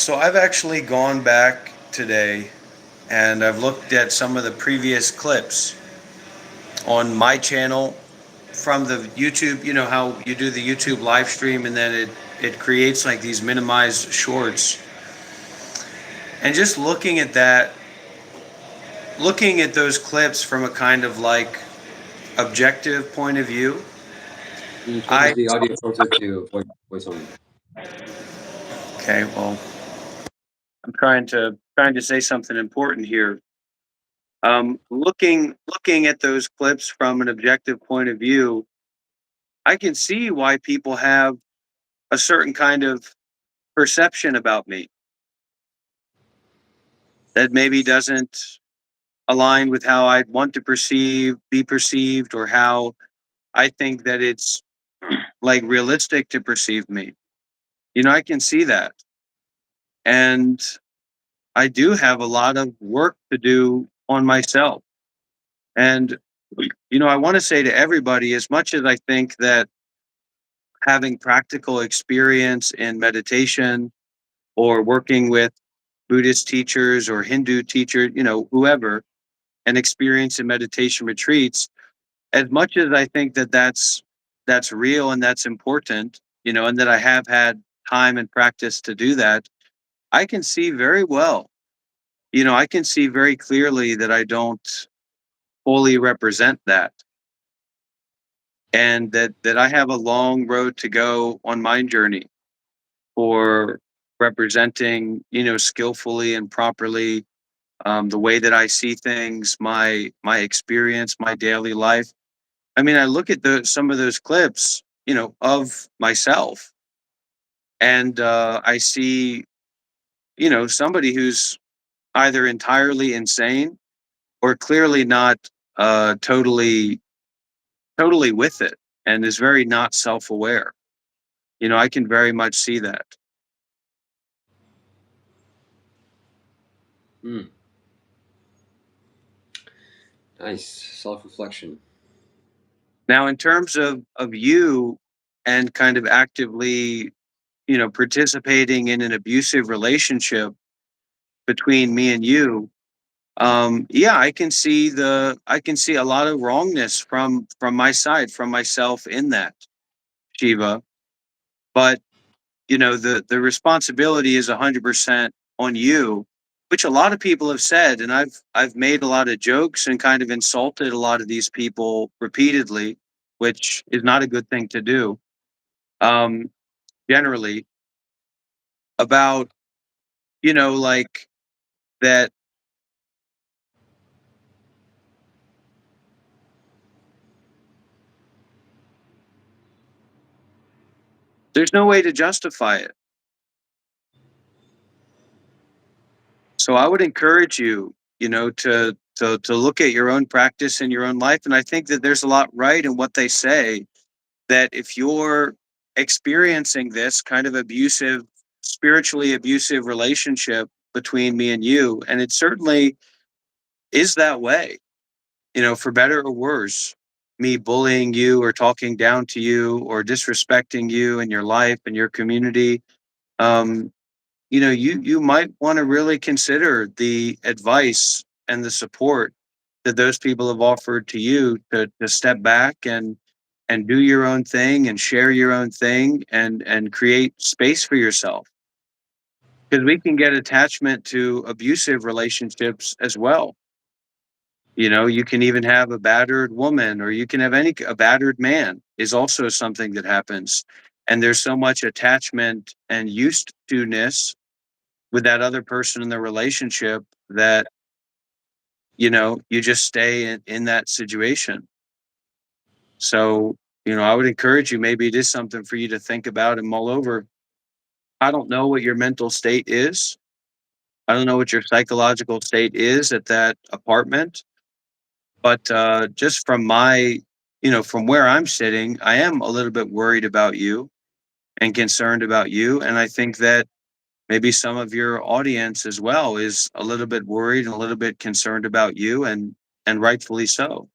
So I've actually gone back today and I've looked at some of the previous clips on my channel from the YouTube. You know how you do the YouTube live stream and then it creates like these minimized shorts. And just looking at that, looking at those clips from a kind of like objective point of view, Can you I change the audio filter to voice only? okay, well, I'm trying to say something important here. Looking at those clips from an objective point of view, I can see why people have a certain kind of perception about me that maybe doesn't align with how I'd want to be perceived, or how I think that it's like realistic to perceive me. I can see that. And I do have a lot of work to do on myself. And, I want to say to everybody, as much as I think that having practical experience in meditation or working with Buddhist teachers or Hindu teachers, whoever, and experience in meditation retreats, as much as I think that that's real and that's important, and that I have had time and practice to do that, I can see very well, I can see very clearly that I don't fully represent that, and that I have a long road to go on my journey for representing, skillfully and properly, the way that I see things, my experience, my daily life. I mean, I look at some of those clips, of myself, and I see, somebody who's either entirely insane or clearly not totally with it, and is very not self-aware. I can very much see that. Hmm. Nice self-reflection. Now, in terms of you and kind of actively, participating in an abusive relationship between me and you, yeah, I can see a lot of wrongness from my side, from myself in that, Shiva. But the responsibility is 100% on you, which a lot of people have said, and I've made a lot of jokes and kind of insulted a lot of these people repeatedly, which is not a good thing to do. Um, Generally, about, like, that there's no way to justify it. So I would encourage you, to look at your own practice in your own life. And I think that there's a lot right in what they say, that if you're experiencing this kind of abusive, spiritually abusive relationship between me and you, and it certainly is that way, for better or worse, me bullying you or talking down to you or disrespecting you and your life and your community, um, you might want to really consider the advice and the support that those people have offered to you, to step back and do your own thing and share your own thing and create space for yourself, because we can get attachment to abusive relationships as well. You can even have a battered woman, or you can have a battered man is also something that happens. And there's so much attachment and used to ness with that other person in the relationship that, you just stay in that situation. So, I would encourage you, maybe it is something for you to think about and mull over. I don't know what your mental state is. I don't know what your psychological state is at that apartment, but just from from where I'm sitting, I am a little bit worried about you and concerned about you. And I think that maybe some of your audience as well is a little bit worried and a little bit concerned about you, and rightfully so.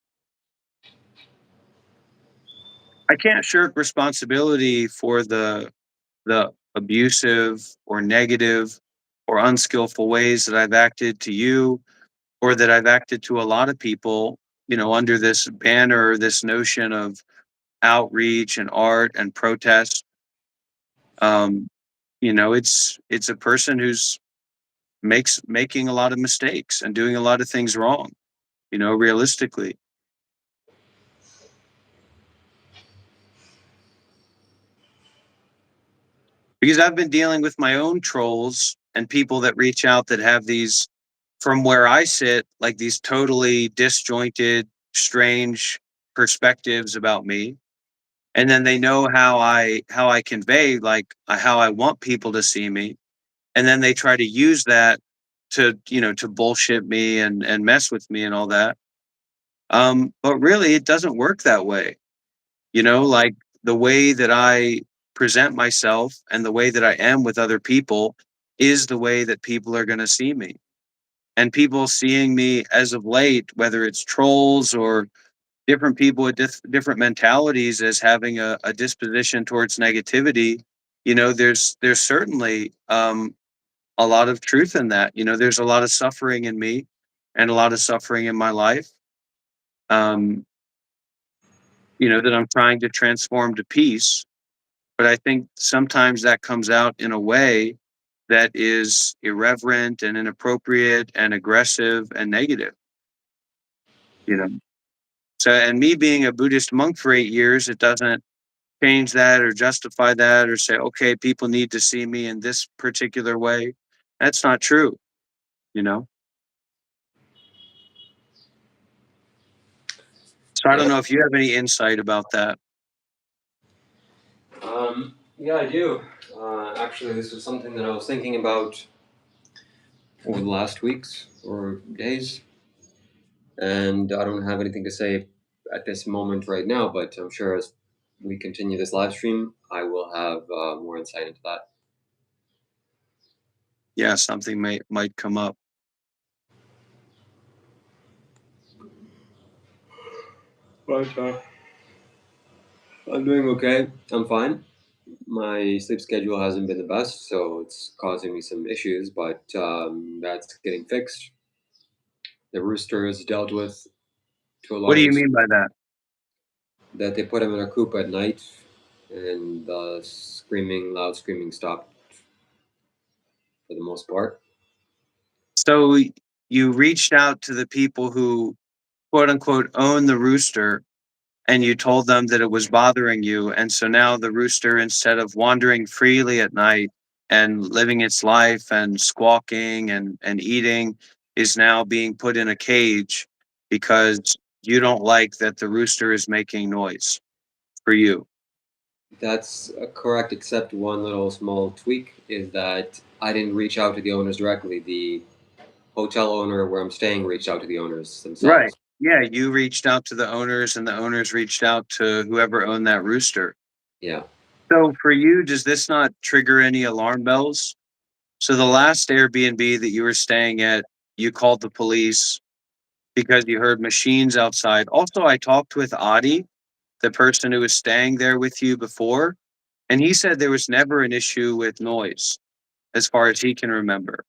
I can't shirk responsibility for the abusive or negative. or unskillful ways that I've acted to you, or that I've acted to a lot of people, under this banner, this notion of outreach and art and protest. Um, it's a person who's making a lot of mistakes and doing a lot of things wrong, realistically. Because I've been dealing with my own trolls and people that reach out that have these, from where I sit, like these totally disjointed, strange perspectives about me. And then they know how I convey, like, how I want people to see me. And then they try to use that to bullshit me and mess with me and all that. But really it doesn't work that way. Like, the way that I present myself and the way that I am with other people is the way that people are going to see me. And people seeing me as of late, whether it's trolls or different people with different mentalities, as having a disposition towards negativity, there's certainly a lot of truth in that. There's a lot of suffering in me and a lot of suffering in my life. Um, that I'm trying to transform to peace. But I think sometimes that comes out in a way that is irreverent and inappropriate and aggressive and negative, you know. So, and me being a Buddhist monk for 8 years, it doesn't change that or justify that or say, okay, people need to see me in this particular way. That's not true, you know. So I don't Yeah. know if you have any insight about that. Yeah, I do. Actually, this was something that I was thinking about over the last weeks or days, and I don't have anything to say at this moment right now. But I'm sure as we continue this live stream, I will have more insight into that. Yeah, something might come up. But I'm doing okay. I'm fine. My sleep schedule hasn't been the best, so it's causing me some issues, but that's getting fixed. The rooster is dealt with to a What do large you extent. mean by that? That they put him in a coop at night, and the loud screaming stopped for the most part. So you reached out to the people who, quote unquote, own the rooster, and you told them that it was bothering you. And so now the rooster, instead of wandering freely at night and living its life and squawking and eating, is now being put in a cage because you don't like that the rooster is making noise for you. That's correct, except one little small tweak is that I didn't reach out to the owners directly. The hotel owner where I'm staying reached out to the owners Right. themselves. Yeah, you reached out to the owners and the owners reached out to whoever owned that rooster. Yeah. So for you, does this not trigger any alarm bells? So the last Airbnb that you were staying at, you called the police because you heard machines outside. Also, I talked with Adi, the person who was staying there with you before, and he said there was never an issue with noise as far as he can remember.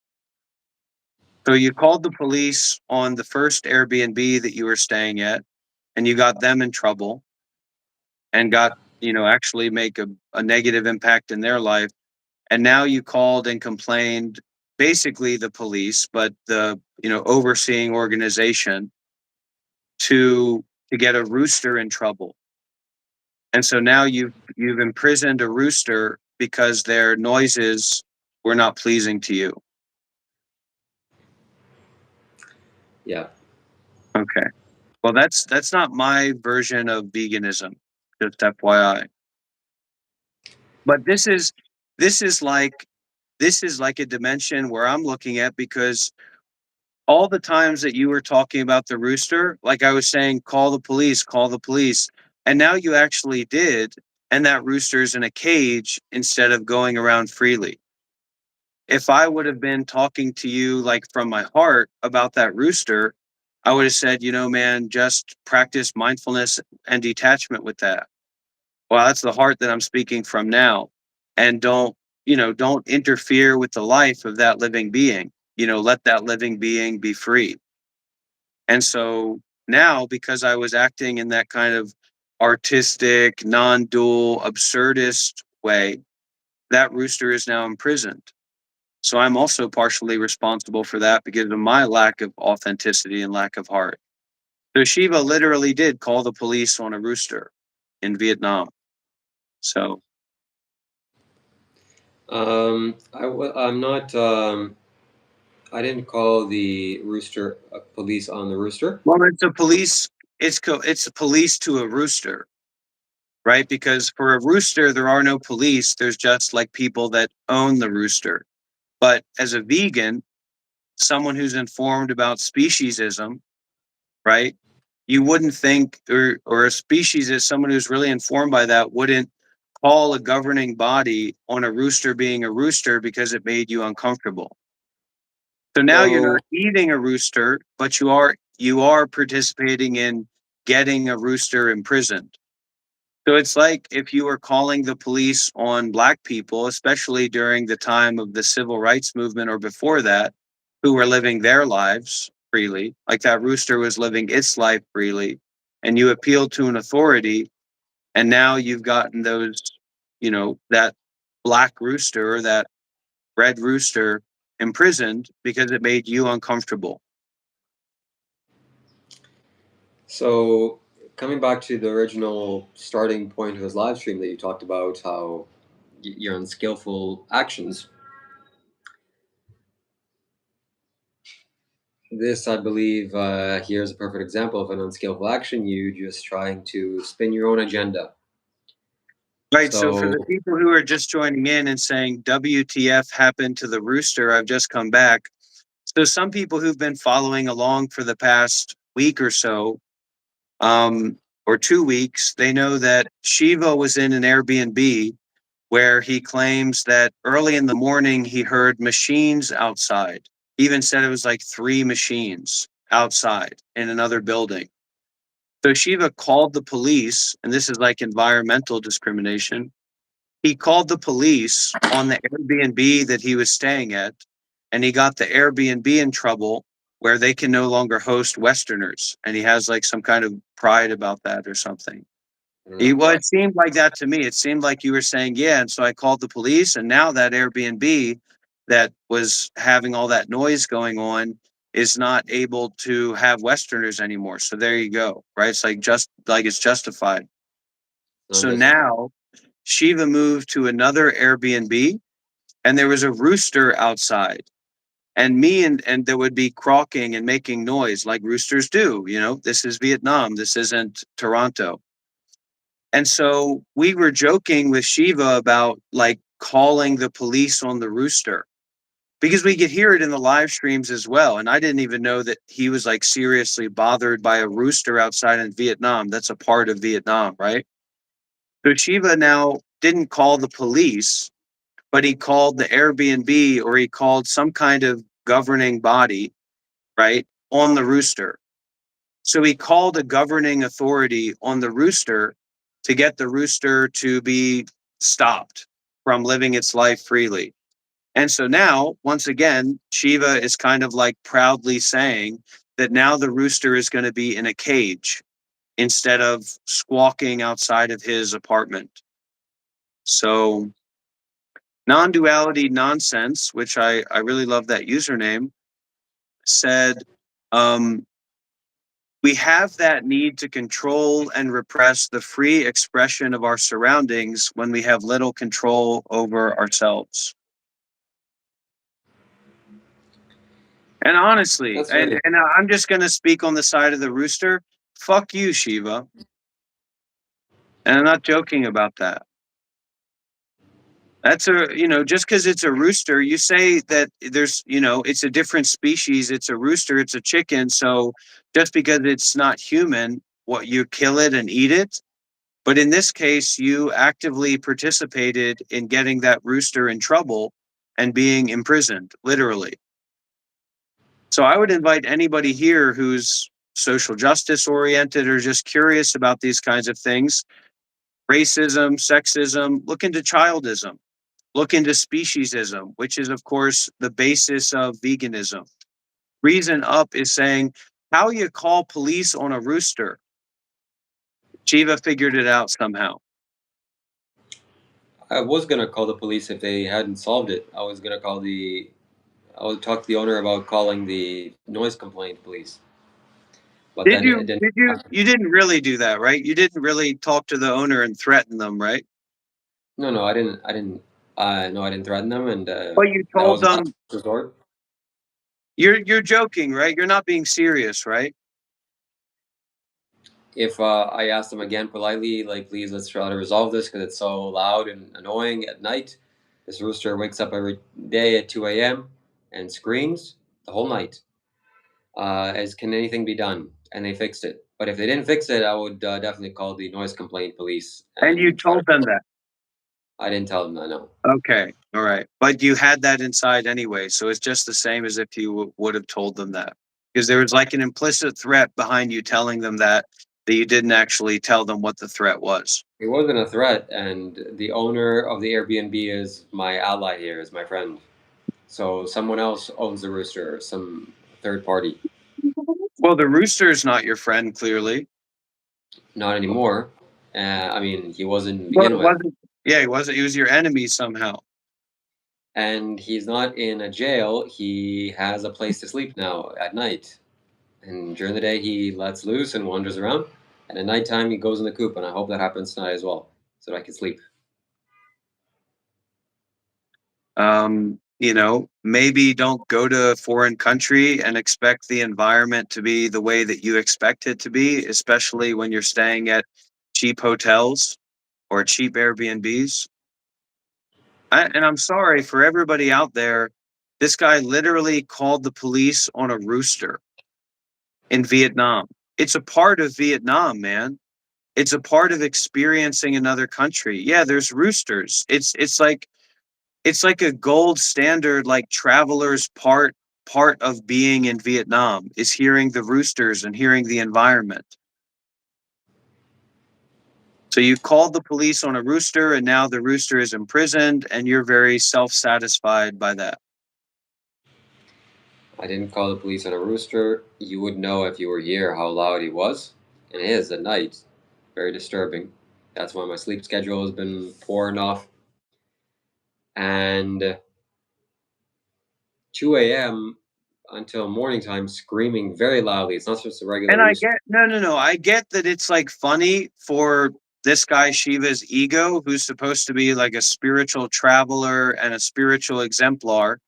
So you called the police on the first Airbnb that you were staying at, and you got them in trouble and got, actually make a negative impact in their life. And now you called and complained, basically the police, but the, overseeing organization, to get a rooster in trouble. And so now you've imprisoned a rooster because their noises were not pleasing to you. Yeah. Okay. Well, that's not my version of veganism, just FYI. But this is like this is like a dimension where I'm looking at, because all the times that you were talking about the rooster, like I was saying, call the police. And now you actually did. And that rooster's in a cage instead of going around freely. If I would have been talking to you like from my heart about that rooster, I would have said, man, just practice mindfulness and detachment with that. Well, that's the heart that I'm speaking from now. And don't, don't interfere with the life of that living being. Let that living being be free. And so now, because I was acting in that kind of artistic, non-dual, absurdist way, that rooster is now imprisoned. So I'm also partially responsible for that because of my lack of authenticity and lack of heart. So Shiva literally did call the police on a rooster in Vietnam. So, I'm not. I didn't call the rooster police on the rooster. well, it's a police. It's a police to a rooster, right? Because for a rooster, there are no police. There's just like people that own the rooster. But as a vegan, someone who's informed about speciesism, right? You wouldn't think, or a species is someone who's really informed by that wouldn't call a governing body on a rooster being a rooster because it made you uncomfortable. So now you're So not eating a rooster, but you are participating in getting a rooster imprisoned. So it's like if you were calling the police on black people, especially during the time of the civil rights movement or before that, who were living their lives freely, like that rooster was living its life freely, and you appealed to an authority, and now you've gotten that black rooster or that red rooster imprisoned because it made you uncomfortable. So, coming back to the original starting point of this live stream that you talked about, how your unskillful actions. This, I believe, here's a perfect example of an unskillful action. You just trying to spin your own agenda. Right. So for So, the people who are just joining in and saying WTF happened to the rooster, I've just come back. So some people who've been following along for the past week or so, or 2 weeks, they know that Shiva was in an Airbnb where he claims that early in the morning he heard machines outside. He even said it was like 3 machines outside in another building. So Shiva called the police, and this is like environmental discrimination. He called the police on the Airbnb that he was staying at, and he got the Airbnb in trouble where they can no longer host Westerners. And he has like some kind of pride about that or something. I don't know Well, pride. it seemed like that to me. It seemed like you were saying, yeah. And so I called the police, and now that Airbnb that was having all that noise going on is not able to have Westerners anymore. So there you go, right? It's like just like it's justified. Not So justified. now Shiva moved to another Airbnb, and there was a rooster outside. And and there would be croaking and making noise like roosters do. This is Vietnam. This isn't Toronto. And so we were joking with Shiva about like calling the police on the rooster because we could hear it in the live streams as well. And I didn't even know that he was like seriously bothered by a rooster outside in Vietnam. That's a part of Vietnam, right? So Shiva now didn't call the police, but he called the Airbnb or he called some kind of governing body, right, on the rooster. So he called a governing authority on the rooster to get the rooster to be stopped from living its life freely. And so now, once again, Shiva is kind of like proudly saying that now the rooster is going to be in a cage instead of squawking outside of his apartment. So non-duality nonsense, which I really love that username, said, um, we have that need to control and repress the free expression of our surroundings when we have little control over ourselves. And honestly, That's and, very. and I'm just going to speak on the side of the rooster. Fuck you, Shiva. And I'm not joking about that. Just because it's a rooster, you say that it's a different species. It's a rooster, it's a chicken. So just because it's not human, what you kill it and eat it. But in this case, you actively participated in getting that rooster in trouble and being imprisoned, literally. So I would invite anybody here who's social justice oriented or just curious about these kinds of things, racism, sexism, look into childism. Look into speciesism, which is, of course, the basis of veganism. Reason Up is saying, how you call police on a rooster. Shiva figured it out somehow. I was gonna call the police if they hadn't solved it. I would talk to the owner about calling the noise complaint police, but Did then it you? didn't Did you? happen. You didn't really do that, right? You didn't really talk to the owner and threaten them, right? No, no, I didn't. I didn't. No, I didn't threaten them, and But you that told was last them resort. you're joking, right? You're not being serious, right? If I asked them again politely, like, please, let's try to resolve this because it's so loud and annoying at night. This rooster wakes up every day at 2 a.m. and screams the whole night. As can anything be done? And they fixed it. But if they didn't fix it, I would definitely call the noise complaint police And you and try to. told them that. I didn't tell them that. No, Okay, all right. But you had that inside anyway, so it's just the same as if you would have told them that. Because there was like an implicit threat behind you telling them that you didn't actually tell them what the threat was. it wasn't a threat. And the owner of the Airbnb is my ally here, is my friend. So someone else owns the rooster, some third party. Well, the rooster's not your friend, clearly. Not anymore. I mean, he wasn't to Well, begin it with. wasn't. Yeah, he wasn't. He was your enemy somehow. And he's not in a jail. He has a place to sleep now at night. And during the day, he lets loose and wanders around. And at nighttime, he goes in the coop. And I hope that happens tonight as well, so that I can sleep. Maybe don't go to a foreign country and expect the environment to be the way that you expect it to be, especially when you're staying at cheap hotels or cheap Airbnbs. And I'm sorry for everybody out there. This guy literally called the police on a rooster in Vietnam. It's a part of Vietnam, man. It's a part of experiencing another country. Yeah, there's roosters. It's like a gold standard, like travelers part of being in Vietnam is hearing the roosters and hearing the environment. So you called the police on a rooster and now the rooster is imprisoned and you're very self-satisfied by that. I didn't call the police on a rooster. You would know if you were here how loud he was. And it is at night. Very disturbing. That's why my sleep schedule has been poor enough. And 2 a.m. until morning time screaming very loudly. It's not just a regular And I rooster. get no. I get that it's like funny for this guy Shiva's ego, who's supposed to be like a spiritual traveler and a spiritual exemplar,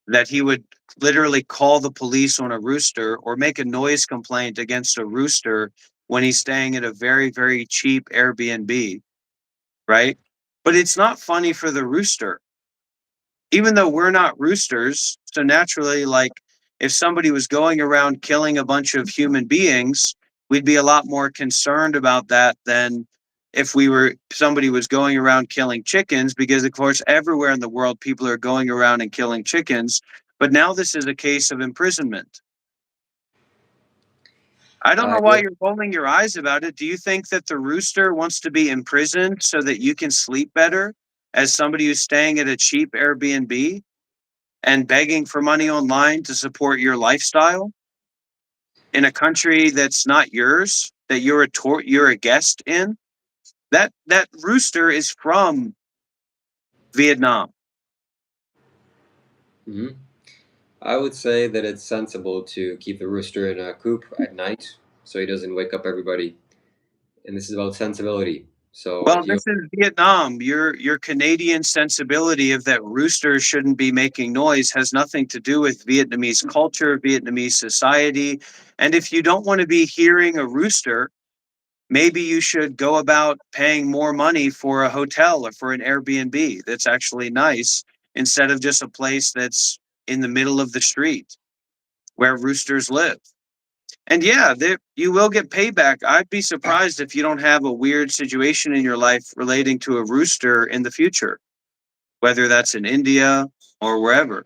that he would literally call the police on a rooster or make a noise complaint against a rooster when he's staying at a very, very cheap Airbnb, right? But it's not funny for the rooster, even though we're not roosters. So naturally, like if somebody was going around killing a bunch of human beings, we'd be a lot more concerned about that than if somebody was going around killing chickens, because of course everywhere in the world people are going around and killing chickens. But now this is a case of imprisonment. I don't know why Yeah, you're rolling your eyes about it. Do you think that the rooster wants to be imprisoned so that you can sleep better as somebody who's staying at a cheap Airbnb and begging for money online to support your lifestyle in a country that's not yours, that you're a guest in? That rooster is from Vietnam. hmm I would say that it's sensible to keep the rooster in a coop at night so he doesn't wake up everybody. And this is about sensibility. So Well, if you this is Vietnam. Your Canadian sensibility of that roosters shouldn't be making noise has nothing to do with Vietnamese culture, Vietnamese society. And if you don't want to be hearing a rooster, maybe you should go about paying more money for a hotel or for an Airbnb that's actually nice instead of just a place that's in the middle of the street where roosters live. And yeah, you will get payback. I'd be surprised if you don't have a weird situation in your life relating to a rooster in the future, whether that's in India or wherever.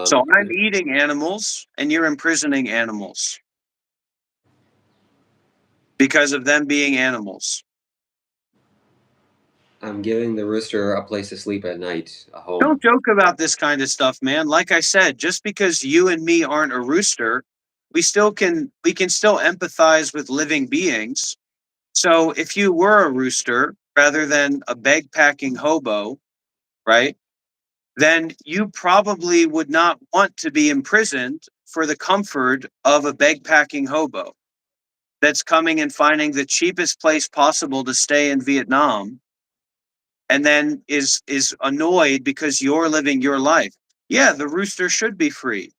So um, I'm eating animals and you're imprisoning animals because of them being animals. I'm giving the rooster a place to sleep at night, a home. Don't joke about this kind of stuff, man. Like I said, just because you and me aren't a rooster, we can still empathize with living beings. So if you were a rooster rather than a bag packing hobo, right? Then you probably would not want to be imprisoned for the comfort of a bag packing hobo that's coming and finding the cheapest place possible to stay in Vietnam, and then is annoyed because you're living your life. Yeah, the rooster should be free.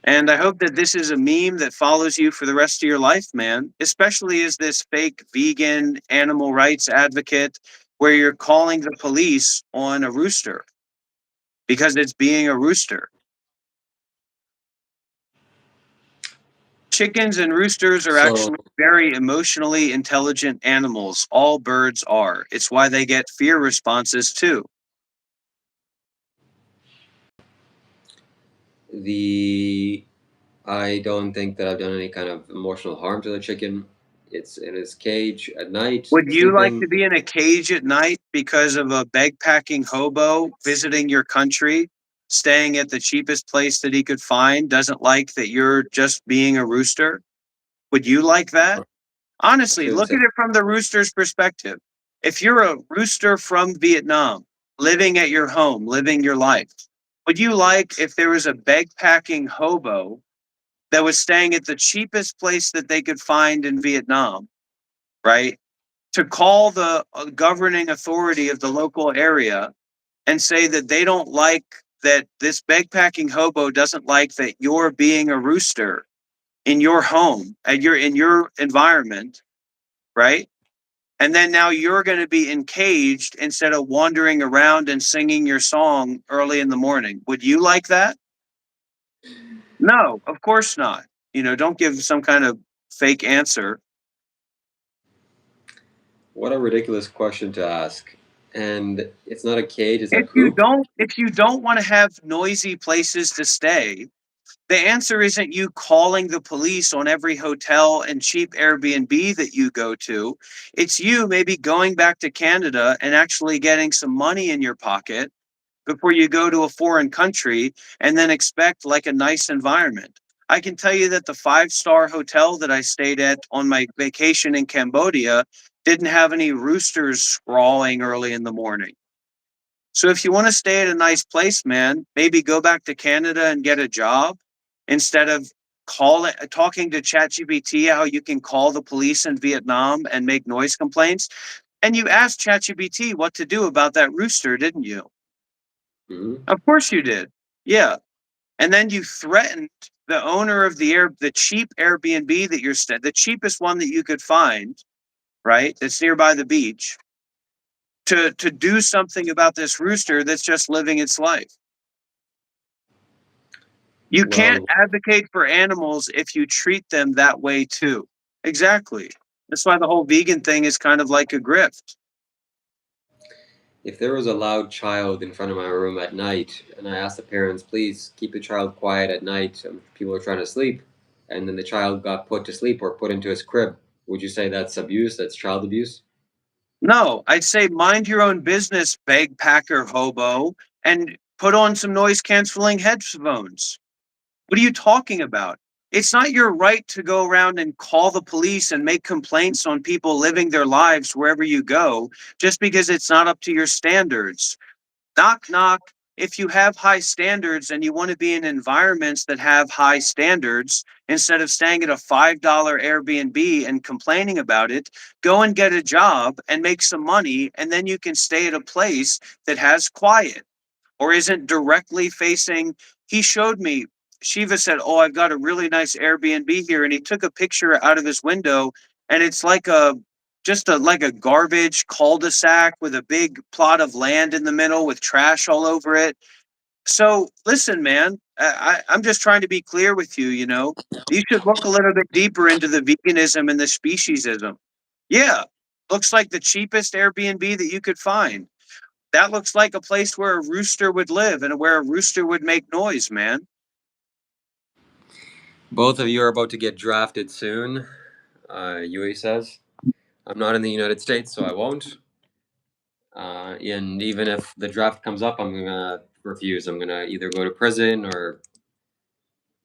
And I hope that this is a meme that follows you for the rest of your life, man, especially as this fake vegan animal rights advocate where you're calling the police on a rooster because it's being a rooster. Chickens and roosters are So actually very emotionally intelligent animals. All birds are. It's why they get fear responses too. the I don't think that I've done any kind of emotional harm to the chicken. It's in its cage at night, Would you like sleeping. to be in a cage at night because of a bag-packing hobo visiting your country, staying at the cheapest place that he could find, doesn't like that you're just being a rooster? Would you like that? I Honestly, shouldn't look say. at it from the rooster's perspective. If you're a rooster from Vietnam, living at your home, living your life, would you like if there was a bag-packing hobo that was staying at the cheapest place that they could find in Vietnam, right? To call the governing authority of the local area and say that they don't like that this backpacking hobo doesn't like that you're being a rooster in your home and you're in your environment, right? And then now you're going to be encaged instead of wandering around and singing your song early in the morning. Would you like that? No, of course not. Don't give some kind of fake answer. What a ridiculous question to ask. And it's not a cage, it's a If you coop. don't if you don't want to have noisy places to stay, the answer isn't you calling the police on every hotel and cheap Airbnb that you go to. It's you maybe going back to Canada and actually getting some money in your pocket before you go to a foreign country and then expect like a nice environment. I can tell you that the five-star hotel that I stayed at on my vacation in Cambodia didn't have any roosters sprawling early in the morning. So if you want to stay at a nice place, man, maybe go back to Canada and get a job instead of talking to ChatGPT how you can call the police in Vietnam and make noise complaints. And you asked ChatGPT what to do about that rooster, didn't you? Mhm. Of course you did. Yeah. And then you threatened the owner of the cheap Airbnb that the cheapest one that you could find, right? That's nearby the beach, to do something about this rooster that's just living its life. You can't Well, advocate for animals if you treat them that way too. Exactly. That's why the whole vegan thing is kind of like a grift. if there was a loud child in front of my room at night, and I asked the parents, please keep the child quiet at night, people are trying to sleep, and then the child got put to sleep or put into his crib, would you say that's abuse? That's child abuse? No, I'd say mind your own business, bag packer hobo, and put on some noise canceling headphones. What are you talking about? It's not your right to go around and call the police and make complaints on people living their lives wherever you go just because it's not up to your standards. Knock, knock. If you have high standards and you want to be in environments that have high standards, instead of staying at a $5 Airbnb and complaining about it, go and get a job and make some money. And then you can stay at a place that has quiet or isn't directly facing. He showed me, Shiva said, "Oh, I've got a really nice Airbnb here." And he took a picture out of his window, and it's like a garbage cul-de-sac with a big plot of land in the middle with trash all over it. So listen, man, I'm just trying to be clear with you. You should look a little bit deeper into the veganism and the speciesism. Yeah, looks like the cheapest Airbnb that you could find. That looks like a place where a rooster would live and where a rooster would make noise, man. Both of you are about to get drafted soon, Yui says. I'm not in the United States, so I won't. And even if the draft comes up, I'm gonna refuse. I'm gonna either go to prison or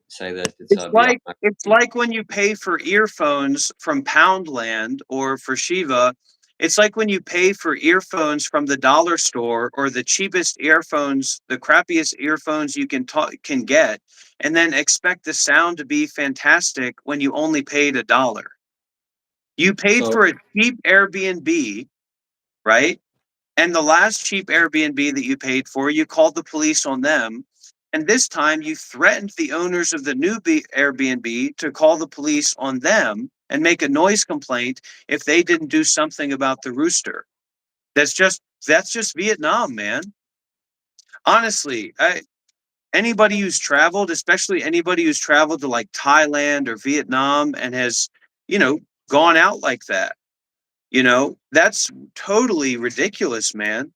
say that it's It's beyond like my. it's like when you pay for earphones from Poundland or for Shiva. It's like when you pay for earphones from the dollar store or the cheapest earphones, the crappiest earphones you can get, and then expect the sound to be fantastic when you only paid $1. You paid So for a cheap Airbnb, right? And the last cheap Airbnb that you paid for, you called the police on them. And this time you threatened the owners of the new Airbnb to call the police on them and make a noise complaint if they didn't do something about the rooster. That's just Vietnam, man. Honestly, anybody who's traveled, especially anybody who's traveled to like Thailand or Vietnam and has, you know, gone out like that, that's totally ridiculous, man.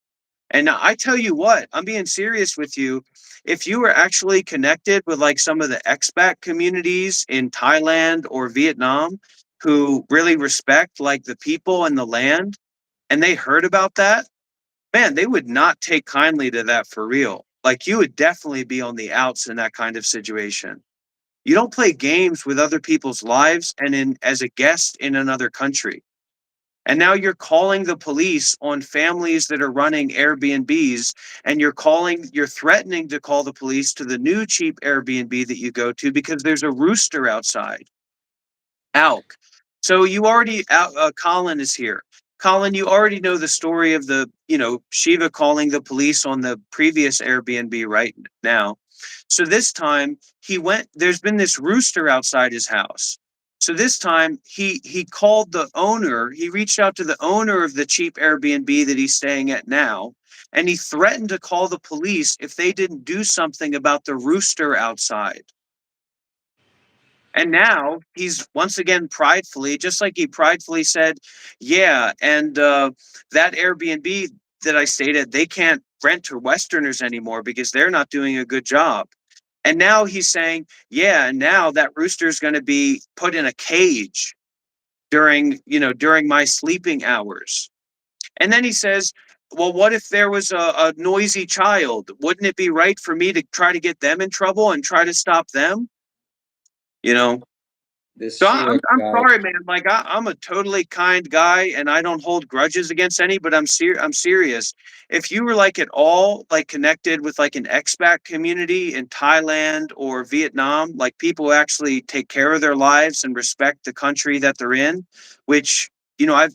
And I tell you what, I'm being serious with you. If you were actually connected with like some of the expat communities in Thailand or Vietnam who really respect like the people and the land, and they heard about that, man, they would not take kindly to that for real. Like you would definitely be on the outs in that kind of situation. You don't play games with other people's lives and in as a guest in another country. And now you're calling the police on families that are running Airbnbs, and you're threatening to call the police to the new cheap Airbnb that you go to because there's a rooster outside. Alk. So you already, Colin is here. Colin, you already know the story of Shiva calling the police on the previous Airbnb right now. So this time there's been this rooster outside his house. So this time he called the owner, he reached out to the owner of the cheap Airbnb that he's staying at now, and he threatened to call the police if they didn't do something about the rooster outside. And now he's once again pridefully, just like he pridefully said, yeah, and that Airbnb that I stayed at, they can't rent to Westerners anymore because they're not doing a good job. And now he's saying, yeah, and now that rooster is going to be put in a cage during my sleeping hours. And then he says, well, what if there was a noisy child? Wouldn't it be right for me to try to get them in trouble and try to stop them? You know, this So I'm Shiva I'm guy, sorry, man. Like I'm a totally kind guy, and I don't hold grudges against any. But I'm serious. If you were like at all like connected with like an expat community in Thailand or Vietnam, like people who actually take care of their lives and respect the country that they're in, which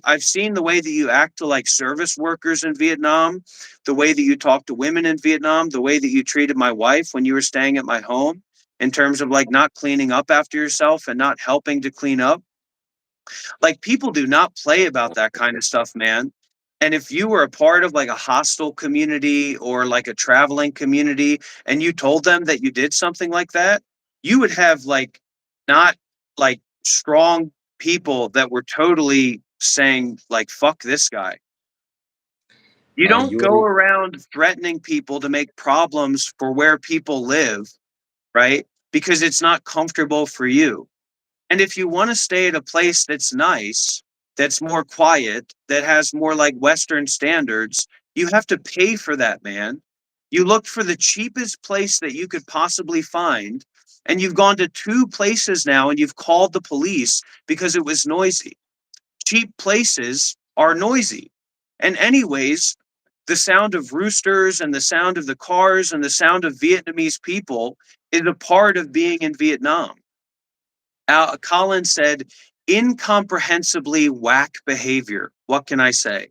I've seen the way that you act to like service workers in Vietnam, the way that you talk to women in Vietnam, the way that you treated my wife when you were staying at my home in terms of like not cleaning up after yourself and not helping to clean up. Like people do not play about that kind of stuff, man. And if you were a part of like a hostile community or like a traveling community and you told them that you did something like that, you would have like not like strong people that were totally saying like fuck this guy. You don't you go wouldn't. around threatening people to make problems for where people live, right? Because it's not comfortable for you. And if you want to stay at a place that's nice, that's more quiet, that has more like Western standards, you have to pay for that, man. You looked for the cheapest place that you could possibly find, and you've gone to two places now and you've called the police because it was noisy. Cheap places are noisy. And, anyways, the sound of roosters and the sound of the cars and the sound of Vietnamese people is a part of being in Vietnam. Colin said, incomprehensibly whack behavior. What can I say?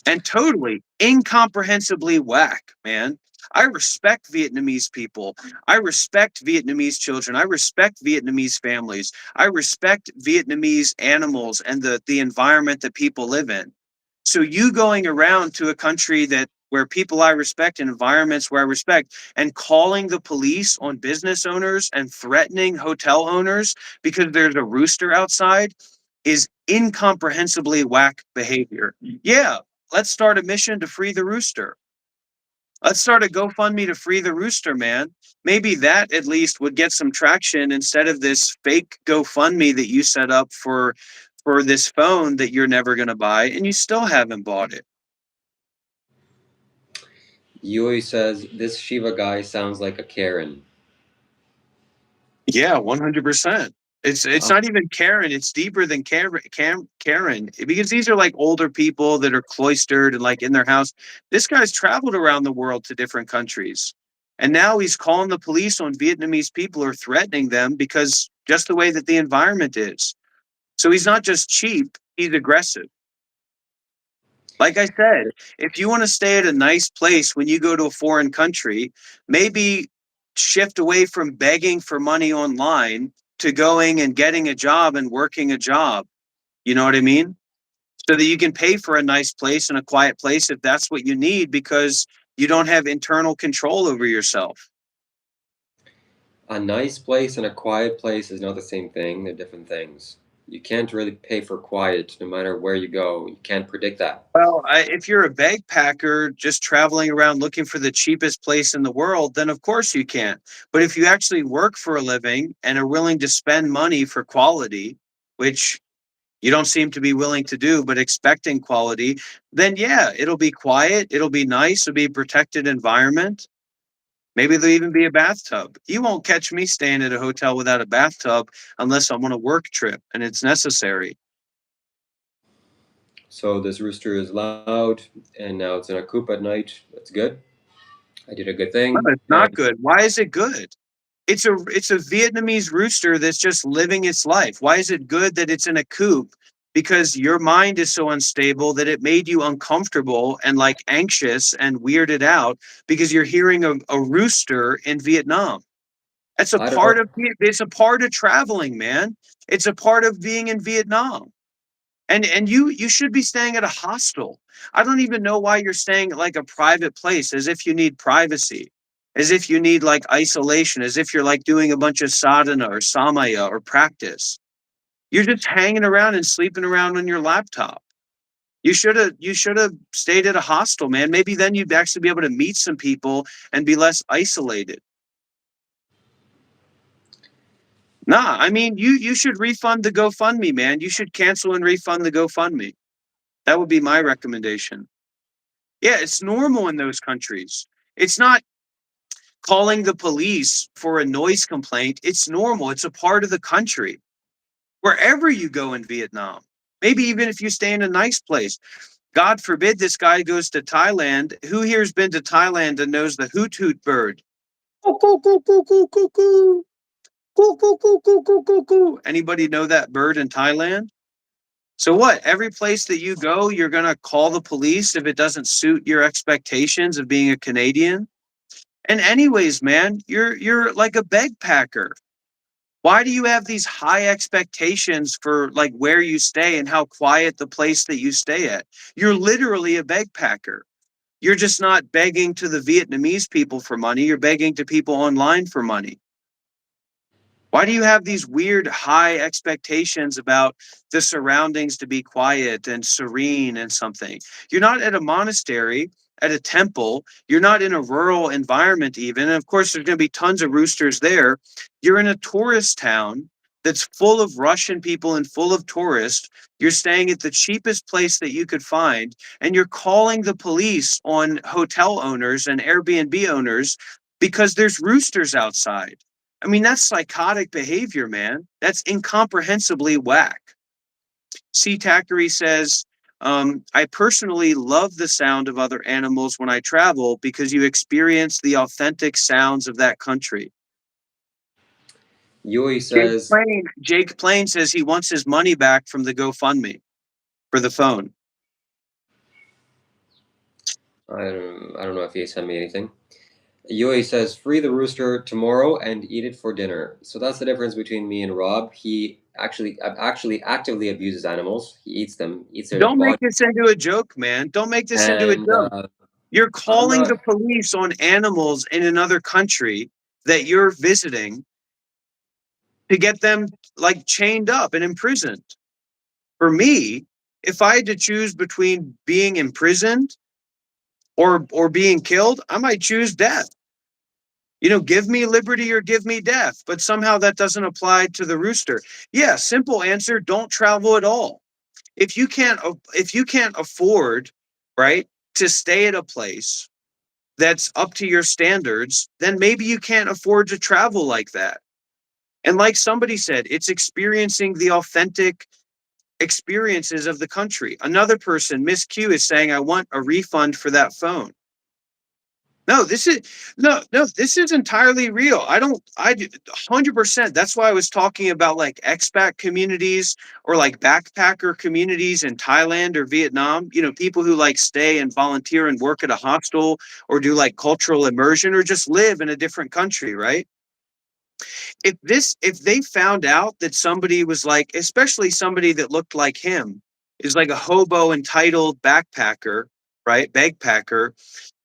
And totally incomprehensibly whack, man. I respect Vietnamese people. I respect Vietnamese children. I respect Vietnamese families. I respect Vietnamese animals and the environment that people live in. So you going around to a country that where people I respect and environments where I respect and calling the police on business owners and threatening hotel owners because there's a rooster outside is incomprehensibly whack behavior. Yeah, let's start a mission to free the rooster. Let's start a GoFundMe to free the rooster, man. Maybe that at least would get some traction instead of this fake GoFundMe that you set up for this phone that you're never going to buy and you still haven't bought it. Yui says this Shiva guy sounds like a Karen. Yeah, 100%. It's Wow. not even Karen. It's deeper than Karen, because these are like older people that are cloistered and like in their house. This guy's traveled around the world to different countries, and now he's calling the police on Vietnamese people or threatening them because just the way that the environment is. So he's not just cheap; he's aggressive. Like I said, if you want to stay at a nice place when you go to a foreign country, maybe shift away from begging for money online to going and getting a job and working a job. You know what I mean? So that you can pay for a nice place and a quiet place if that's what you need because you don't have internal control over yourself. A nice place and a quiet place is not the same thing. They're different things. You can't really pay for quiet no matter where you go. You can't predict that. Well, if you're a bagpacker just traveling around looking for the cheapest place in the world, then of course you can't. But if you actually work for a living and are willing to spend money for quality, which you don't seem to be willing to do, but expecting quality, then yeah, it'll be quiet, it'll be nice, it'll be a protected environment. Maybe there'll even be a bathtub. You won't catch me staying at a hotel without a bathtub unless I'm on a work trip and it's necessary. So this rooster is loud, and now it's in a coop at night. That's good. I did a good No, thing. it's not And good. Why is it good? It's a Vietnamese rooster that's just living its life. Why is it good that it's in a coop? Because your mind is so unstable that it made you uncomfortable and like anxious and weirded out because you're hearing a rooster in Vietnam. That's a I don't know. part of it's a part of traveling, man. It's a part of being in Vietnam. And you should be staying at a hostel. I don't even know why you're staying at like a private place as if you need privacy, as if you need like isolation, as if you're like doing a bunch of sadhana or samaya or practice. You're just hanging around and sleeping around on your laptop. You should have stayed at a hostel, man. Maybe then you'd actually be able to meet some people and be less isolated. Nah, I mean you should refund the GoFundMe, man. You should cancel and refund the GoFundMe. That would be my recommendation. Yeah, it's normal in those countries. It's not calling the police for a noise complaint. It's normal. It's a part of the country. Wherever you go in Vietnam, maybe even if you stay in a nice place. God forbid this guy goes to Thailand. Who here's been to Thailand and knows the hoot hoot bird? Coo, coo, coo, coo, coo, coo, coo. Coo, coo, coo, coo, coo, coo, coo. Anybody know that bird in Thailand? So what? Every place that you go, you're gonna call the police if it doesn't suit your expectations of being a Canadian? And anyways, man, you're like a bagpacker. Why do you have these high expectations for like where you stay and how quiet the place that you stay at? You're literally a bagpacker. You're just not begging to the Vietnamese people for money, you're begging to people online for money. Why do you have these weird high expectations about the surroundings to be quiet and serene and something? You're not at a monastery, at a temple. You're not in a rural environment, even. And of course, there's going to be tons of roosters there. You're in a tourist town that's full of Russian people and full of tourists. You're staying at the cheapest place that you could find, and you're calling the police on hotel owners and Airbnb owners because there's roosters outside. I mean, that's psychotic behavior, man. That's incomprehensibly whack. C. Thackeray says, I personally love the sound of other animals when I travel because you experience the authentic sounds of that country. Yui says, Jake Plain says he wants his money back from the GoFundMe for the phone. I don't know if he sent me anything. Yui says, free the rooster tomorrow and eat it for dinner. So that's the difference between me and Rob. He actually actively abuses animals. He eats them, eats their Don't body, make this into a joke, man. Don't make this into a and joke. You're I'm calling the not. police on animals in another country that you're visiting to get them like chained up and imprisoned. For me, if I had to choose between being imprisoned or being killed, I might choose death. You know, give me liberty or give me death. But somehow that doesn't apply to the rooster. Yeah, simple answer, don't travel at all. If you can't afford, right, to stay at a place that's up to your standards, then maybe you can't afford to travel like that. And like somebody said, it's experiencing the authentic experiences of the country. Another person, Miss Q, is saying, I want a refund for that phone. No, this is no, this is entirely real. I do 100%. That's why I was talking about like expat communities or like backpacker communities in Thailand or Vietnam. People who like stay and volunteer and work at a hostel or do like cultural immersion or just live in a different country, right? If they found out that somebody was like, especially somebody that looked like him, is like a hobo entitled backpacker, right? Bagpacker,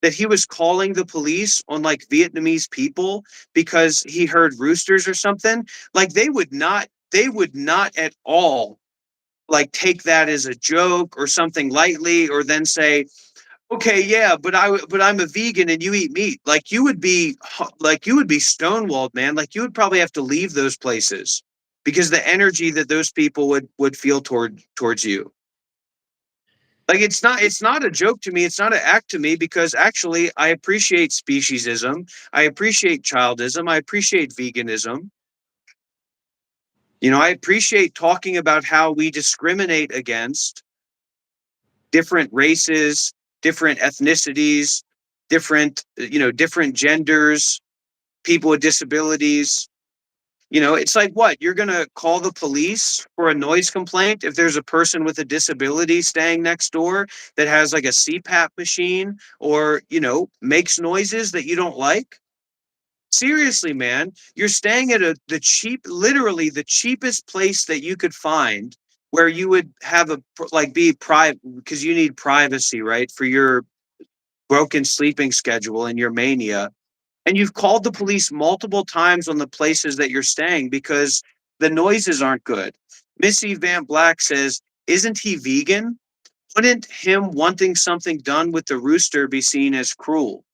that he was calling the police on like Vietnamese people because he heard roosters or something, like they would not at all like take that as a joke or something lightly or then say, okay, yeah, but I'm a vegan and you eat meat. Like you would be stonewalled, man. Like you would probably have to leave those places because the energy that those people would feel towards you. Like it's not a joke to me, it's not an act to me because actually I appreciate speciesism, I appreciate childism, I appreciate veganism. I appreciate talking about how we discriminate against different races, different ethnicities, different genders, people with disabilities. It's like what? You're going to call the police for a noise complaint if there's a person with a disability staying next door that has like a CPAP machine or, makes noises that you don't like? Seriously, man, you're staying at literally the cheapest place that you could find where you would have like be private because you need privacy, right? For your broken sleeping schedule and your mania. And you've called the police multiple times on the places that you're staying because the noises aren't good. Missy Van Black says, isn't he vegan? Wouldn't him wanting something done with the rooster be seen as cruel?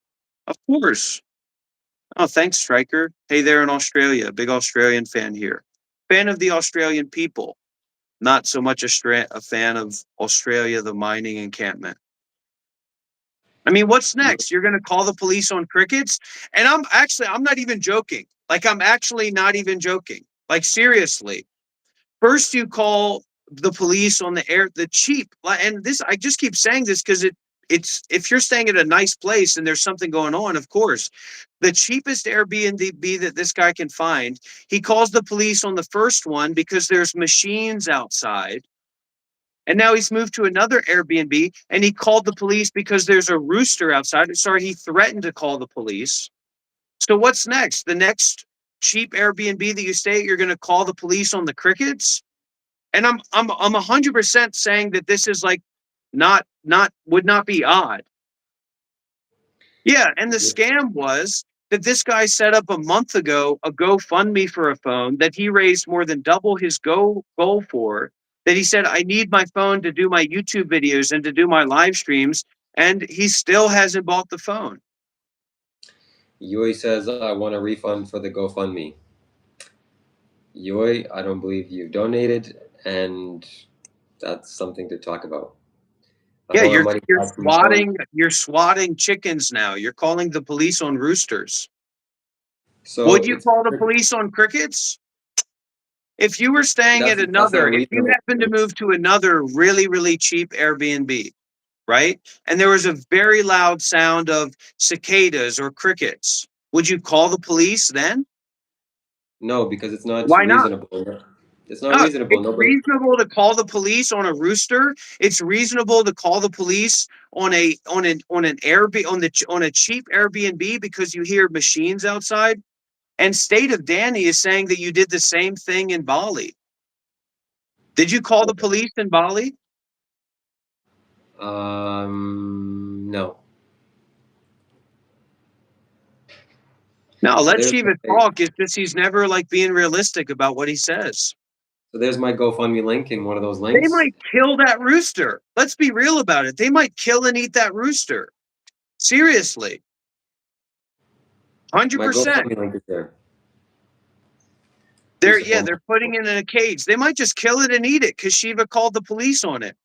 Of course. Oh, thanks, Striker. Hey there in Australia. Big Australian fan here. Fan of the Australian people. Not so much a fan of Australia, the mining encampment. I mean, what's You, next? You're going to call the police on crickets? And I'm not even joking. Like, I'm actually not even joking. Like, seriously. First, you call the police on the cheap. And this, I just keep saying this because it's, if you're staying at a nice place and there's something going on, of course, the cheapest Airbnb that this guy can find, he calls the police on the first one because there's machines outside. And now he's moved to another Airbnb and he called the police because there's a rooster outside. Sorry, he threatened to call the police. So what's next? The next cheap Airbnb that you stay at, you're going to call the police on the crickets? And I'm 100% saying that this is like not would not be odd. Yeah, and the you, scam was that this guy set up a month ago a GoFundMe for a phone that he raised more than double his goal for. That he said, I need my phone to do my YouTube videos and to do my live streams, and he still hasn't bought the phone. Yui says, I want a refund for the GoFundMe. Yui, I don't believe you donated, and that's something to talk about. I Yeah, don't have you're money you're back from the phone. swatting chickens now. You're calling the police on roosters. So Would you it's call the police on crickets? If you were staying at that's not if you reasonable. happened to move to another really, really cheap Airbnb, right? And there was a very loud sound of cicadas or crickets, would you call the police then? No, because it's not Why not? reasonable. It's not No, reasonable. it's Nobody. reasonable to call the police on a rooster. It's reasonable to call the police on a cheap Airbnb because you hear machines outside. And State of Danny is saying that you did the same thing in Bali. Did you call the police in Bali? No. No, So let there's Shiva my talk. It's just he's never like being realistic about what he says. so there's my GoFundMe link in one of those They links. might kill that rooster. Let's be real about it. They might kill and eat that rooster. Seriously. My 100%. GoFundMe link is there. They're Please yeah, support they're putting it in a cage. They might just kill it and eat it because Shiva called the police on it.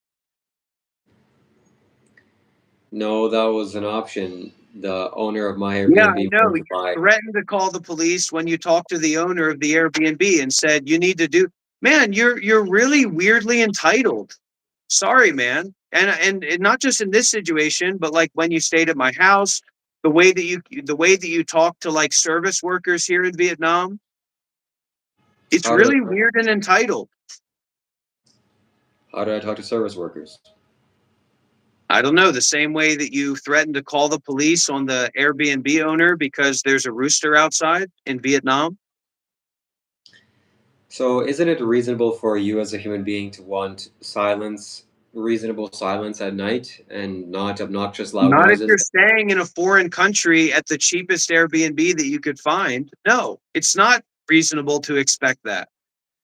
No, that was an option. the owner of my Yeah, I Airbnb know. wanted You to buy. threatened to call the police when you talked to the owner of the Airbnb and said you need to do. Man, you're really weirdly entitled. Sorry, man. And not just in this situation, but like when you stayed at my house, the way that you talk to like service workers here in Vietnam, it's How did really I, weird and entitled. how did I talk to service workers? I don't know, the same way that you threatened to call the police on the Airbnb owner because there's a rooster outside in Vietnam. So, isn't it reasonable for you as a human being to want silence, reasonable silence at night, and not obnoxious loud Not if noises? you're staying in a foreign country at the cheapest Airbnb that you could find. No, it's not reasonable to expect that.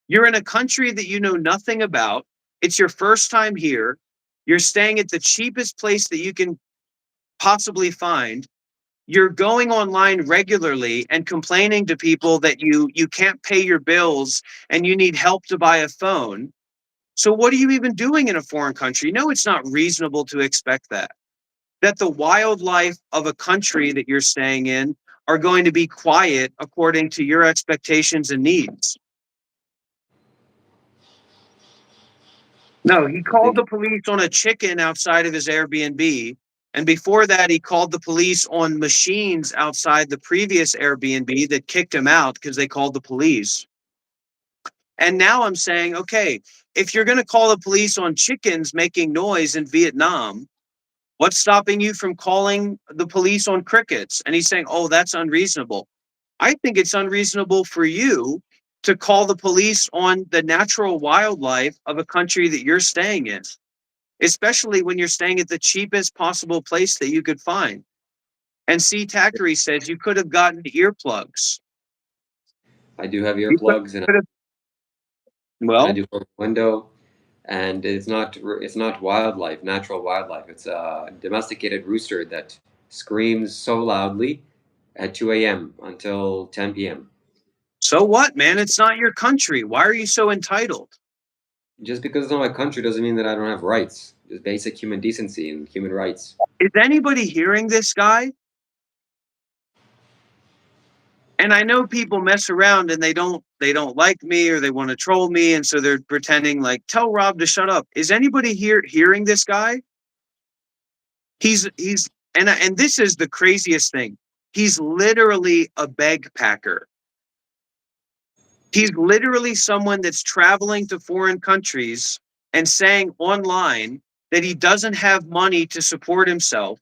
You're in a country that you know nothing about. It's your first time here. You're staying at the cheapest place that you can possibly find. You're going online regularly and complaining to people that you can't pay your bills and you need help to buy a phone. So what are you even doing in a foreign country? No, it's not reasonable to expect that. That the wildlife of a country that you're staying in are going to be quiet according to your expectations and needs. No, he I called think the police on a chicken outside of his Airbnb. And before that, he called the police on machines outside the previous Airbnb that kicked him out because they called the police. And now I'm saying, okay, if you're going to call the police on chickens making noise in Vietnam, what's stopping you from calling the police on crickets? And he's saying, oh, that's unreasonable. I think it's unreasonable for you to call the police on the natural wildlife of a country that you're staying in, especially when you're staying at the cheapest possible place that you could find. And C. Thackeray says you could have gotten earplugs. I do have You earplugs, and could have, I well, do have a window, and it's not wildlife, natural wildlife. It's a domesticated rooster that screams so loudly at 2 a.m. until 10 p.m. so what, man? It's not your country. Why are you so entitled? Just because it's not my country doesn't mean that I don't have rights. Just basic human decency and human rights. Is anybody hearing this guy? And I know people mess around and they don't like me or they want to troll me and so they're pretending like tell Rob to shut up. Is anybody here hearing this guy? He's and this is the craziest thing. He's literally a bag packer. He's literally someone that's traveling to foreign countries and saying online that he doesn't have money to support himself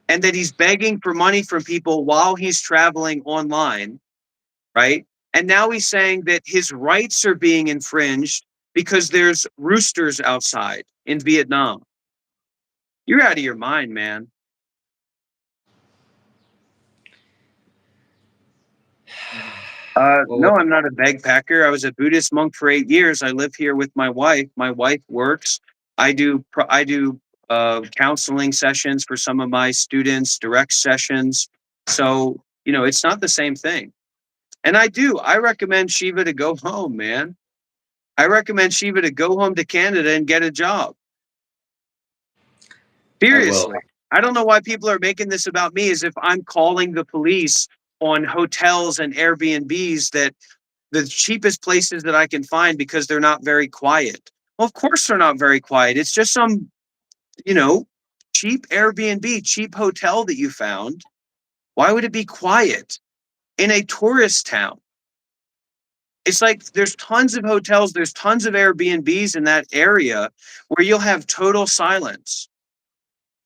and that he's begging for money from people while he's traveling online, right? And now he's saying that his rights are being infringed because there's roosters outside in Vietnam. You're out of your mind, man. Well, No, I'm not a bagpacker. I was a Buddhist monk for 8 years. I live here with my wife. My wife works. I do counseling sessions for some of my students, direct sessions. So it's not the same thing. And I do. I recommend Shiva to go home, man. I recommend Shiva to go home to Canada and get a job. I will. Seriously. I don't know why people are making this about me as if I'm calling the police on hotels and Airbnbs that the cheapest places that I can find because they're not very quiet. Well, of course they're not very quiet. It's just some, you know, cheap Airbnb, cheap hotel that you found. Why would it be quiet in a tourist town? It's like there's tons of hotels, there's tons of Airbnbs in that area where you'll have total silence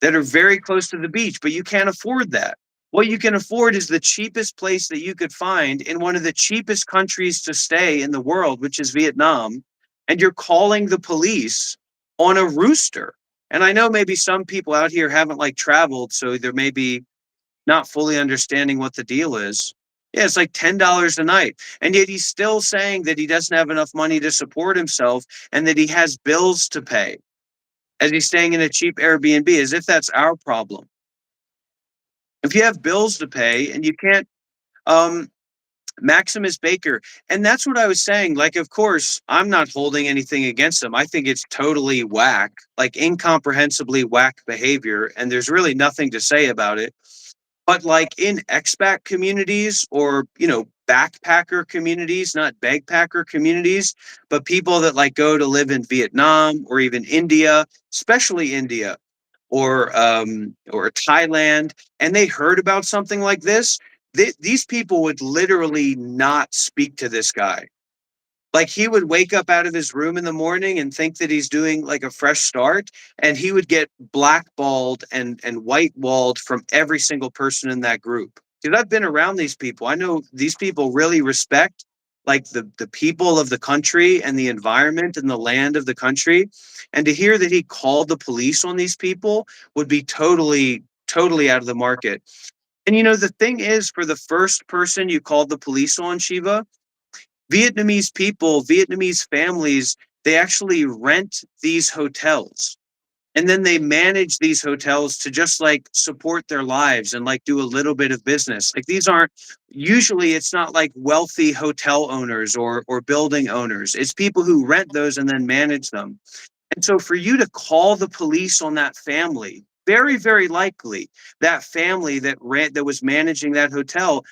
that are very close to the beach, but you can't afford that. What you can afford is the cheapest place that you could find in one of the cheapest countries to stay in the world, which is Vietnam, and you're calling the police on a rooster. And I know maybe some people out here haven't like traveled, so they're maybe not fully understanding what the deal is. Yeah, it's like $10 a night. And yet he's still saying that he doesn't have enough money to support himself and that he has bills to pay as he's staying in a cheap Airbnb, as if that's our problem. If you have bills to pay and you can't, um, Maximus Baker. And that's what I was saying. Like, of course, I'm not holding anything against him. I think it's totally whack, like incomprehensibly whack behavior. And there's really nothing to say about it. But like in expat communities or, backpacker communities, not bagpacker communities, but people that like go to live in Vietnam or even India, especially India or Thailand, and they heard about something like this, these people would literally not speak to this guy. Like he would wake up out of his room in the morning and think that he's doing like a fresh start, and he would get blackballed and whitewalled from every single person in that group. Because I've been around these people. I know these people really respect like the people of the country and the environment and the land of the country. And to hear that he called the police on these people would be totally out of the market. And the thing is, for the first person you called the police on, Shiva, Vietnamese people, Vietnamese families, they actually rent these hotels. And then they manage these hotels to just like support their lives and like do a little bit of business. Like these aren't usually it's not like wealthy hotel owners or building owners. It's people who rent those and then manage them. And so for you to call the police on that family, very, very likely that family that was managing that hotel,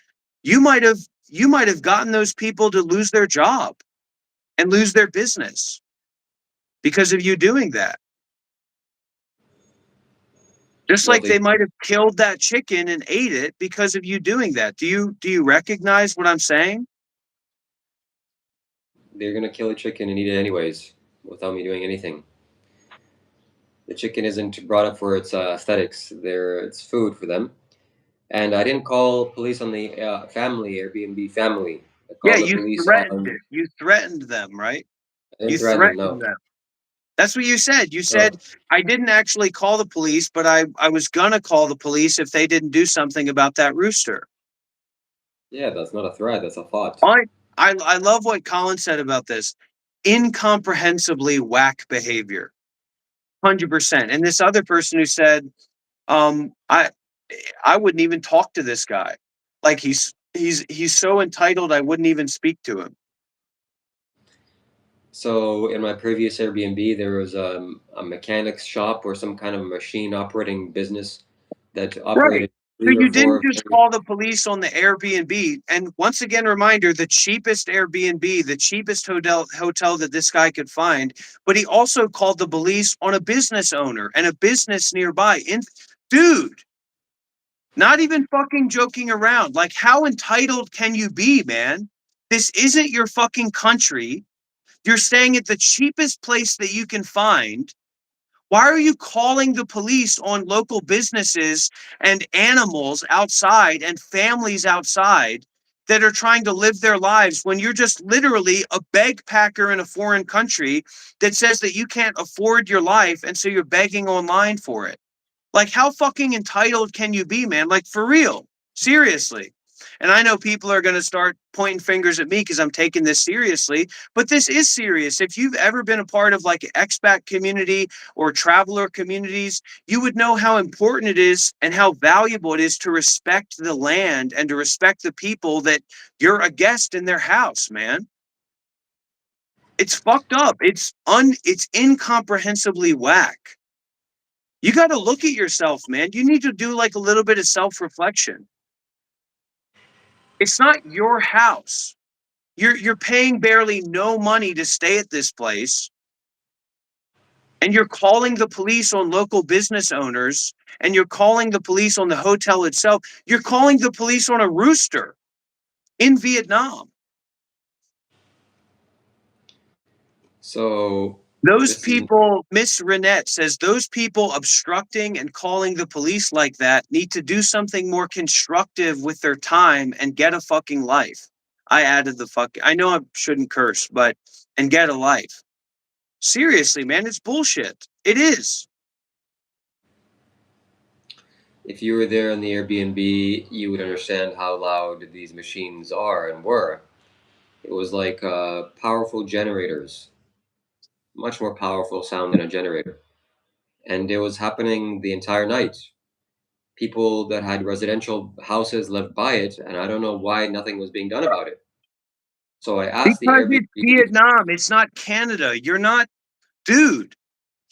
you might have you might have gotten those people to lose their job and lose their business because of you doing that. Just Well, like they might have killed that chicken and ate it because of you doing that. Do you recognize what I'm saying? they're gonna kill a chicken and eat it anyways without me doing anything. The chicken isn't brought up for its aesthetics. It's food for them. And I didn't call police on the family, Airbnb family. I Yeah, called the police on. you threatened them, right? I didn't You threaten them. threatened No, them. That's what you said. You no. said, I didn't actually call the police, but I was going to call the police if they didn't do something about that rooster. Yeah, that's not a threat. That's a thought. I, I love what Colin said about this. Incomprehensibly whack behavior. 100%. And this other person who said, um, I, I wouldn't even talk to this guy. Like he's so entitled, I wouldn't even speak to him. So in my previous Airbnb, there was a mechanics shop or some kind of machine operating business that Right. operated So three or you didn't four just very. call the police on the Airbnb. And once again, reminder, the cheapest Airbnb, the cheapest hotel that this guy could find, but he also called the police on a business owner and a business nearby. Dude, not even fucking joking around. Like, how entitled can you be, man? This isn't your fucking country. You're staying at the cheapest place that you can find. Why are you calling the police on local businesses and animals outside and families outside that are trying to live their lives when you're just literally a bagpacker in a foreign country that says that you can't afford your life and so you're begging online for it? Like, how fucking entitled can you be, man? Like, for real. Seriously. And I know people are going to start pointing fingers at me because I'm taking this seriously, but this is serious. If you've ever been a part of like an expat community or traveler communities, you would know how important it is and how valuable it is to respect the land and to respect the people that you're a guest in their house, man. It's fucked up. It's incomprehensibly whack. You got to look at yourself, man. You need to do like a little bit of self-reflection. It's not your house. You're paying barely no money to stay at this place, and you're calling the police on local business owners, and you're calling the police on the hotel itself. You're calling the police on a rooster in Vietnam. So Those this is people, Miss Renette says, those people obstructing and calling the police like that need to do something more constructive with their time and get a fucking life. I added the fuck. I know I shouldn't curse, but and get a life. Seriously, man, it's bullshit. It is. if you were there in the Airbnb, you would understand how loud these machines are and were. It was like powerful generators, much more powerful sound than a generator, and it was happening the entire night. people that had residential houses lived by it, and I don't know why nothing was being done about it. So I asked the Because Airbnb it's to Vietnam, it's not Canada. You're not dude,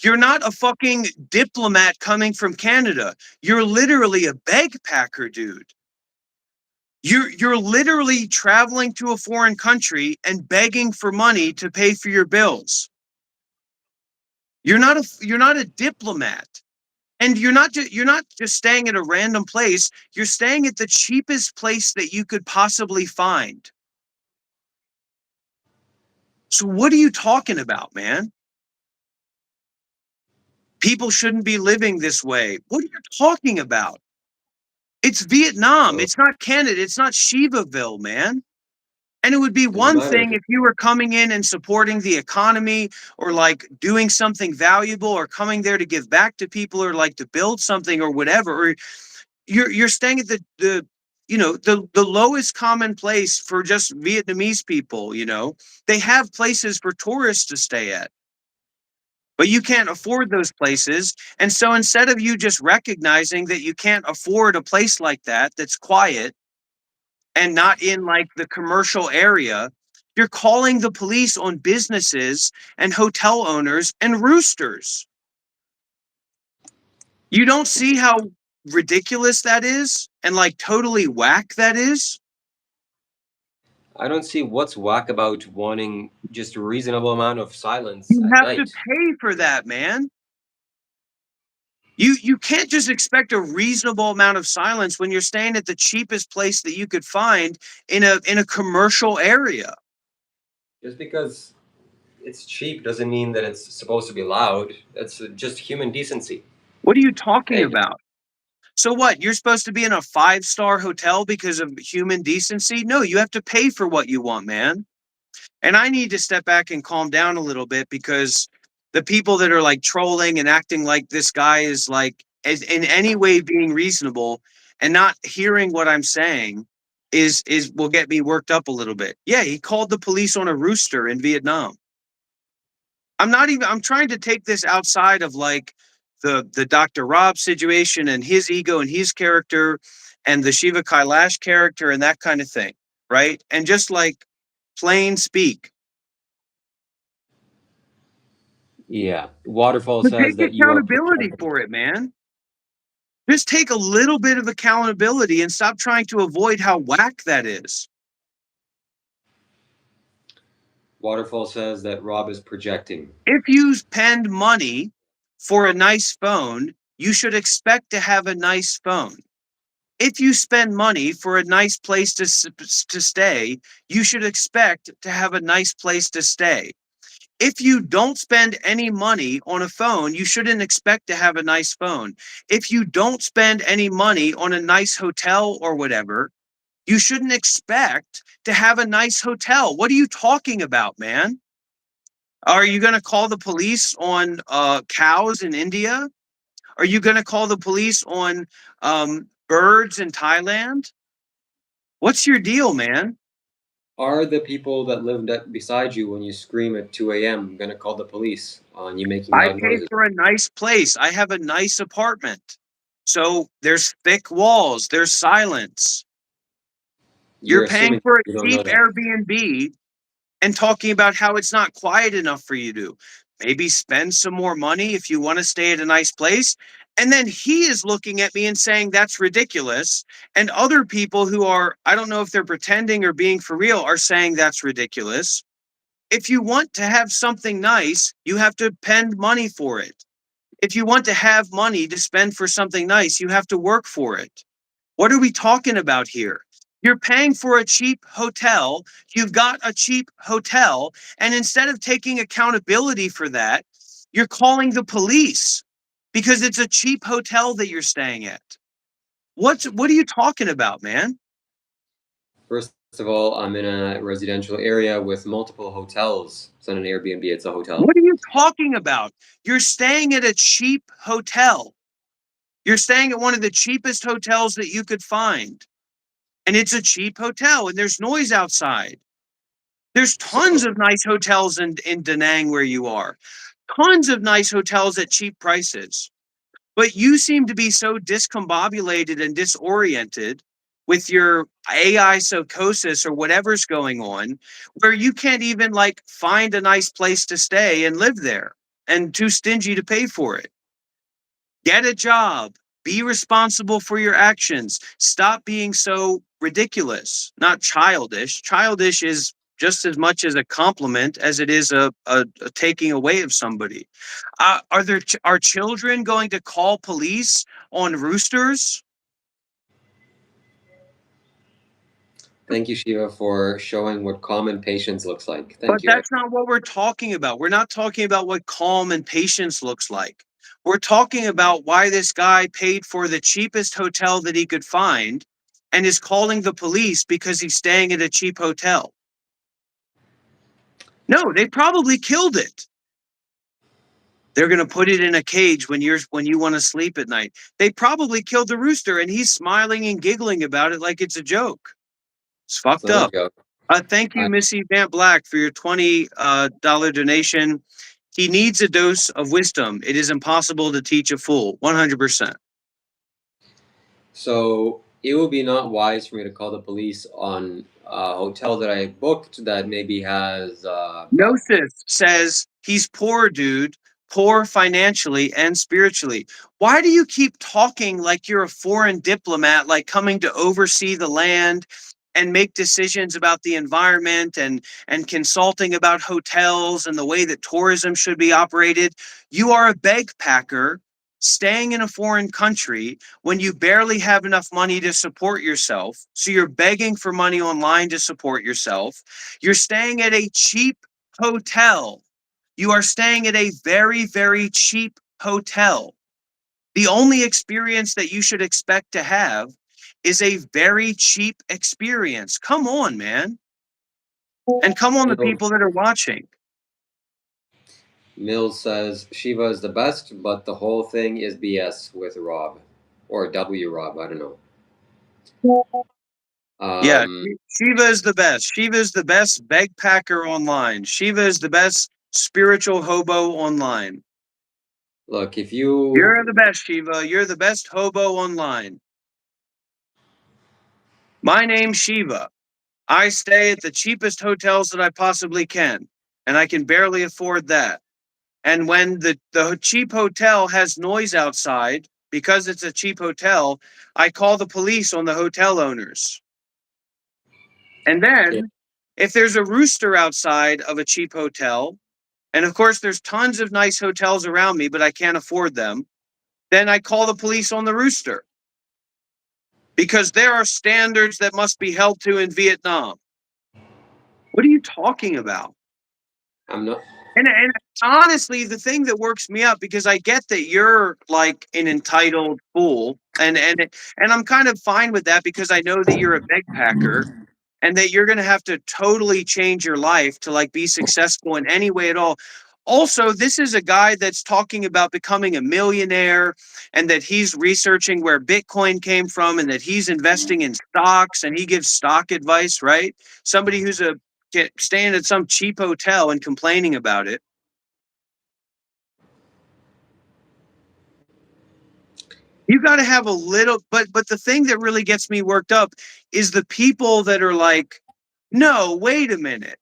you're not a fucking diplomat coming from Canada. You're literally a bagpacker, dude. You're literally traveling to a foreign country and begging for money to pay for your bills. You're not a diplomat. And you're not just staying at a random place. You're staying at the cheapest place that you could possibly find. So what are you talking about, man? People shouldn't be living this way. What are you talking about? It's Vietnam. so It's not Canada. It's not Shivaville, man. And it would be does it one matter if thing it if you were coming in and supporting the economy or like doing something valuable or coming there to give back to people or like to build something or whatever. Or you're staying at the lowest common place for just Vietnamese people, They have places for tourists to stay at, but you can't afford those places. And so instead of you just recognizing that you can't afford a place like that that's quiet and not in like the commercial area, you're calling the police on businesses and hotel owners and roosters. You don't see how ridiculous that is and like totally whack that is? I don't see what's whack about wanting just a reasonable amount of silence You at have to night. pay for that, man. You can't just expect a reasonable amount of silence when you're staying at the cheapest place that you could find in a commercial area. Just because it's cheap doesn't mean that it's supposed to be loud. That's just human decency. What are you talking Hey, about? So what? You're supposed to be in a five-star hotel because of human decency? No, you have to pay for what you want, man. And I need to step back and calm down a little bit because the people that are like trolling and acting like this guy is like is in any way being reasonable and not hearing what I'm saying is will get me worked up a little bit. Yeah, he called the police on a rooster in Vietnam. I'm trying to take this outside of like the Dr. Rob situation and his ego and his character and the Shiva Kailash character and that kind of thing, right? And just like plain speak. yeah, Waterfall But says take that you are accountability projecting. for it, man. Just take a little bit of accountability and stop trying to avoid how whack that is. Waterfall says that Rob is projecting. If you spend money for a nice phone, you should expect to have a nice phone. If you spend money for a nice place to stay, you should expect to have a nice place to stay. If you don't spend any money on a phone, you shouldn't expect to have a nice phone. If you don't spend any money on a nice hotel or whatever, you shouldn't expect to have a nice hotel. What are you talking about, man? Are you going to call the police on cows in India? Are you going to call the police on birds in Thailand? What's your deal, man? Are the people that live beside you when you scream at 2 a.m. going to call the police on you making I loud pay noises? for a nice place. I have a nice apartment. So there's thick walls, there's silence. You're You're paying assuming for a you don't know cheap that. Airbnb and talking about how it's not quiet enough for you to maybe spend some more money if you want to stay at a nice place. And then he is looking at me and saying that's ridiculous. And other people who are, I don't know if they're pretending or being for real, are saying that's ridiculous. If you want to have something nice, you have to spend money for it. If you want to have money to spend for something nice, you have to work for it. What are we talking about here? You're paying for a cheap hotel. You've got a cheap hotel. And instead of taking accountability for that, you're calling the police because it's a cheap hotel that you're staying at. What are you talking about, man? First of all, I'm in a residential area with multiple hotels. It's not an Airbnb, it's a hotel. What are you talking about? You're staying at a cheap hotel. You're staying at one of the cheapest hotels that you could find. And it's a cheap hotel and there's noise outside. There's tons So, of nice hotels in Da Nang where you are. Tons of nice hotels at cheap prices. But you seem to be so discombobulated and disoriented with your AI psychosis or whatever's going on, where you can't even like find a nice place to stay and live there and too stingy to pay for it. Get a job. Be responsible for your actions. Stop being so ridiculous, not childish. Childish is just as much as a compliment as it is a taking away of somebody. Are children going to call police on roosters? Thank you, Shiva, for showing what calm and patience looks like. But Thank you. that's not what we're talking about. We're not talking about what calm and patience looks like. We're talking about why this guy paid for the cheapest hotel that he could find and is calling the police because he's staying at a cheap hotel. No, they probably killed it. They're going to put it in a cage when you want to sleep at night. They probably killed the rooster and he's smiling and giggling about it like it's a joke. It's It's fucked not a up. joke. Thank you, I, Missy Van Black, for your $20 donation. He needs a dose of wisdom. It is impossible to teach a fool. 100%. so it would be not wise for me to call the police on a hotel that I booked that maybe has, well, Gnosis says he's poor, dude, poor financially and spiritually. Why do you keep talking like you're a foreign diplomat, like coming to oversee the land and make decisions about the environment and consulting about hotels and the way that tourism should be operated? You are a bagpacker staying in a foreign country when you barely have enough money to support yourself. So you're begging for money online to support yourself. You're staying at a cheap hotel. You are staying at a very, very cheap hotel. The only experience that you should expect to have is a very cheap experience. Come on, man. And come on, the Mills, people that are watching. Mills says Shiva is the best, but the whole thing is BS with Rob. Or W Rob, I don't know. Yeah, Um, Shiva is the best. Shiva is the best bagpacker online. Shiva is the best spiritual hobo online. look, if you, You're the best, Shiva. You're the best hobo online. My name's Shiva. I stay at the cheapest hotels that I possibly can, and I can barely afford that. And when the cheap hotel has noise outside, because it's a cheap hotel, I call the police on the hotel owners. And okay, then if there's a rooster outside of a cheap hotel, and of course there's tons of nice hotels around me, but I can't afford them, then I call the police on the rooster because there are standards that must be held to in Vietnam. What are you talking about? I'm not, And honestly, the thing that works me up because I get that you're like an entitled fool, and I'm kind of fine with that because I know that you're a backpacker and that you're going to have to totally change your life to like be successful in any way at all. Also, this is a guy that's talking about becoming a millionaire and that he's researching where Bitcoin came from and that he's investing in stocks and he gives stock advice, right? Somebody who's staying at some cheap hotel and complaining about it. You got to have a little, but the thing that really gets me worked up is the people that are like, no, wait a minute.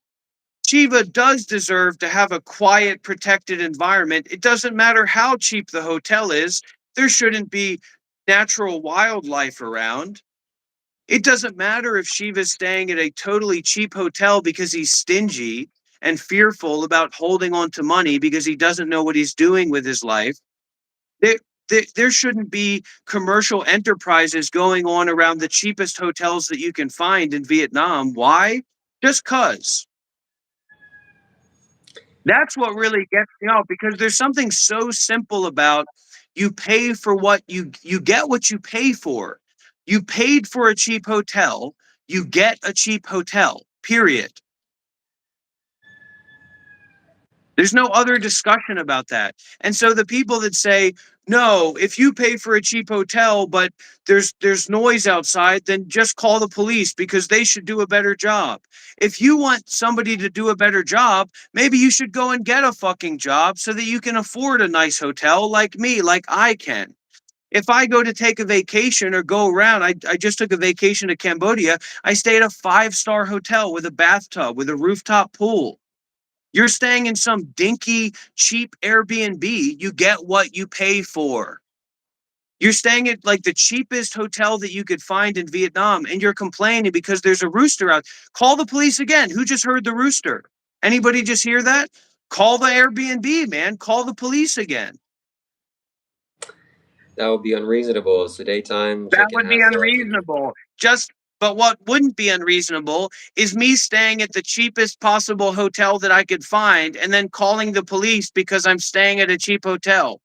Shiva does deserve to have a quiet, protected environment. It doesn't matter how cheap the hotel is. There shouldn't be natural wildlife around. It doesn't matter if Shiva's staying at a totally cheap hotel because he's stingy and fearful about holding on to money because he doesn't know what he's doing with his life. There, there shouldn't be commercial enterprises going on around the cheapest hotels that you can find in Vietnam. Why? Just because. That's what really gets me off because there's something so simple about you pay for what you get what you pay for. You paid for a cheap hotel, you get a cheap hotel. Period. There's no other discussion about that. And so the people that say, no, if you pay for a cheap hotel, but there's noise outside, then just call the police because they should do a better job. If you want somebody to do a better job, maybe you should go and get a fucking job so that you can afford a nice hotel like me, like I can. If I go to take a vacation or go around, I just took a vacation to Cambodia. I stay at a 5-star hotel with a bathtub, with a rooftop pool. You're staying in some dinky, cheap Airbnb. You get what you pay for. You're staying at like the cheapest hotel that you could find in Vietnam, and you're complaining because there's a rooster out. Call the police again. Who just heard the rooster? Anybody just hear that? Call the Airbnb, man. Call the police again. That would be unreasonable. It's the daytime. That Chicken would be has the unreasonable. But what wouldn't be unreasonable is me staying at the cheapest possible hotel that I could find and then calling the police because I'm staying at a cheap hotel.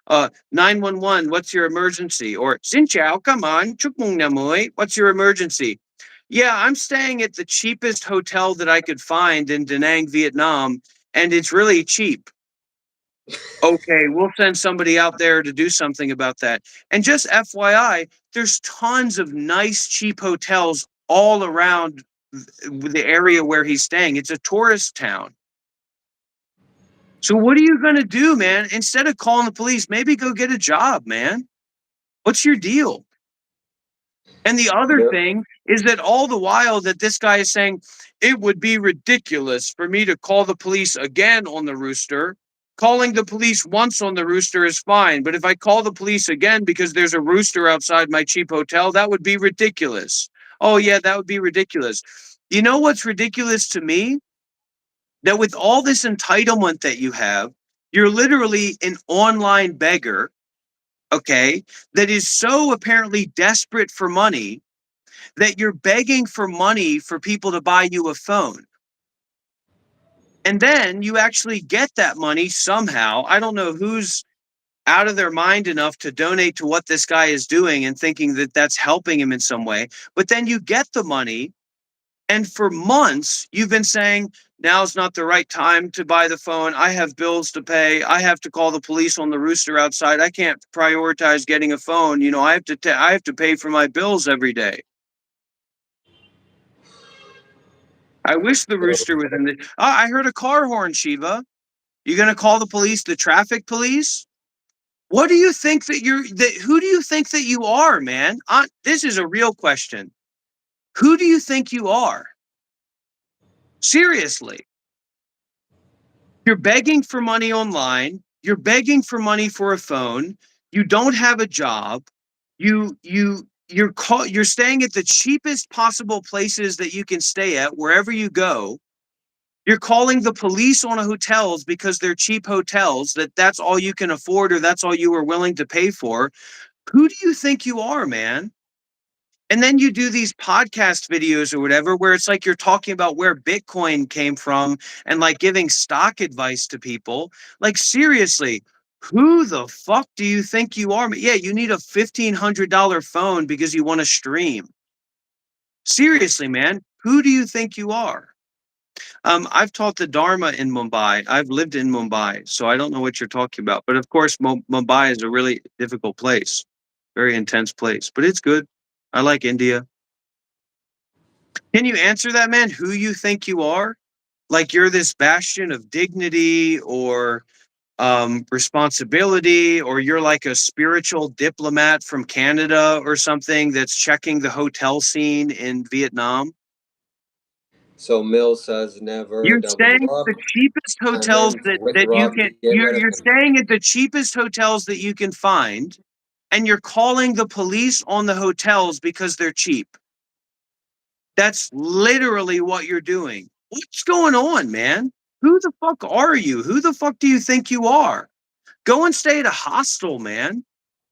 911, what's your emergency? Or Xin Chao, come on, chúc mừng năm mới, what's your emergency? Yeah, I'm staying at the cheapest hotel that I could find in Da Nang, Vietnam, and it's really cheap. Okay, we'll send somebody out there to do something about that. And just FYI, there's tons of nice, cheap hotels all around the area where he's staying. It's a tourist town. So what are you going to do, man? Instead of calling the police, maybe go get a job, man. What's your deal? And the other Mill. thing is that all the while that this guy is saying, it would be ridiculous for me to call the police again on the rooster. Calling the police once on the rooster is fine. But if I call the police again because there's a rooster outside my cheap hotel, that would be ridiculous. Oh, yeah, that would be ridiculous. You know what's ridiculous to me? That with all this entitlement that you have, you're literally an online beggar, okay, that is so apparently desperate for money that you're begging for money for people to buy you a phone. And then you actually get that money somehow. I don't know who's out of their mind enough to donate to what this guy is doing and thinking that that's helping him in some way. But then you get the money, and for months you've been saying, now's not the right time to buy the phone. I have bills to pay. I have to call the police on the rooster outside. I can't prioritize getting a phone. You know, I have to pay for my bills every day. I wish the So, rooster was in the. Oh, I heard a car horn, Shiva. You gonna call the police, the traffic police? What do you think that you're? That who do you think that you are, man? This is a real question. Who do you think you are? Seriously, you're begging for money online. You're begging for money for a phone. You don't have a job. You're staying at the cheapest possible places that you can stay at wherever you go. You're calling the police on hotels because they're cheap hotels, that's all you can afford or that's all you were willing to pay for. Who do you think you are, man? And then you do these podcast videos or whatever where it's like you're talking about where Bitcoin came from and like giving stock advice to people. Like, seriously, who the fuck do you think you are? Yeah, you need a $1,500 phone because you want to stream. Seriously, man, who do you think you are? I've taught the Dharma in Mumbai. I've lived in Mumbai, so I don't know what you're talking about. But of course, Mumbai is a really difficult place, very intense place. But it's good. I like India. Can you answer that, man? Who you think you are? Like you're this bastion of dignity or responsibility, or you're like a spiritual diplomat from Canada or something that's checking the hotel scene in Vietnam? so Mill says never. You're Double staying at the up, cheapest and hotels then with that you Rob can to get rid of you're him. staying at the cheapest hotels that you can find, and you're calling the police on the hotels because they're cheap. That's literally what you're doing. What's going on, man? Who the fuck are you? Who the fuck do you think you are? Go and stay at a hostel, man.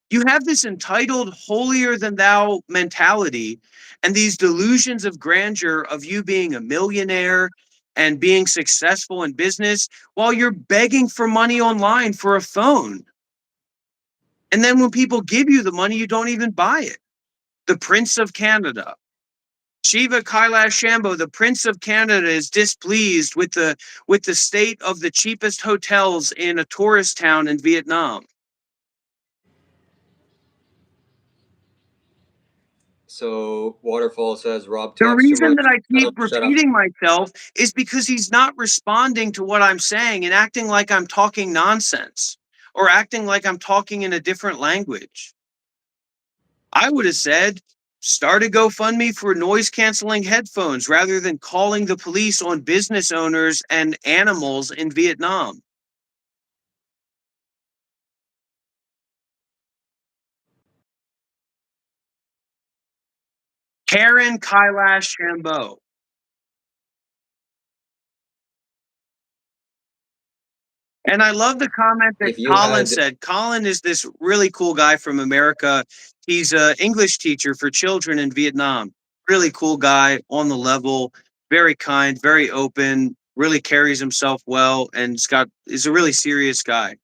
You have this entitled, holier than thou mentality and these delusions of grandeur of you being a millionaire and being successful in business while you're begging for money online for a phone. And then when people give you the money, you don't even buy it. The Prince of Canada, Shiva Kailash Shambho, the Prince of Canada, is displeased with the state of the cheapest hotels in a tourist town in Vietnam. So Waterfall says Rob The talks too reason much. that I Tell keep him to shut up. repeating myself is because he's not responding to what I'm saying and acting like I'm talking nonsense or acting like I'm talking in a different language. I would have said, start a GoFundMe for noise canceling headphones rather than calling the police on business owners and animals in Vietnam. Karen Kailash Shambho. And I love the comment that If you Colin had, said. Colin is this really cool guy from America. He's an English teacher for children in Vietnam. Really cool guy, on the level, very kind, very open, really carries himself well, and is a really serious guy.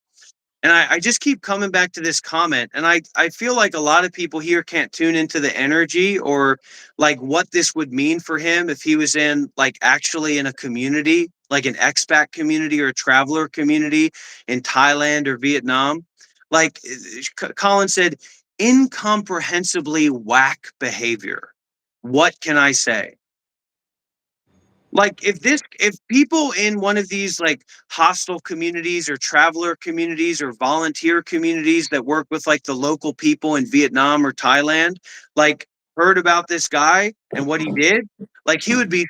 And I just keep coming back to this comment. And I feel like a lot of people here can't tune into the energy or like what this would mean for him if he was in like actually in a community, like an expat community or a traveler community in Thailand or Vietnam. Like Colin said, incomprehensibly whack behavior. What can I say? Like if people in one of these like hostile communities or traveler communities or volunteer communities that work with like the local people in Vietnam or Thailand like heard about this guy and what he did, like he would be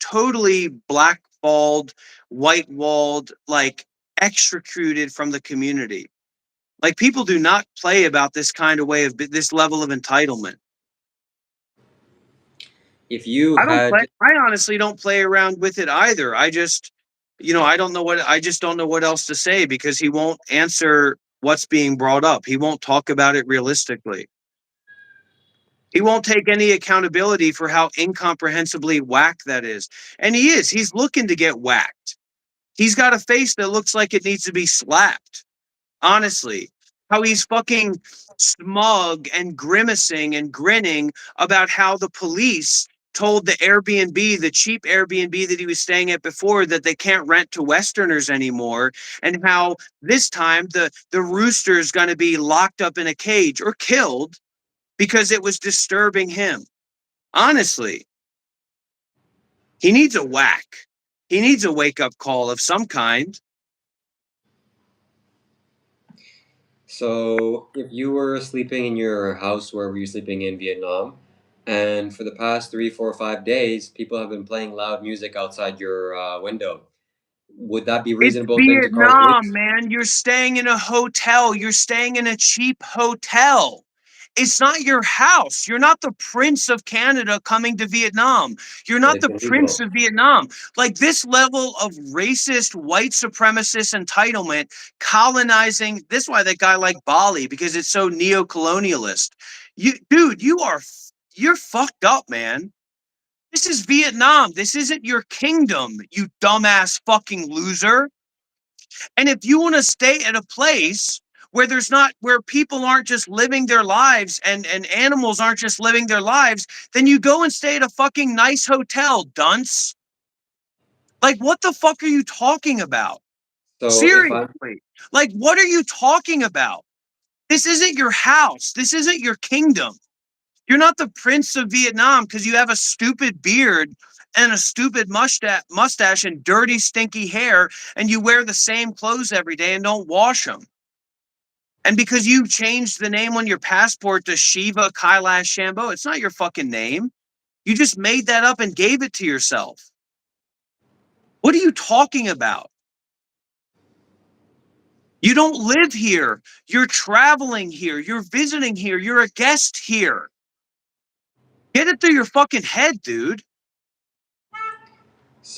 totally blackballed, white walled, like extricated from the community. Like people do not play about this kind of way of this level of entitlement. if you I don't play. had, I honestly don't play around with it either. I just, I don't know what. I just don't know what else to say because he won't answer what's being brought up. He won't talk about it realistically. He won't take any accountability for how incomprehensibly whacked that is. And he is. He's looking to get whacked. He's got a face that looks like it needs to be slapped. Honestly, how he's fucking smug and grimacing and grinning about how the police told the Airbnb, the cheap Airbnb that he was staying at before, that they can't rent to Westerners anymore, and how this time the rooster is going to be locked up in a cage or killed because it was disturbing him. Honestly, he needs a whack. He needs a wake up call of some kind. so if you were sleeping in your house wherever you're sleeping in Vietnam, and for the past 3, 4, 5 days, people have been playing loud music outside your window, would that be It's reasonable thing to call the Vietnam, police? man. You're staying in a hotel. You're staying in a cheap hotel. It's not your house. You're not the Prince of Canada coming to Vietnam. You're But not it's the Prince illegal. of Vietnam. Like this level of racist, white supremacist entitlement, colonizing. This is why that guy like Bali, because it's so neo-colonialist. Dude, you're fucked up, man. This is Vietnam. This isn't your kingdom, you dumbass fucking loser. And if you want to stay at a place where people aren't just living their lives and animals aren't just living their lives, then you go and stay at a fucking nice hotel, dunce. Like what the fuck are you talking about? So if I'm Seriously. Like what are you talking about? This isn't your house. This isn't your kingdom. You're not the Prince of Vietnam because you have a stupid beard and a stupid mustache and dirty, stinky hair, and you wear the same clothes every day and don't wash them. And because you changed the name on your passport to Shiva Kailash Shambho, it's not your fucking name. You just made that up and gave it to yourself. What are you talking about? You don't live here. You're traveling here. You're visiting here. You're a guest here. Get it through your fucking head, dude.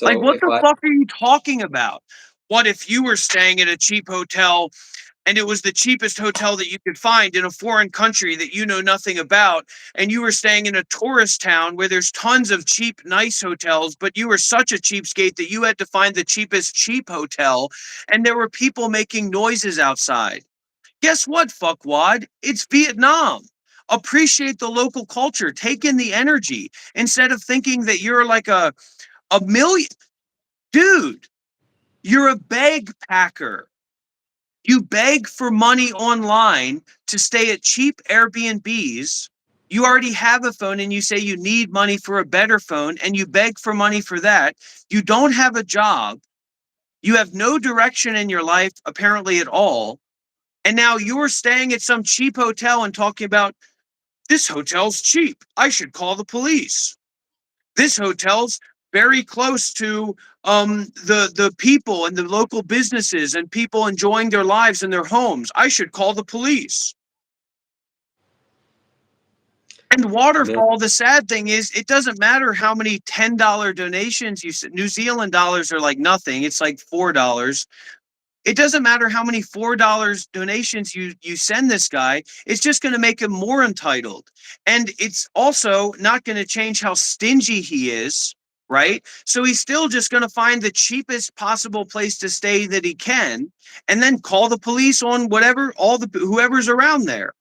Like, so what if the I fuck are you talking about? What if you were staying at a cheap hotel and it was the cheapest hotel that you could find in a foreign country that you know nothing about, and you were staying in a tourist town where there's tons of cheap, nice hotels, but you were such a cheapskate that you had to find the cheapest cheap hotel, and there were people making noises outside. Guess what, fuckwad? It's Vietnam. Appreciate the local culture. Take in the energy instead of thinking that you're like a million. Dude, you're a bag packer. You beg for money online to stay at cheap Airbnbs. You already have a phone and you say you need money for a better phone and you beg for money for that. You don't have a job. You have no direction in your life, apparently at all. And now you're staying at some cheap hotel and talking about This hotel's cheap. I should call the police. This hotel's very close to the people and the local businesses and people enjoying their lives in their homes. I should call the police. And Mil- Waterfall, the sad thing is, it doesn't matter how many $10 donations you send. New Zealand dollars are like nothing. It's like $4. It doesn't matter how many $4 donations you send this guy. It's just going to make him more entitled. And it's also not going to change how stingy he is, right? So he's still just going to find the cheapest possible place to stay that he can and then call the police on whatever all the whoever's around there.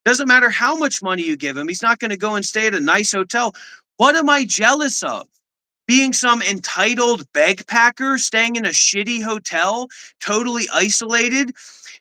Doesn't matter how much money you give him, he's not going to go and stay at a nice hotel. What am I jealous of? Being some entitled bagpacker staying in a shitty hotel, totally isolated.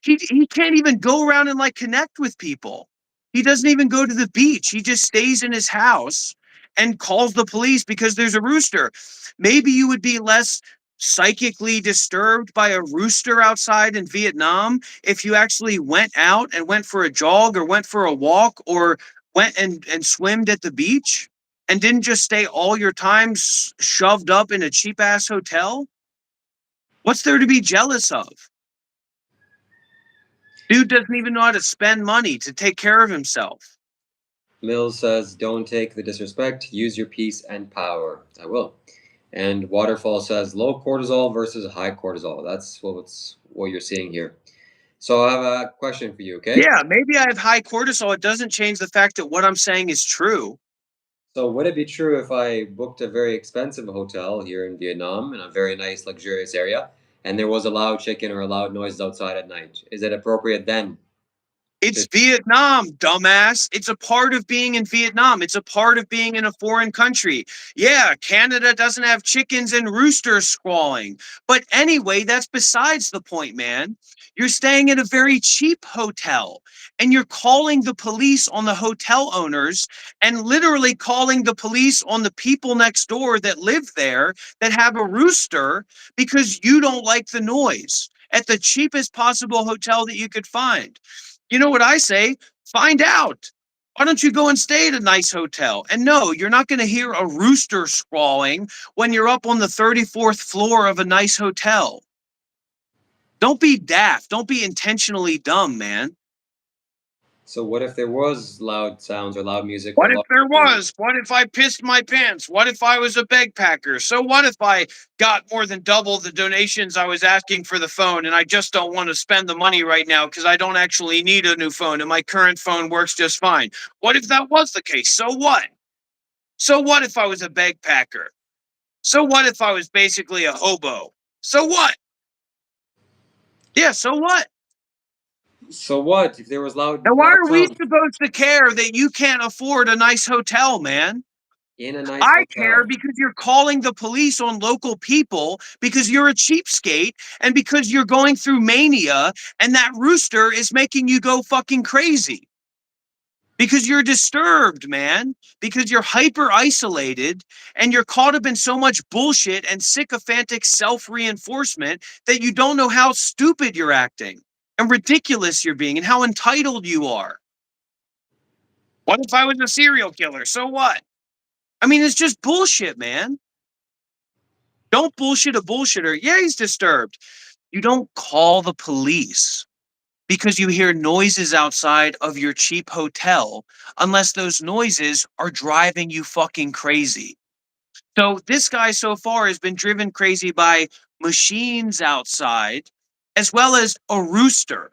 He can't even go around and like connect with people. He doesn't even go to the beach. He just stays in his house and calls the police because there's a rooster. Maybe you would be less psychically disturbed by a rooster outside in Vietnam if you actually went out and went for a jog or went for a walk or went and swimmed at the beach and didn't just stay all your time shoved up in a cheap ass hotel? What's there to be jealous of? Dude doesn't even know how to spend money to take care of himself. Mills says, "Don't take the disrespect. Use your peace and power." I will. And Waterfall says, "Low cortisol versus high cortisol." That's what you're seeing here. So I have a question for you. Okay. Yeah, maybe I have high cortisol. It doesn't change the fact that what I'm saying is true. So would it be true if I booked a very expensive hotel here in Vietnam in a very nice, luxurious area, and there was a loud chicken or a loud noise outside at night? Is it appropriate then It's to Vietnam, dumbass. It's a part of being in Vietnam. It's a part of being in a foreign country. Yeah, Canada doesn't have chickens and roosters squalling. But anyway, that's besides the point, man. You're staying at a very cheap hotel and you're calling the police on the hotel owners and literally calling the police on the people next door that live there that have a rooster because you don't like the noise at the cheapest possible hotel that you could find. You know what I say? Find out. Why don't you go and stay at a nice hotel? And no, you're not going to hear a rooster squalling when you're up on the 34th floor of a nice hotel. Don't be daft. Don't be intentionally dumb, man. So what if there was loud sounds or loud music or What if loud there noise? was? What if I pissed my pants? What if I was a bagpacker? So what if I got more than double the donations I was asking for the phone and I just don't want to spend the money right now because I don't actually need a new phone and my current phone works just fine? What if that was the case? So what? So what if I was a bagpacker? So what if I was basically a hobo? So what? Yeah, so what? So what if there was loud And why loud are we sounds supposed to care that you can't afford a nice hotel, man? in a nice I care hotel? because you're calling the police on local people because you're a cheapskate and because you're going through mania and that rooster is making you go fucking crazy. Because you're disturbed, man. Because you're hyper isolated and you're caught up in so much bullshit and sycophantic self reinforcement that you don't know how stupid you're acting and ridiculous you're being and how entitled you are. What if I was a serial killer? So what? I mean, it's just bullshit, man. Don't bullshit a bullshitter. Yeah, he's disturbed. You don't call the police because you hear noises outside of your cheap hotel unless those noises are driving you fucking crazy. So this guy so far has been driven crazy by machines outside as well as a rooster.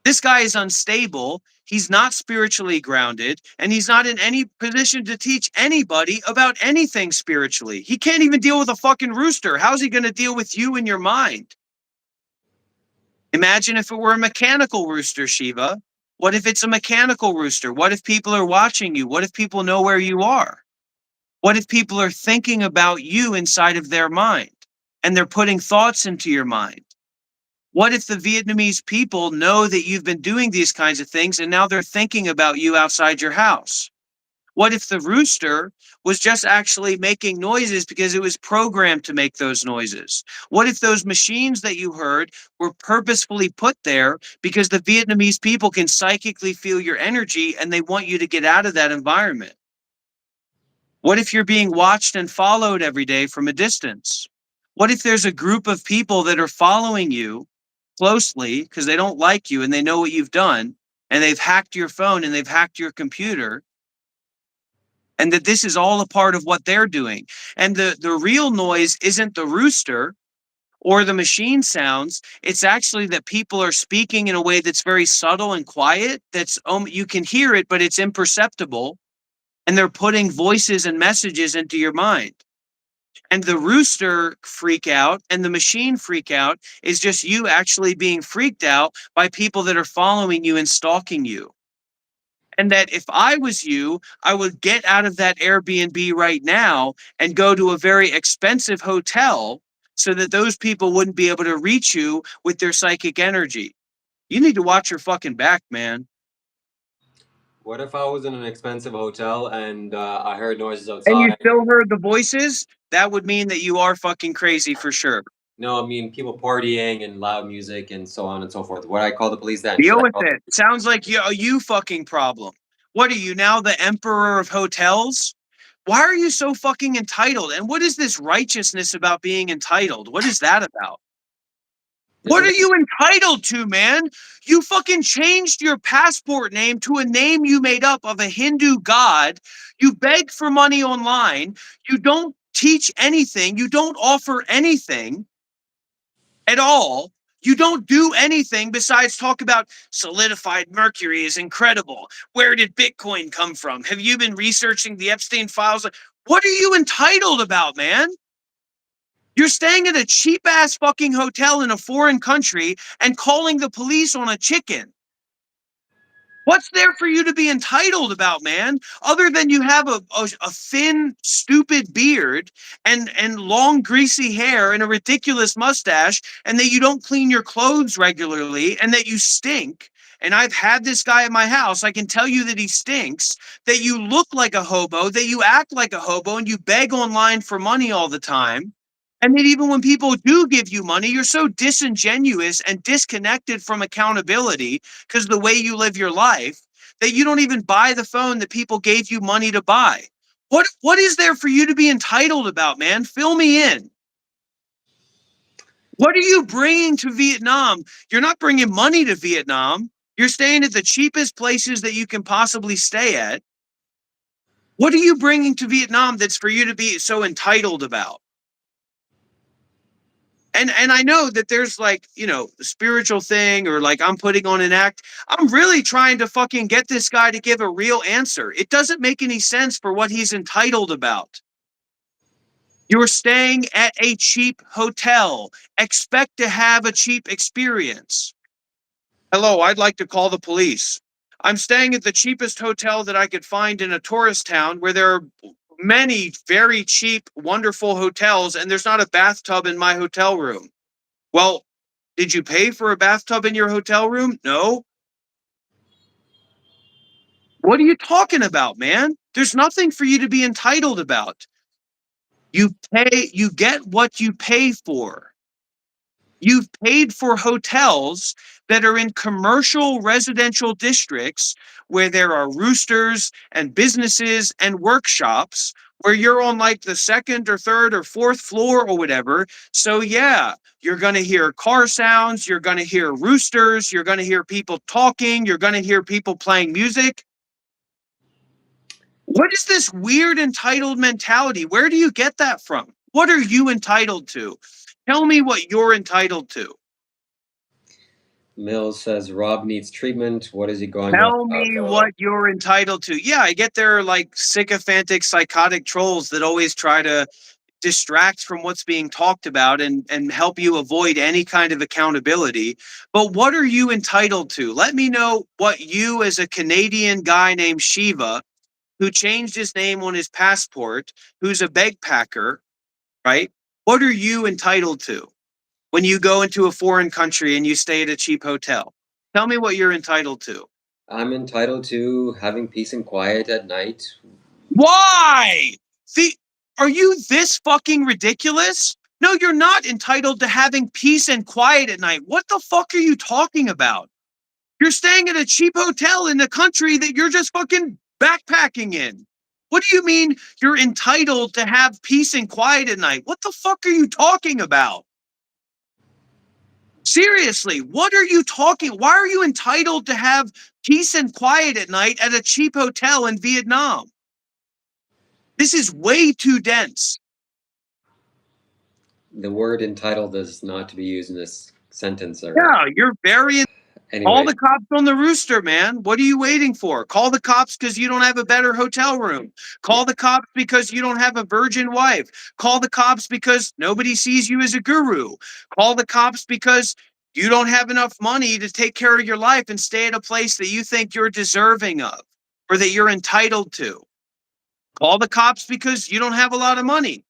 This guy is unstable. He's not spiritually grounded, and he's not in any position to teach anybody about anything spiritually. He can't even deal with a fucking rooster. How's he going to deal with you in your mind? Imagine if it were a mechanical rooster, Shiva. What if it's a mechanical rooster? What if people are watching you? What if people know where you are? What if people are thinking about you inside of their mind and they're putting thoughts into your mind? What if the Vietnamese people know that you've been doing these kinds of things and now they're thinking about you outside your house? What if the rooster was just actually making noises because it was programmed to make those noises? What if those machines that you heard were purposefully put there because the Vietnamese people can psychically feel your energy and they want you to get out of that environment? What if you're being watched and followed every day from a distance? What if there's a group of people that are following you closely because they don't like you and they know what you've done and they've hacked your phone and they've hacked your computer, and that this is all a part of what they're doing? And the real noise isn't the rooster or the machine sounds. It's actually that people are speaking in a way that's very subtle and quiet, that's you can hear it but it's imperceptible, and they're putting voices and messages into your mind. And the rooster freak out and the machine freak out is just you actually being freaked out by people that are following you and stalking you. And that if I was you, I would get out of that Airbnb right now and go to a very expensive hotel so that those people wouldn't be able to reach you with their psychic energy. You need to watch your fucking back, man. What if I was in an expensive hotel and I heard noises And you outside? still heard the voices? That would mean that you are fucking crazy for sure. No, I mean people partying and loud music and so on and so forth. Would I call the police then? Deal Should I with call? it. Sounds like you fucking problem. What are you now, the emperor of hotels? Why are you so fucking entitled? And what is this righteousness about being entitled? What is that about? What Isn't are it? you entitled to, man? You fucking changed your passport name to a name you made up of a Hindu god. You beg for money online. You don't teach anything. You don't offer anything at all. You don't do anything besides talk about solidified mercury is incredible. Where did Bitcoin come from? Have you been researching the Epstein files? What are you entitled about, man? You're staying at a cheap ass fucking hotel in a foreign country and calling the police on a chicken. What's there for you to be entitled about, man? Other than you have a thin, stupid beard and long, greasy hair and a ridiculous mustache, and that you don't clean your clothes regularly, and that you stink. And I've had this guy at my house. I can tell you that he stinks, that you look like a hobo, that you act like a hobo, and you beg online for money all the time. And that even when people do give you money, you're so disingenuous and disconnected from accountability because the way you live your life, that you don't even buy the phone that people gave you money to buy. What is there for you to be entitled about, man? Fill me in. What are you bringing to Vietnam? You're not bringing money to Vietnam. You're staying at the cheapest places that you can possibly stay at. What are you bringing to Vietnam that's for you to be so entitled about? And I know that there's like, the spiritual thing, or like I'm putting on an act. I'm really trying to fucking get this guy to give a real answer. It doesn't make any sense for what he's entitled about. You're staying at a cheap hotel. Expect to have a cheap experience. Hello, I'd like to call the police. I'm staying at the cheapest hotel that I could find in a tourist town where there are many very cheap, wonderful hotels, and there's not a bathtub in my hotel room. Well, did you pay for a bathtub in your hotel room? No. What are you talking about, man? There's nothing for you to be entitled about. You get what you pay for. You've paid for hotels that are in commercial residential districts where there are roosters and businesses and workshops where you're on like the second or third or fourth floor or whatever. So, yeah, you're going to hear car sounds. You're going to hear roosters. You're going to hear people talking. You're going to hear people playing music. What is this weird entitled mentality? Where do you get that from? What are you entitled to? Tell me what you're entitled to. Mills says Rob needs treatment. What is he going on Tell about? me what you're entitled to. Yeah, I get there are like sycophantic, psychotic trolls that always try to distract from what's being talked about and help you avoid any kind of accountability. But what are you entitled to? Let me know what you, as a Canadian guy named Shiva, who changed his name on his passport, who's a bagpacker, right? What are you entitled to when you go into a foreign country and you stay at a cheap hotel? Tell me what you're entitled to. I'm entitled to having peace and quiet at night, Why? The Are you this fucking ridiculous? No, you're not entitled to having peace and quiet at night. What the fuck are you talking about? You're staying at a cheap hotel in the country that you're just fucking backpacking in. What do you mean you're entitled to have peace and quiet at night? What the fuck are you talking about? Seriously, what are you talking? Why are you entitled to have peace and quiet at night at a cheap hotel in Vietnam? This is way too dense. The word entitled is not to be used in this sentence, or Yeah, you're very. Call anyway. the cops on the rooster, man. What are you waiting for? Call the cops because you don't have a better hotel room. Call the cops because you don't have a virgin wife. Call the cops because nobody sees you as a guru. Call the cops because you don't have enough money to take care of your life and stay at a place that you think you're deserving of or that you're entitled to. Call the cops because you don't have a lot of money.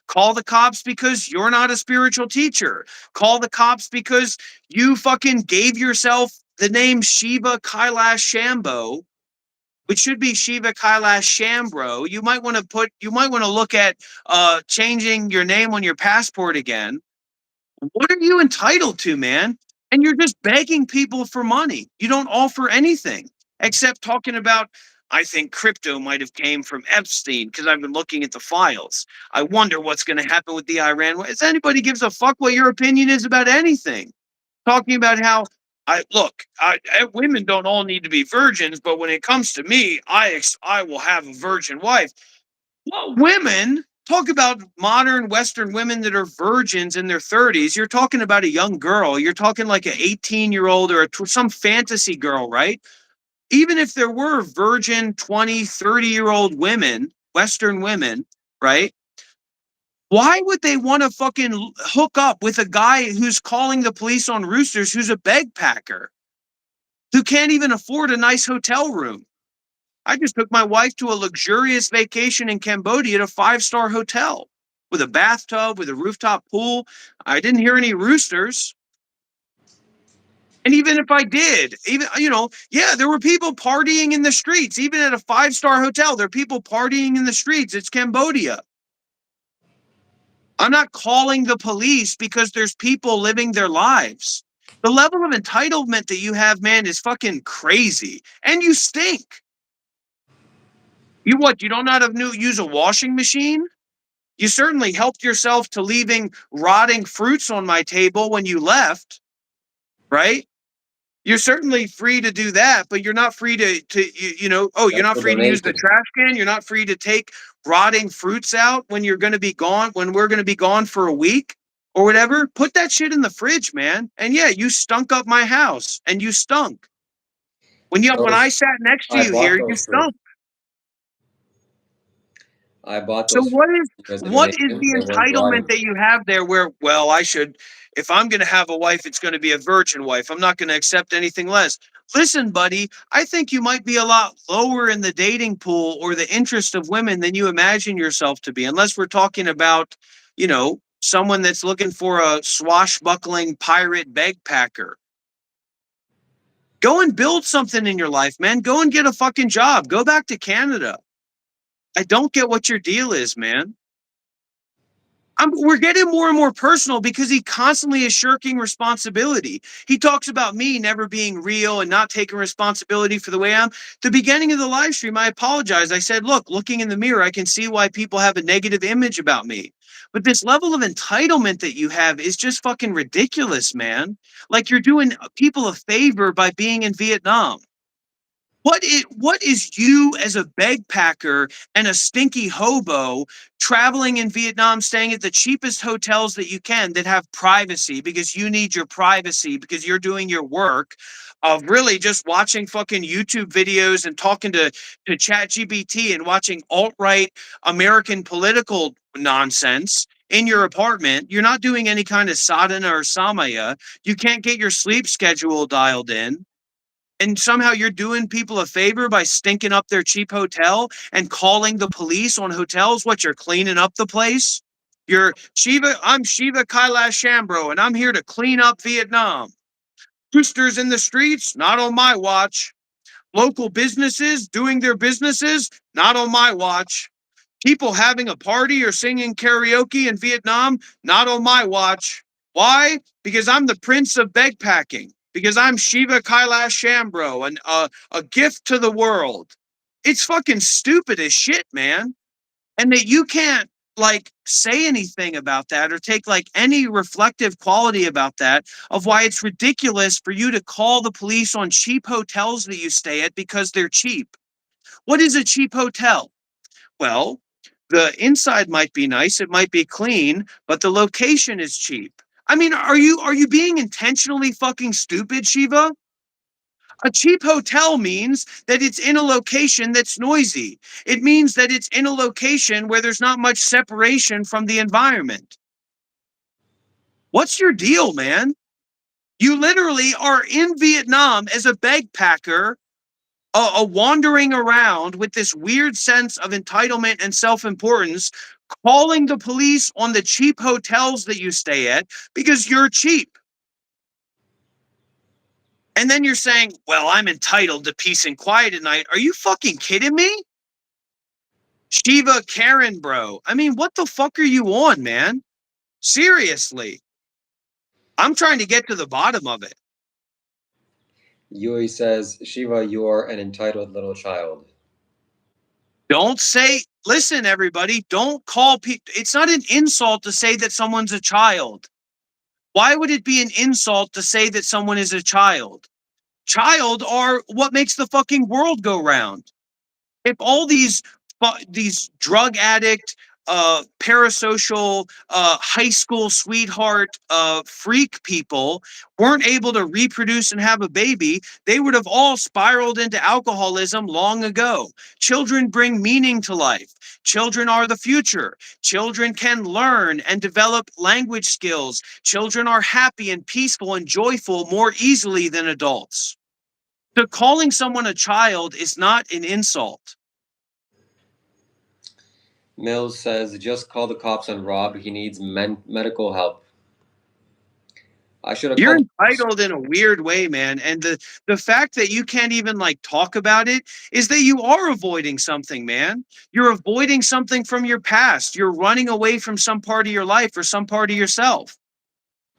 Call the cops because you're not a spiritual teacher. Call the cops because you fucking gave yourself the name Shiva Kailash Shambho, which should be Shiva Kailash Shambro. You might want to look at changing your name on your passport again. What are you entitled to, man? And you're just begging people for money. You don't offer anything except talking about, I think crypto might have came from Epstein because I've been looking at the files. I wonder what's going to happen with the Iran war. If anybody gives a fuck what your opinion is about anything, talking about how women don't all need to be virgins, but when it comes to me, I will have a virgin wife. Well, women talk about modern Western women that are virgins in their 30s. You're talking about a young girl. You're talking like an 18-year-old or some fantasy girl, right? Even if there were virgin 20, 30-year-old women, Western women, right? Why would they want to fucking hook up with a guy who's calling the police on roosters, who's a bagpacker, who can't even afford a nice hotel room? I just took my wife to a luxurious vacation in Cambodia at a five-star hotel with a bathtub, with a rooftop pool. I didn't hear any roosters. And even if I did, even, yeah, there were people partying in the streets. Even at a five-star hotel, there are people partying in the streets. It's Cambodia. I'm not calling the police because there's people living their lives. The level of entitlement that you have, man, is fucking crazy. And you stink. You what? You don't know how to use a washing machine? You certainly helped yourself to leaving rotting fruits on my table when you left, right? You're certainly free to do that, but you're not free you're That's not a free to use the donation. trash can. You're not free to take rotting fruits out when you're going to be gone, when we're going to be gone for a week or whatever. Put that shit in the fridge, man. And yeah, you stunk up my house and you stunk. When I Those sat next to I you bought here, you those fruits. stunk. I bought So those fruits as a what is donation. the They weren't entitlement rotting. that you have there where, well, I should, if I'm going to have a wife, it's going to be a virgin wife. I'm not going to accept anything less. Listen, buddy, I think you might be a lot lower in the dating pool or the interest of women than you imagine yourself to be, unless we're talking about, someone that's looking for a swashbuckling pirate bagpacker. Go and build something in your life, man. Go and get a fucking job. Go back to Canada. I don't get what your deal is, man. We're getting more and more personal because he constantly is shirking responsibility. He talks about me never being real and not taking responsibility for the way I'm. The beginning of the live stream, I apologized. I said, look, looking in the mirror, I can see why people have a negative image about me. But this level of entitlement that you have is just fucking ridiculous, man. Like you're doing people a favor by being in Vietnam. What is you as a bagpacker and a stinky hobo traveling in Vietnam, staying at the cheapest hotels that you can that have privacy because you need your privacy because you're doing your work of really just watching fucking YouTube videos and talking to Chat GPT and watching alt-right American political nonsense in your apartment. You're not doing any kind of sadhana or samaya. You can't get your sleep schedule dialed in, and somehow you're doing people a favor by stinking up their cheap hotel and calling the police on hotels. What, you're cleaning up the place? I'm Shiva Kailash Shambro, and I'm here to clean up Vietnam. Roosters in the streets? Not on my watch. Local businesses doing their businesses, not on my watch. People having a party or singing karaoke in Vietnam, not on my watch. Why? Because I'm the prince of bagpacking. Because I'm Shiva Kailash Shambho, a gift to the world. It's fucking stupid as shit, man. And that you can't like say anything about that or take like any reflective quality about that of why it's ridiculous for you to call the police on cheap hotels that you stay at because they're cheap. What is a cheap hotel? Well, the inside might be nice, it might be clean, but the location is cheap. I mean, are you being intentionally fucking stupid, Shiva? A cheap hotel means that it's in a location that's noisy. It means that it's in a location where there's not much separation from the environment. What's your deal, man? You literally are in Vietnam as a bagpacker, a wandering around with this weird sense of entitlement and self-importance, calling the police on the cheap hotels that you stay at because you're cheap. And then you're saying, well, I'm entitled to peace and quiet at night. Are you fucking kidding me? Shiva Karen, bro. I mean, what the fuck are you on, man? Seriously. I'm trying to get to the bottom of it. Yui says, Shiva, you are an entitled little child. Don't say, listen, everybody, don't call people. It's not an insult to say that someone's a child. Why would it be an insult to say that someone is a child? Child are what makes the fucking world go round. If all these drug addict, parasocial, high school sweetheart, freak people weren't able to reproduce and have a baby, they would have all spiraled into alcoholism long ago. Children bring meaning to life. Children are the future. Children can learn and develop language skills. Children are happy and peaceful and joyful more easily than adults. So calling someone a child is not an insult. Mills says, just call the cops on Rob. He needs medical help. I should have You're called the cops. entitled in a weird way, man. And the fact that you can't even like talk about it is that you are avoiding something, man. You're avoiding something from your past. You're running away from some part of your life or some part of yourself.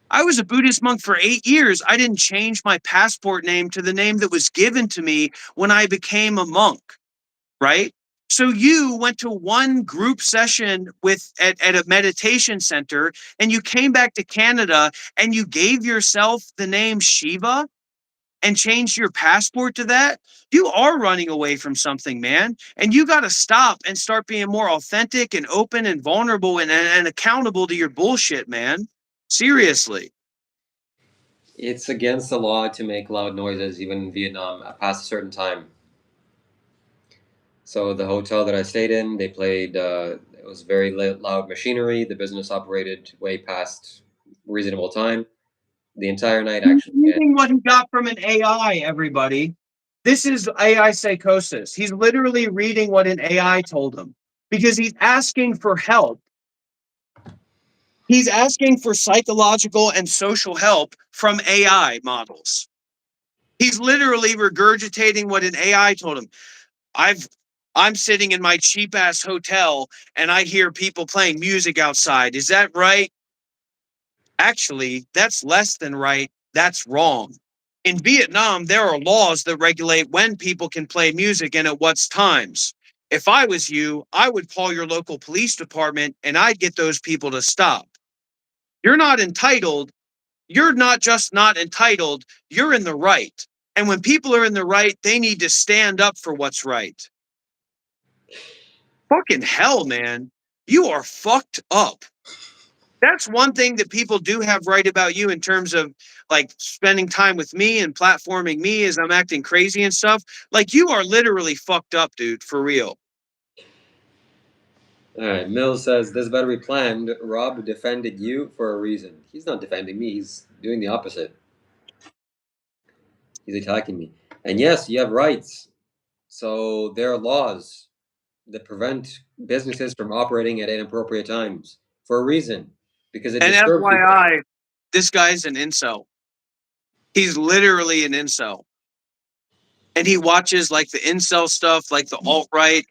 I was a Buddhist monk for 8 years. I didn't change my passport name to the name that was given to me when I became a monk, right? So you went to one group session at a meditation center and you came back to Canada and you gave yourself the name Shiva and changed your passport to that. You are running away from something, man. And you got to stop and start being more authentic and open and vulnerable and accountable to your bullshit, man. Seriously. It's against the law to make loud noises, even in Vietnam, past a certain time. So the hotel that I stayed in, they played. It was very loud machinery. The business operated way past reasonable time. The entire night, He's actually. And reading what he got from an AI, everybody. This is AI psychosis. He's literally reading what an AI told him because he's asking for help. He's asking for psychological and social help from AI models. He's literally regurgitating what an AI told him. I've I'm sitting in my cheap ass hotel and I hear people playing music outside. Is that right? Actually, that's less than right. That's wrong. In Vietnam, there are laws that regulate when people can play music and at what times. If I was you, I would call your local police department and I'd get those people to stop. You're not entitled. You're not just not entitled, you're in the right. And when people are in the right, they need to stand up for what's right. Fucking hell, man. You are fucked up. That's one thing that people do have right about you in terms of like spending time with me and platforming me as I'm acting crazy and stuff. Like you are literally fucked up, dude, for real. all right, Mills says this better be planned. Rob defended you for a reason. He's not defending me. He's doing the opposite. He's attacking me. And yes, you have rights. So there are laws that prevent businesses from operating at inappropriate times for a reason, because it And disturbs people. FYI, this guy's an incel. He's literally an incel. and he watches like the incel stuff, like the alt right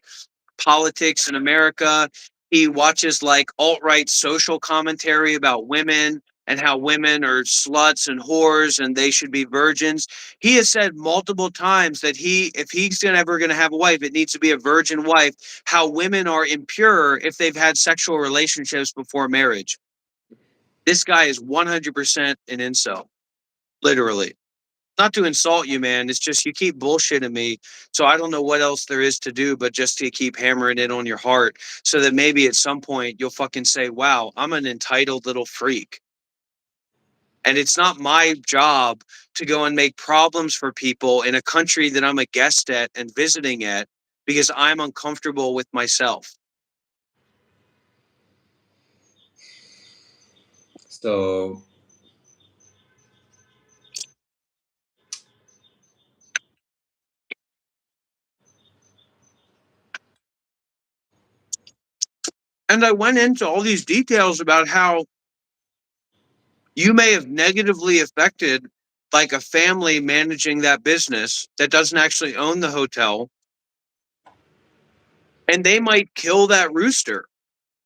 politics in America. He watches like alt right social commentary about women and how women are sluts and whores and they should be virgins. He has said multiple times that if he's ever going to have a wife, it needs to be a virgin wife. How women are impure if they've had sexual relationships before marriage. This guy is 100% an incel, literally. Not to insult you, man. It's just you keep bullshitting me. So I don't know what else there is to do but just to keep hammering it on your heart so that maybe at some point you'll fucking say, wow, I'm an entitled little freak. And it's not my job to go and make problems for people in a country that I'm a guest at and visiting at because I'm uncomfortable with myself. So And I went into all these details about how you may have negatively affected like a family managing that business that doesn't actually own the hotel, and they might kill that rooster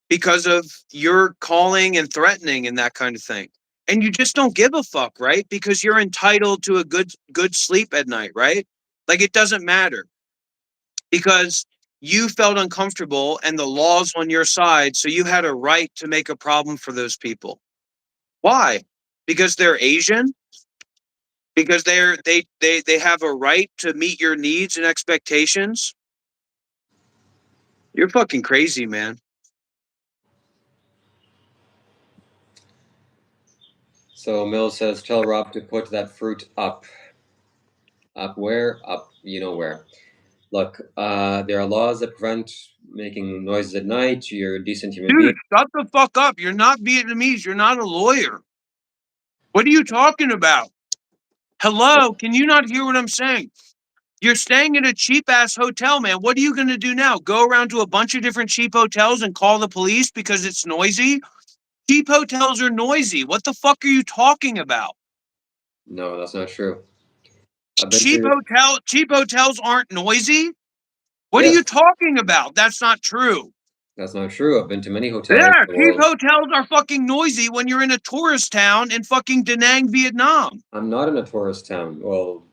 because of your calling and threatening and that kind of thing. And you just don't give a fuck, right? Because you're entitled to a good sleep at night, right? Like it doesn't matter because you felt uncomfortable and the law's on your side, so you had a right to make a problem for those people. Why? Because they're Asian? Because they have a right to meet your needs and expectations? You're fucking crazy, man. so Mill says, tell Rob to put that fruit up. Up where? Up, you know where. Look, there are laws that prevent making noises at night. You're a decent human being. Dude, shut the fuck up. You're not Vietnamese. You're not a lawyer. What are you talking about? Hello, can you not hear what I'm saying? You're staying in a cheap ass hotel, man. What are you going to do now? Go around to a bunch of different cheap hotels and call the police because it's noisy? Cheap hotels are noisy. What the fuck are you talking about? No, that's not true. I've been to. Cheap hotels aren't noisy? What are Yes, you talking about? That's not true. that's not true. I've been to many hotels Yeah, in the cheap world. hotels are fucking noisy when you're in a tourist town in fucking Da Nang, Vietnam. I'm not in a tourist town. Well,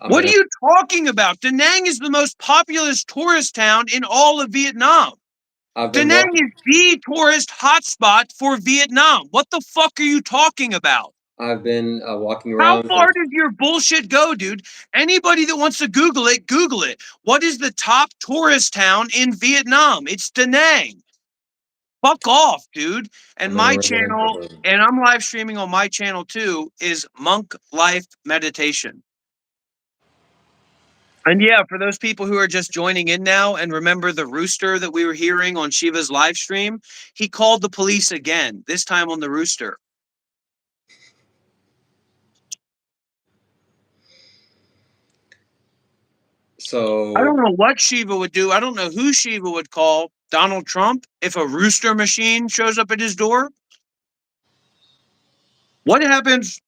I'm What in are a. you talking about? Da Nang is the most populous tourist town in all of Vietnam. I've Da been Nang walking. is the tourist hotspot for Vietnam. What the fuck are you talking about? I've been walking How around far for. does your bullshit go, dude? Anybody that wants to Google it, Google it. What is the top tourist town in Vietnam? It's Da Nang. Fuck off, dude. And I'm in a my residential channel, building. and I'm live streaming on my channel too, is Monk Life Meditation. And yeah, for those people who are just joining in now and remember the rooster that we were hearing on Shiva's live stream, he called the police again, this time on the rooster. I So don't know what Shiva would do. I don't know who Shiva would call. Donald Trump if a rooster machine shows up at his door? What happens?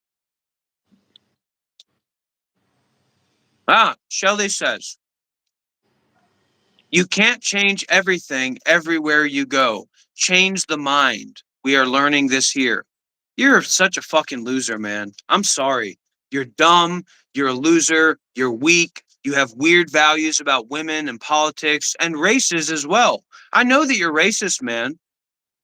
Shelley says, you can't change everything everywhere you go. Change the mind. We are learning this here. You're such a fucking loser, man. I'm sorry. You're dumb. You're a loser. You're weak. You have weird values about women and politics and races as well. I know that you're racist, man.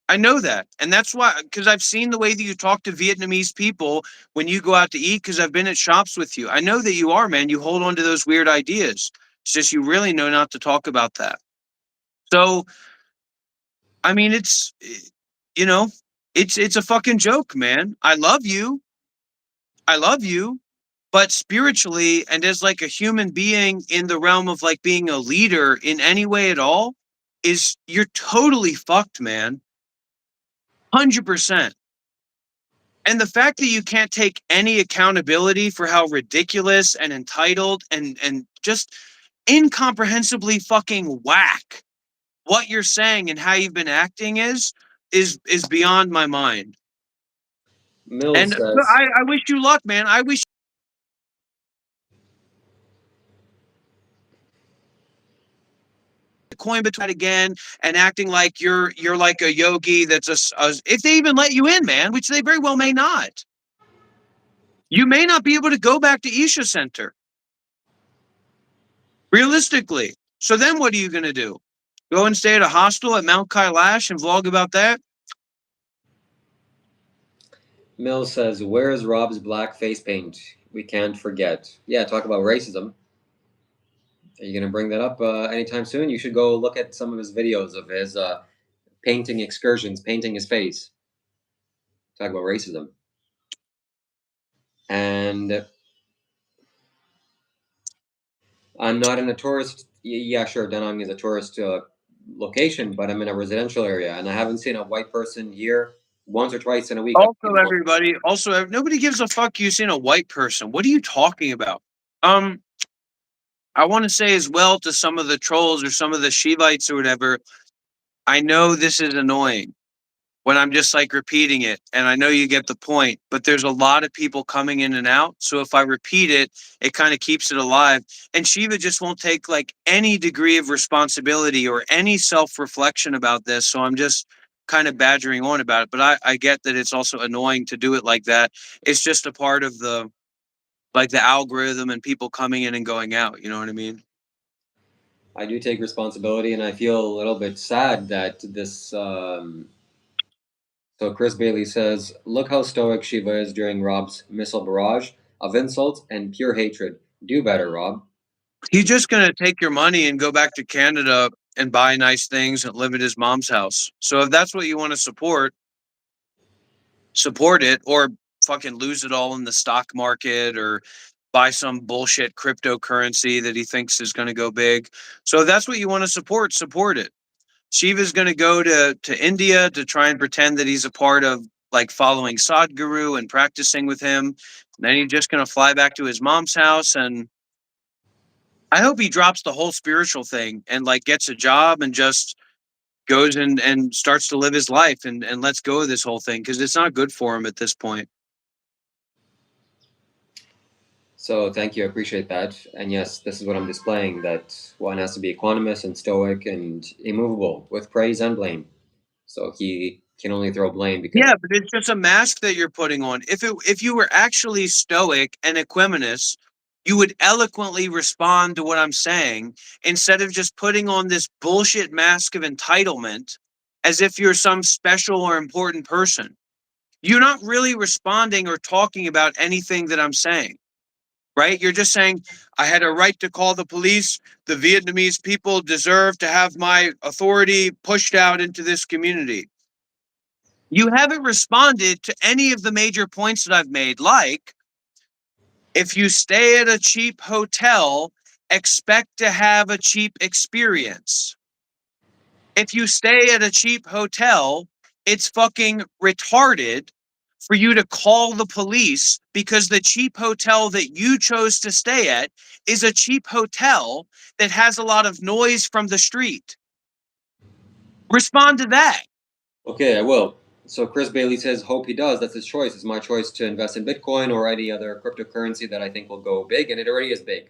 I know that. And that's why, because I've seen the way that you talk to Vietnamese people when you go out to eat, because I've been at shops with you. I know that you are, man. You hold on to those weird ideas. It's just you really know not to talk about that. So, I mean, you know, it's a fucking joke, man. I love you. I love you. But spiritually and as like a human being in the realm of like being a leader in any way at all, is you're totally fucked, man. 100%. And the fact that you can't take any accountability for how ridiculous and entitled and just incomprehensibly fucking whack what you're saying and how you've been acting is beyond my mind. Mills And says, I wish you luck, man. I wish coin between again and acting like you're like a yogi that's if they even let you in, man, which they very well may not. You may not be able to go back to Isha Center. Realistically. So then what are you going to do? Go and stay at a hostel at Mount Kailash and vlog about that? Mills says, "Where is Rob's black face paint? We can't forget." Yeah, talk about racism. Are you going to bring that up anytime soon? You should go look at some of his videos of his painting excursions, painting his face. Talk about racism. And I'm not in a tourist. Yeah, sure, Da Nang is a tourist location, but I'm in a residential area, and I haven't seen a white person here once or twice in a week. Also, everybody, also, nobody gives a fuck you seen a white person. What are you talking about? Um, I want to say as well to some of the trolls or some of the Shivites or whatever, I know this is annoying when I'm just like repeating it, and I know you get the point, but there's a lot of people coming in and out. So if I repeat it, it kind of keeps it alive. And Shiva just won't take like any degree of responsibility or any self-reflection about this. So I'm just kind of badgering on about it. But I get that it's also annoying to do it like that. It's just a part of the like the algorithm and people coming in and going out. You know what I mean? I do take responsibility, and I feel a little bit sad that this. So Chris Bailey says, "Look how stoic Shiva is during Rob's missile barrage of insults and pure hatred. Do better, Rob." He's just gonna take your money and go back to Canada and buy nice things and live at his mom's house. So if that's what you want to support it, or fucking lose it all in the stock market or buy some bullshit cryptocurrency that he thinks is going to go big. So if that's what you want to support it. Shiva's going to go to India to try and pretend that he's a part of like following Sadhguru and practicing with him. And then he's just going to fly back to his mom's house, and I hope he drops the whole spiritual thing and like gets a job and just goes and starts to live his life and lets go of this whole thing because it's not good for him at this point. So thank you, I appreciate that. And yes, this is what I'm displaying, that one has to be equanimous and stoic and immovable with praise and blame. So he can only throw blame because Yeah, but it's just a mask that you're putting on. If you were actually stoic and equanimous, you would eloquently respond to what I'm saying instead of just putting on this bullshit mask of entitlement as if you're some special or important person. You're not really responding or talking about anything that I'm saying, right? You're just saying, I had a right to call the police. The Vietnamese people deserve to have my authority pushed out into this community. You haven't responded to any of the major points that I've made, like if you stay at a cheap hotel, expect to have a cheap experience. If you stay at a cheap hotel, it's fucking retarded for you to call the police because the cheap hotel that you chose to stay at is a cheap hotel that has a lot of noise from the street. Respond to that. okay, I will. So Chris Bailey says, hope he does. That's his choice. It's my choice to invest in Bitcoin or any other cryptocurrency that I think will go big, and it already is big.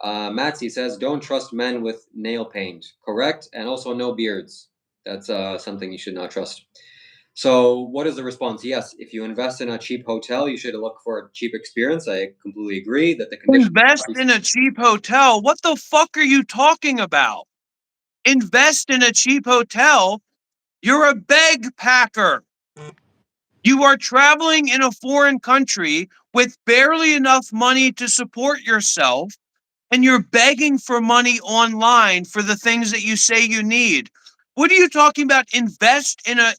Matsy says, don't trust men with nail paint. Correct, and also no beards. That's something you should not trust. So what is the response? Yes, if you invest in a cheap hotel, you should look for a cheap experience. I completely agree that the conditions. Invest in a cheap hotel. What the fuck are you talking about? Invest in a cheap hotel. You're a bag packer. You are traveling in a foreign country with barely enough money to support yourself, and you're begging for money online for the things that you say you need. What are you talking about? Invest in a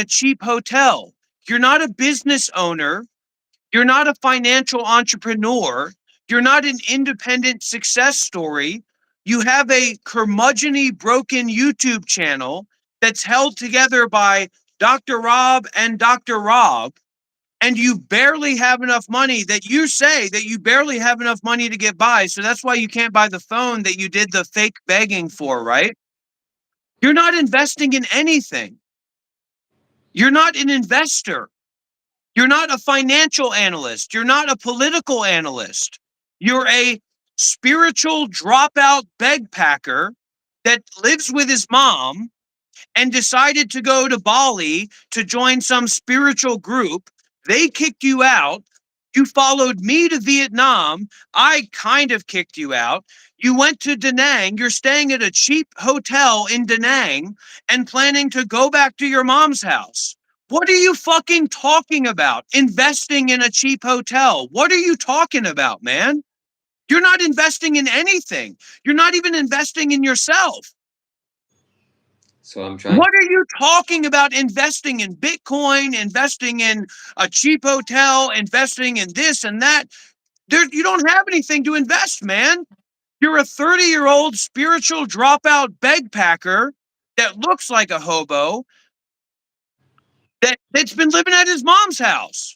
cheap hotel. You're not a business owner. You're not a financial entrepreneur. You're not an independent success story. You have a curmudgeony, broken YouTube channel that's held together by Dr. Rob and Dr. Rob, and you barely have enough money that you say that you barely have enough money to get by. So that's why you can't buy the phone that you did the fake begging for, right? You're not investing in anything. You're not an investor. You're not a financial analyst. You're not a political analyst. You're a spiritual dropout bagpacker that lives with his mom and decided to go to Bali to join some spiritual group. They kicked you out. You followed me to Vietnam. I kind of kicked you out. You went to Da Nang. You're staying at a cheap hotel in Da Nang and planning to go back to your mom's house. What are you fucking talking about? Investing in a cheap hotel. What are you talking about, man? You're not investing in anything. You're not even investing in yourself. So I'm trying. What are you talking about investing in Bitcoin, investing in a cheap hotel, investing in this and that? You don't have anything to invest, man. You're a 30-year-old spiritual dropout bagpacker that looks like a hobo that's been living at his mom's house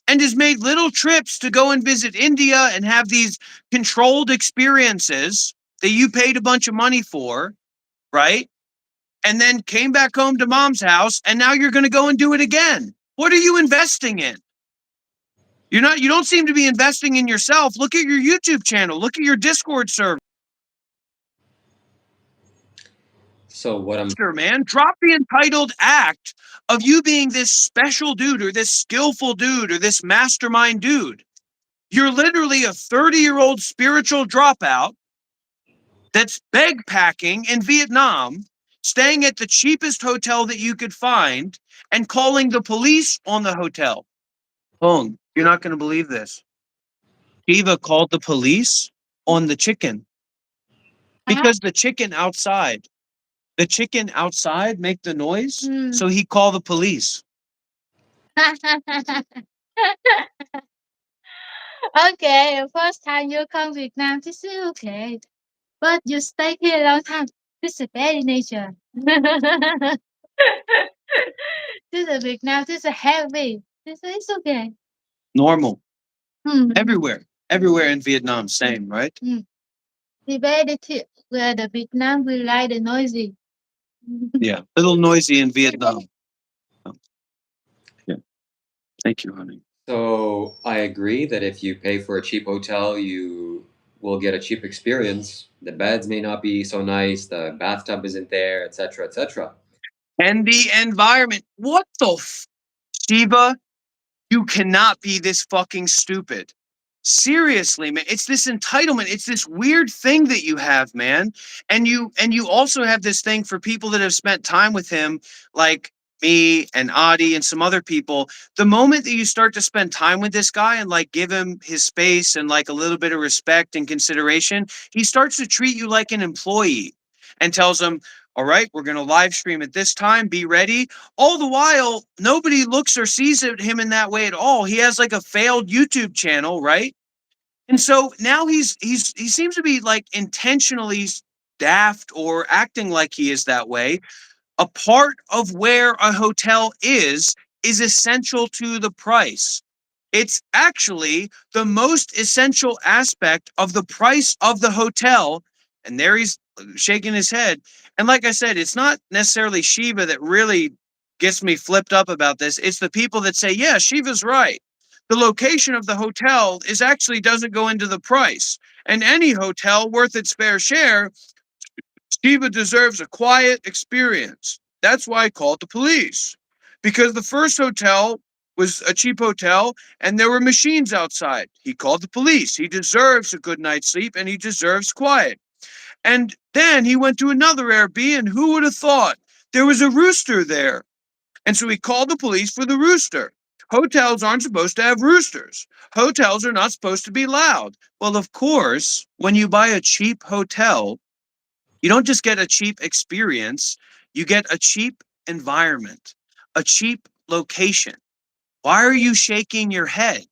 and has made little trips to go and visit India and have these controlled experiences that you paid a bunch of money for, right? And then came back home to mom's house, and now you're going to go and do it again. What are you investing in? You don't seem to be investing in yourself. Look at your YouTube channel. Look at your Discord server. So what I'm Man, drop the entitled act of you being this special dude or this skillful dude or this mastermind dude. You're literally a 30-year-old spiritual dropout that's bagpacking in Vietnam, staying at the cheapest hotel that you could find, and calling the police on the hotel. Hung, you're not going to believe this. Shiva called the police on the chicken because the chicken outside make the noise. So he called the police. Okay, first time you come Vietnam, this is okay. But you stay here a long time. This is very nature. This is Vietnam. This is heavy. This is okay. Normal. Hmm. Everywhere in Vietnam, same, right? The very where the Vietnam we like the noisy. Yeah, little noisy in Vietnam. Yeah, thank you, honey. So I agree that if you pay for a cheap hotel, you will get a cheap experience. The beds may not be so nice, the bathtub isn't there, etc., etc. And the environment. What the Shiva? You cannot be this fucking stupid. Seriously, man. It's this entitlement. It's this weird thing that you have, man. And you also have this thing for people that have spent time with him, like me and Adi and some other people. The moment that you start to spend time with this guy and like give him his space and like a little bit of respect and consideration, he starts to treat you like an employee and tells him, all right, we're going to live stream at this time. Be ready. All the while, nobody looks or sees him in that way at all. He has like a failed YouTube channel, right? And so now he seems to be like intentionally daft or acting like he is that way. A part of where a hotel is essential to the price. It's actually the most essential aspect of the price of the hotel. And there he's shaking his head. And like I said, it's not necessarily Shiva that really gets me flipped up about this. It's the people that say, yeah, Shiva's right. The location of the hotel is actually doesn't go into the price. And any hotel worth its fair share, Shiva deserves a quiet experience. That's why I called the police. Because the first hotel was a cheap hotel and there were machines outside. He called the police. He deserves a good night's sleep and he deserves quiet. And then he went to another Airbnb, and who would have thought there was a rooster there? And so he called the police for the rooster. Hotels aren't supposed to have roosters. Hotels are not supposed to be loud. Well, of course, when you buy a cheap hotel, you don't just get a cheap experience, you get a cheap environment, a cheap location. Why are you shaking your head?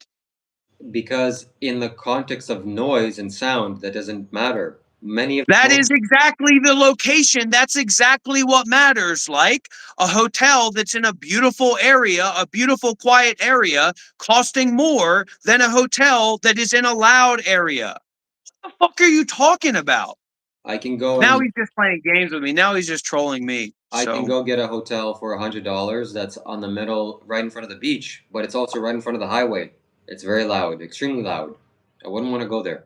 Because in the context of noise and sound, that doesn't matter. Many of That is exactly the location. That's exactly what matters. Like a hotel that's in a beautiful area, a beautiful, quiet area, costing more than a hotel that is in a loud area. What the fuck are you talking about? I can go Now and he's just playing games with me. Now he's just trolling me. I can So go get a hotel for $100 that's on the middle, right in front of the beach, but it's also right in front of the highway. It's very loud, extremely loud. I wouldn't want to go there.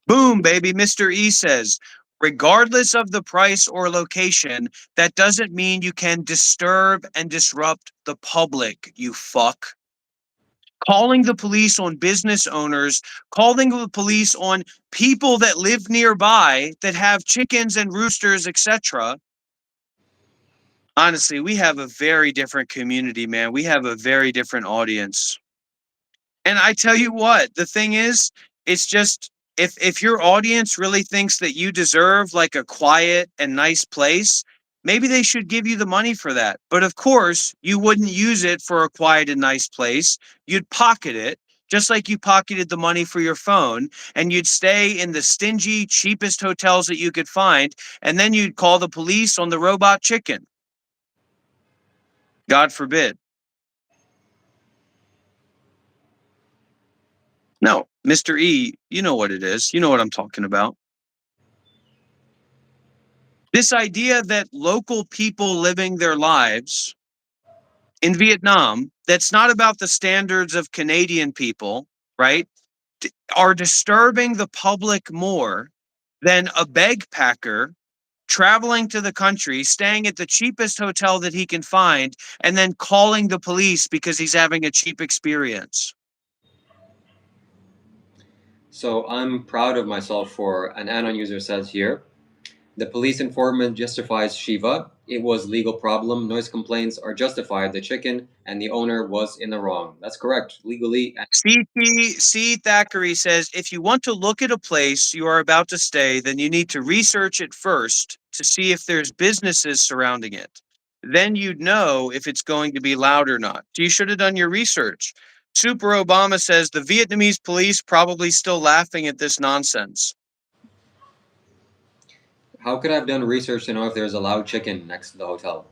Boom, baby. Mr. E says, regardless of the price or location, that doesn't mean you can disturb and disrupt the public, you fuck. Calling the police on business owners, calling the police on people that live nearby that have chickens and roosters, etc. Honestly, we have a very different community, man. We have a very different audience. And I tell you what, the thing is, it's just if your audience really thinks that you deserve like a quiet and nice place, maybe they should give you the money for that. But of course, you wouldn't use it for a quiet and nice place. You'd pocket it, just like you pocketed the money for your phone, and you'd stay in the stingy, cheapest hotels that you could find, and then you'd call the police on the robot chicken. God forbid. No, Mr. E, you know what it is. You know what I'm talking about. This idea that local people living their lives in Vietnam, that's not about the standards of Canadian people, right? Are disturbing the public more than a bagpacker traveling to the country, staying at the cheapest hotel that he can find, and then calling the police because he's having a cheap experience. So I'm proud of myself for an anon user says here. The police informant justifies Shiva. It was legal problem. Noise complaints are justified. The chicken and the owner was in the wrong. That's correct. Legally. C. Thackeray says, if you want to look at a place you are about to stay, then you need to research it first to see if there's businesses surrounding it. Then you'd know if it's going to be loud or not. You should have done your research. Super Obama says the Vietnamese police probably still laughing at this nonsense. How could I have done research to know if there's a loud chicken next to the hotel?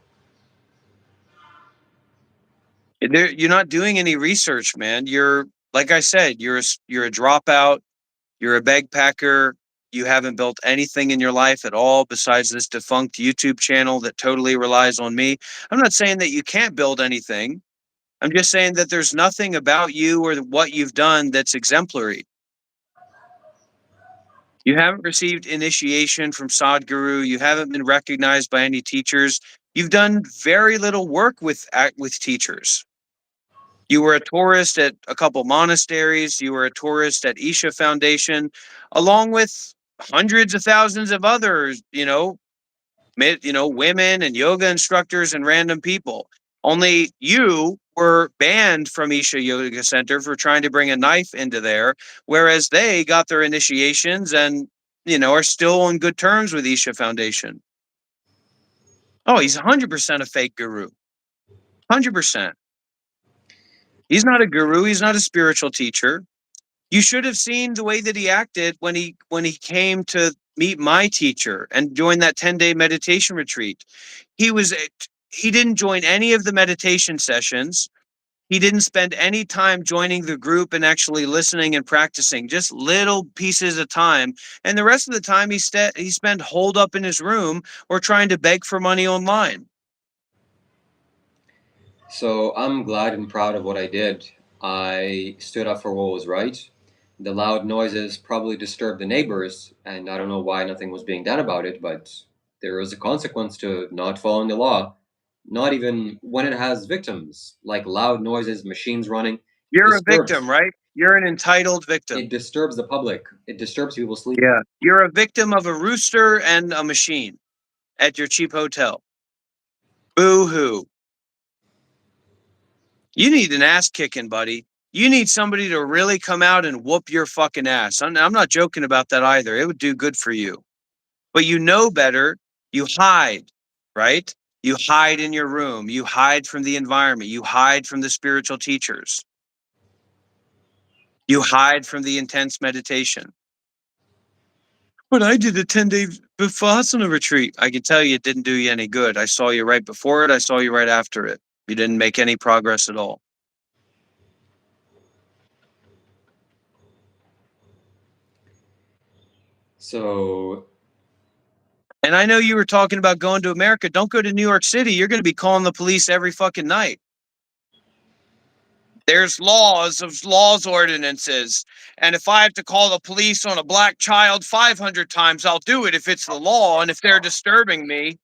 You're not doing any research, man. You're, like I said, you're a dropout. You're a bagpacker. You haven't built anything in your life at all besides this defunct YouTube channel that totally relies on me. I'm not saying that you can't build anything. I'm just saying that there's nothing about you or what you've done that's exemplary. You haven't received initiation from Sadhguru. You haven't been recognized by any teachers. You've done very little work with teachers. You were a tourist at a couple monasteries. You were a tourist at Isha Foundation, along with hundreds of thousands of others, women and yoga instructors and random people. Only you were banned from Isha Yoga Center for trying to bring a knife into there, whereas they got their initiations and, are still on good terms with Isha Foundation. Oh, he's 100% a fake guru. 100%. He's not a guru. He's not a spiritual teacher. You should have seen the way that he acted when he came to meet my teacher and join that 10-day meditation retreat. He didn't join any of the meditation sessions. He didn't spend any time joining the group and actually listening and practicing, just little pieces of time. And the rest of the time he spent holed up in his room or trying to beg for money online. So I'm glad and proud of what I did. I stood up for what was right. The loud noises probably disturbed the neighbors, and I don't know why nothing was being done about it, but there is a consequence to not following the law, not even when it has victims, like loud noises, machines running. You're a victim, Disturbs. right? You're an entitled victim. It disturbs the public. It disturbs people's sleep. Yeah. You're a victim of a rooster and a machine at your cheap hotel. Boo-hoo. You need an ass kicking, buddy. You need somebody to really come out and whoop your fucking ass. I'm not joking about that either. It would do good for you. But you know better. You hide, right? You hide in your room. You hide from the environment. You hide from the spiritual teachers. You hide from the intense meditation. But I did a 10-day Vipassana retreat. I can tell you it didn't do you any good. I saw you right before it. I saw you right after it. You didn't make any progress at all. So, And I know you were talking about going to America. Don't go to New York City. You're going to be calling the police every fucking night. There's laws ordinances. And if I have to call the police on a black child 500 times, I'll do it if it's the law and if they're disturbing me.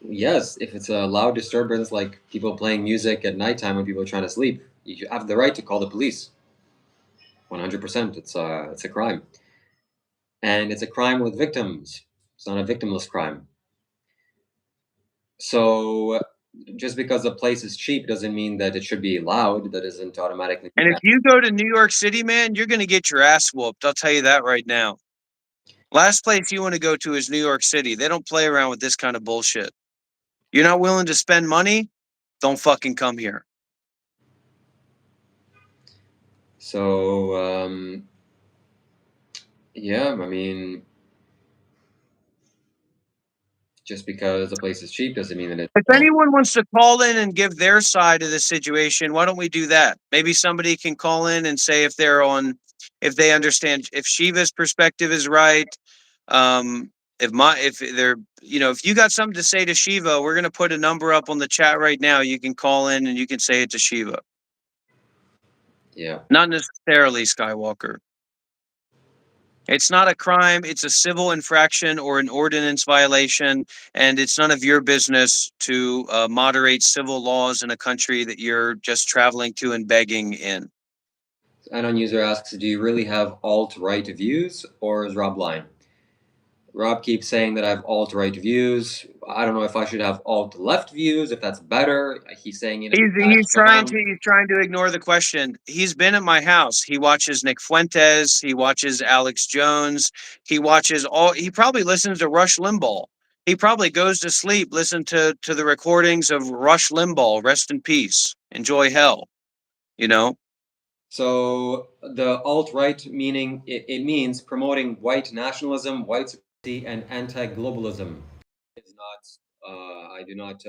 Yes, if it's a loud disturbance like people playing music at nighttime when people are trying to sleep, you have the right to call the police. 100%. It's a crime. And it's a crime with victims. It's not a victimless crime. So just because a place is cheap doesn't mean that it should be loud. That doesn't automatically And mean if that. you go to New York City, man, you're going to get your ass whooped. I'll tell you that right now. Last place you want to go to is New York City. They don't play around with this kind of bullshit. You're not willing to spend money? Don't fucking come here. So, yeah, I mean, just because a place is cheap doesn't mean that it's If wrong. anyone wants to call in and give their side of the situation, why don't we do that? Maybe somebody can call in and say if they're on, if they understand, if Shiva's perspective is right. Um, if they're, if you got something to say to Shiva, we're gonna put a number up on the chat right now. You can call in and you can say it to Shiva. Yeah. Not necessarily Skywalker. It's not a crime. It's a civil infraction or an ordinance violation, and it's none of your business to moderate civil laws in a country that you're just traveling to and begging in. Anon user asks, do you really have alt-right views, or is Rob lying? Rob keeps saying that I have alt-right views. I don't know if I should have alt-left views, if that's better. He's saying in He's trying to ignore the question. He's been at my house. He watches Nick Fuentes. He watches Alex Jones. He watches all. He probably listens to Rush Limbaugh. He probably goes to sleep, listen to the recordings of Rush Limbaugh. Rest in peace. Enjoy hell. You know. So the alt-right meaning, it means promoting white nationalism, white supremacy, and anti-globalism. It's not, I do not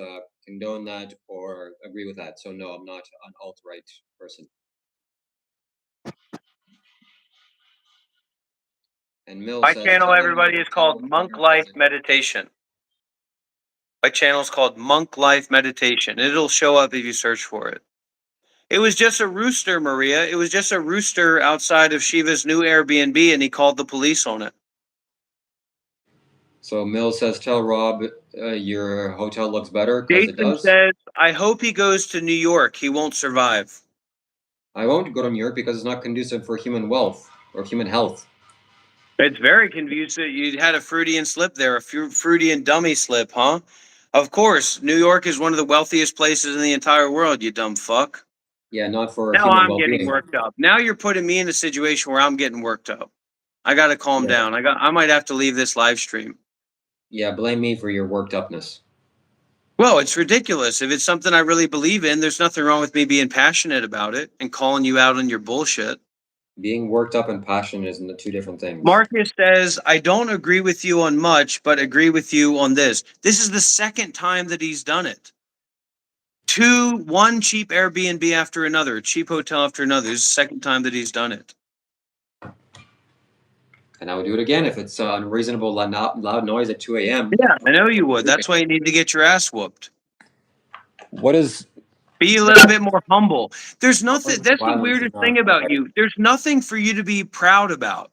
condone that or agree with that. So no, I'm not an alt-right person. And Mill My says, channel, tell them everybody, to is tell called Rob Monk your Life cousin. Meditation. My channel is called Monk Life Meditation. It'll show up if you search for it. It was just a rooster, Maria. It was just a rooster outside of Shiva's new Airbnb, and he called the police on it. So Mill says, tell Rob your hotel looks better because it Jason does. says, I hope he goes to New York. He won't survive. I won't go to New York because it's not conducive for human wealth or human health. It's very confusing. You had a Freudian slip there, a Freudian dummy slip, huh? Of course, New York is one of the wealthiest places in the entire world, you dumb fuck. Yeah, not for Now human I'm getting well-being. worked up. Now you're putting me in a situation where I'm getting worked up. I got to calm Yeah. down. I might have to leave this live stream. Yeah, blame me for your worked upness. Well, it's ridiculous. If it's something I really believe in, there's nothing wrong with me being passionate about it and calling you out on your bullshit. Being worked up and passionate is two different things. Marcus says, I don't agree with you on much, but agree with you on this. This is the second time that he's done it. One cheap Airbnb after another, a cheap hotel after another. This is the second time that he's done it. And I would do it again if it's unreasonable loud noise at 2 a.m. Yeah, I know you would. That's why you need to get your ass whooped. What is Be a little bit more humble. There's nothing. That's the violence weirdest is not thing about right. you. There's nothing for you to be proud about.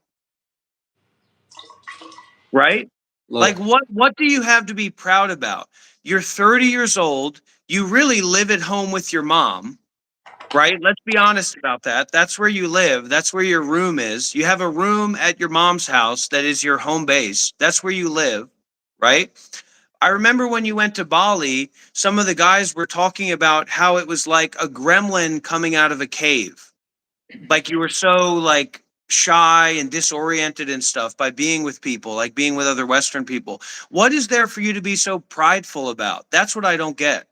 Right? Look, Like what do you have to be proud about? You're 30 years old, you really live at home with your mom, right? Let's be honest about that. That's where you live. That's where your room is. You have a room at your mom's house that is your home base. That's where you live, right? I remember when you went to Bali, some of the guys were talking about how it was like a gremlin coming out of a cave. Like you were so like shy and disoriented and stuff by being with people, like being with other Western people. What is there for you to be so prideful about? That's what I don't get.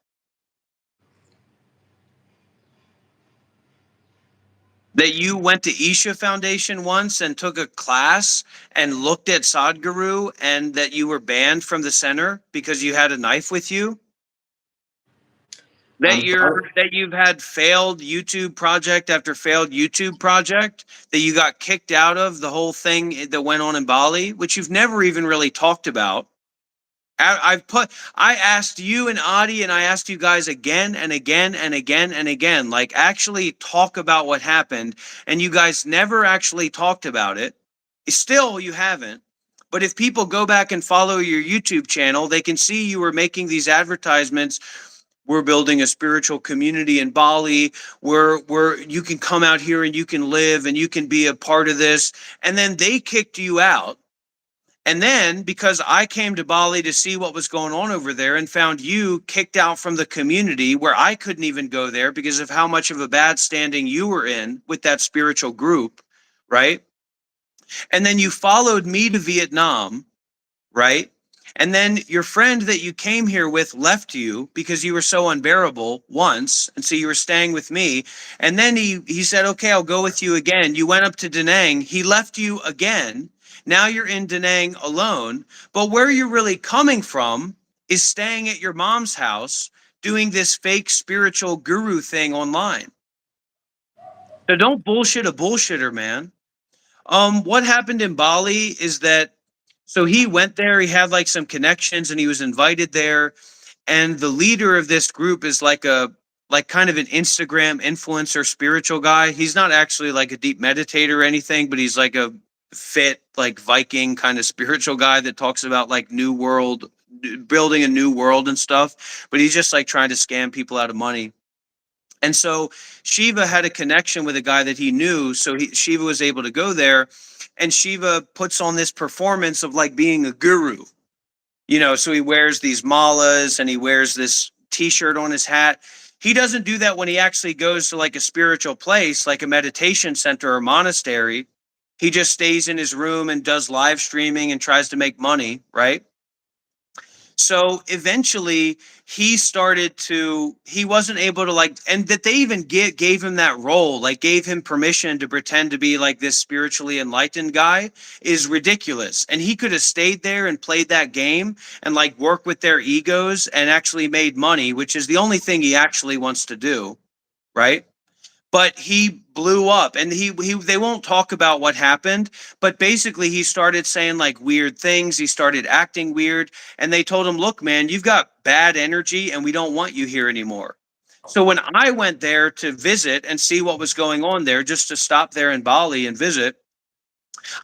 That you went to Isha Foundation once and took a class and looked at Sadhguru and that you were banned from the center because you had a knife with you? I'm proud. That you've had failed YouTube project after failed YouTube project, that you got kicked out of the whole thing that went on in Bali, which you've never even really talked about. I asked you and Adi, and I asked you guys again and again and again and again, like actually talk about what happened. And you guys never actually talked about it. Still, you haven't. But if people go back and follow your YouTube channel, they can see you were making these advertisements. We're building a spiritual community in Bali where you can come out here and you can live and you can be a part of this. And then they kicked you out, and then because I came to Bali to see what was going on over there and found you kicked out from the community where I couldn't even go there because of how much of a bad standing you were in with that spiritual group, right? And then you followed me to Vietnam, right? And then your friend that you came here with left you because you were so unbearable once, and so you were staying with me. And then he said, "Okay, I'll go with you again." You went up to Da Nang. He left you again. Now you're in Da Nang alone. But where you're really coming from is staying at your mom's house, doing this fake spiritual guru thing online. So don't bullshit a bullshitter, man. What happened in Bali is that so he went there, he had like some connections and he was invited there. And the leader of this group is like kind of an Instagram influencer spiritual guy. He's not actually like a deep meditator or anything, but he's like a fit, like Viking kind of spiritual guy that talks about like new world, building a new world and stuff. But he's just like trying to scam people out of money. And so Shiva had a connection with a guy that he knew. So Shiva was able to go there. And Shiva puts on this performance of like being a guru, so he wears these malas and he wears this t-shirt on his hat. He doesn't do that when he actually goes to like a spiritual place, like a meditation center or monastery. He just stays in his room and does live streaming and tries to make money, right? So eventually he wasn't able to like, and that they even gave him that role, like gave him permission to pretend to be like this spiritually enlightened guy is ridiculous. And he could have stayed there and played that game and like work with their egos and actually made money, which is the only thing he actually wants to do, right? But he blew up, and he they won't talk about what happened, but basically he started saying like weird things, he started acting weird, and they told him, "Look, man, you've got bad energy and we don't want you here anymore." So when I went there to visit and see what was going on there, just to stop there in Bali and visit,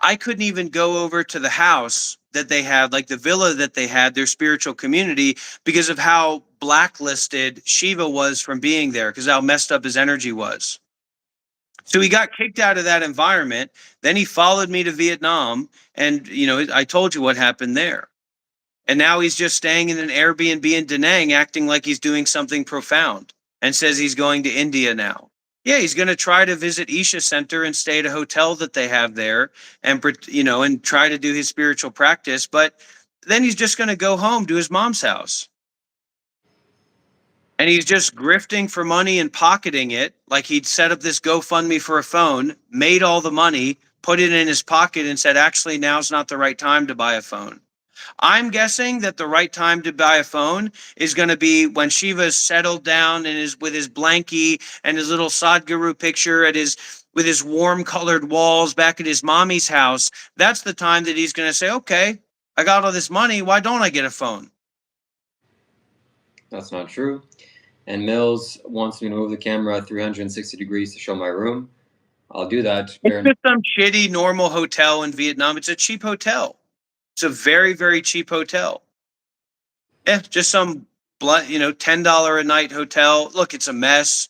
I couldn't even go over to the house that they had, like the villa that they had, their spiritual community, because of how blacklisted Shiva was from being there, because how messed up his energy was. So he got kicked out of that environment. Then he followed me to Vietnam, and I told you what happened there. And now he's just staying in an Airbnb in Da Nang, acting like he's doing something profound, and says he's going to India now. Yeah, he's going to try to visit Isha Center and stay at a hotel that they have there, and and try to do his spiritual practice. But then he's just going to go home to his mom's house. And he's just grifting for money and pocketing it. Like he'd set up this GoFundMe for a phone, made all the money, put it in his pocket, and said, "Actually, now's not the right time to buy a phone." I'm guessing that the right time to buy a phone is going to be when Shiva's settled down and is with his blankie and his little Sadhguru picture with his warm colored walls back at his mommy's house. That's the time that he's going to say, "Okay, I got all this money. Why don't I get a phone?" That's not true. And Mills wants me to move the camera 360 degrees to show my room. I'll do that. It's just some shitty normal hotel in Vietnam. It's a cheap hotel. It's a very, very cheap hotel. Yeah, just some $10 a night hotel. Look, it's a mess.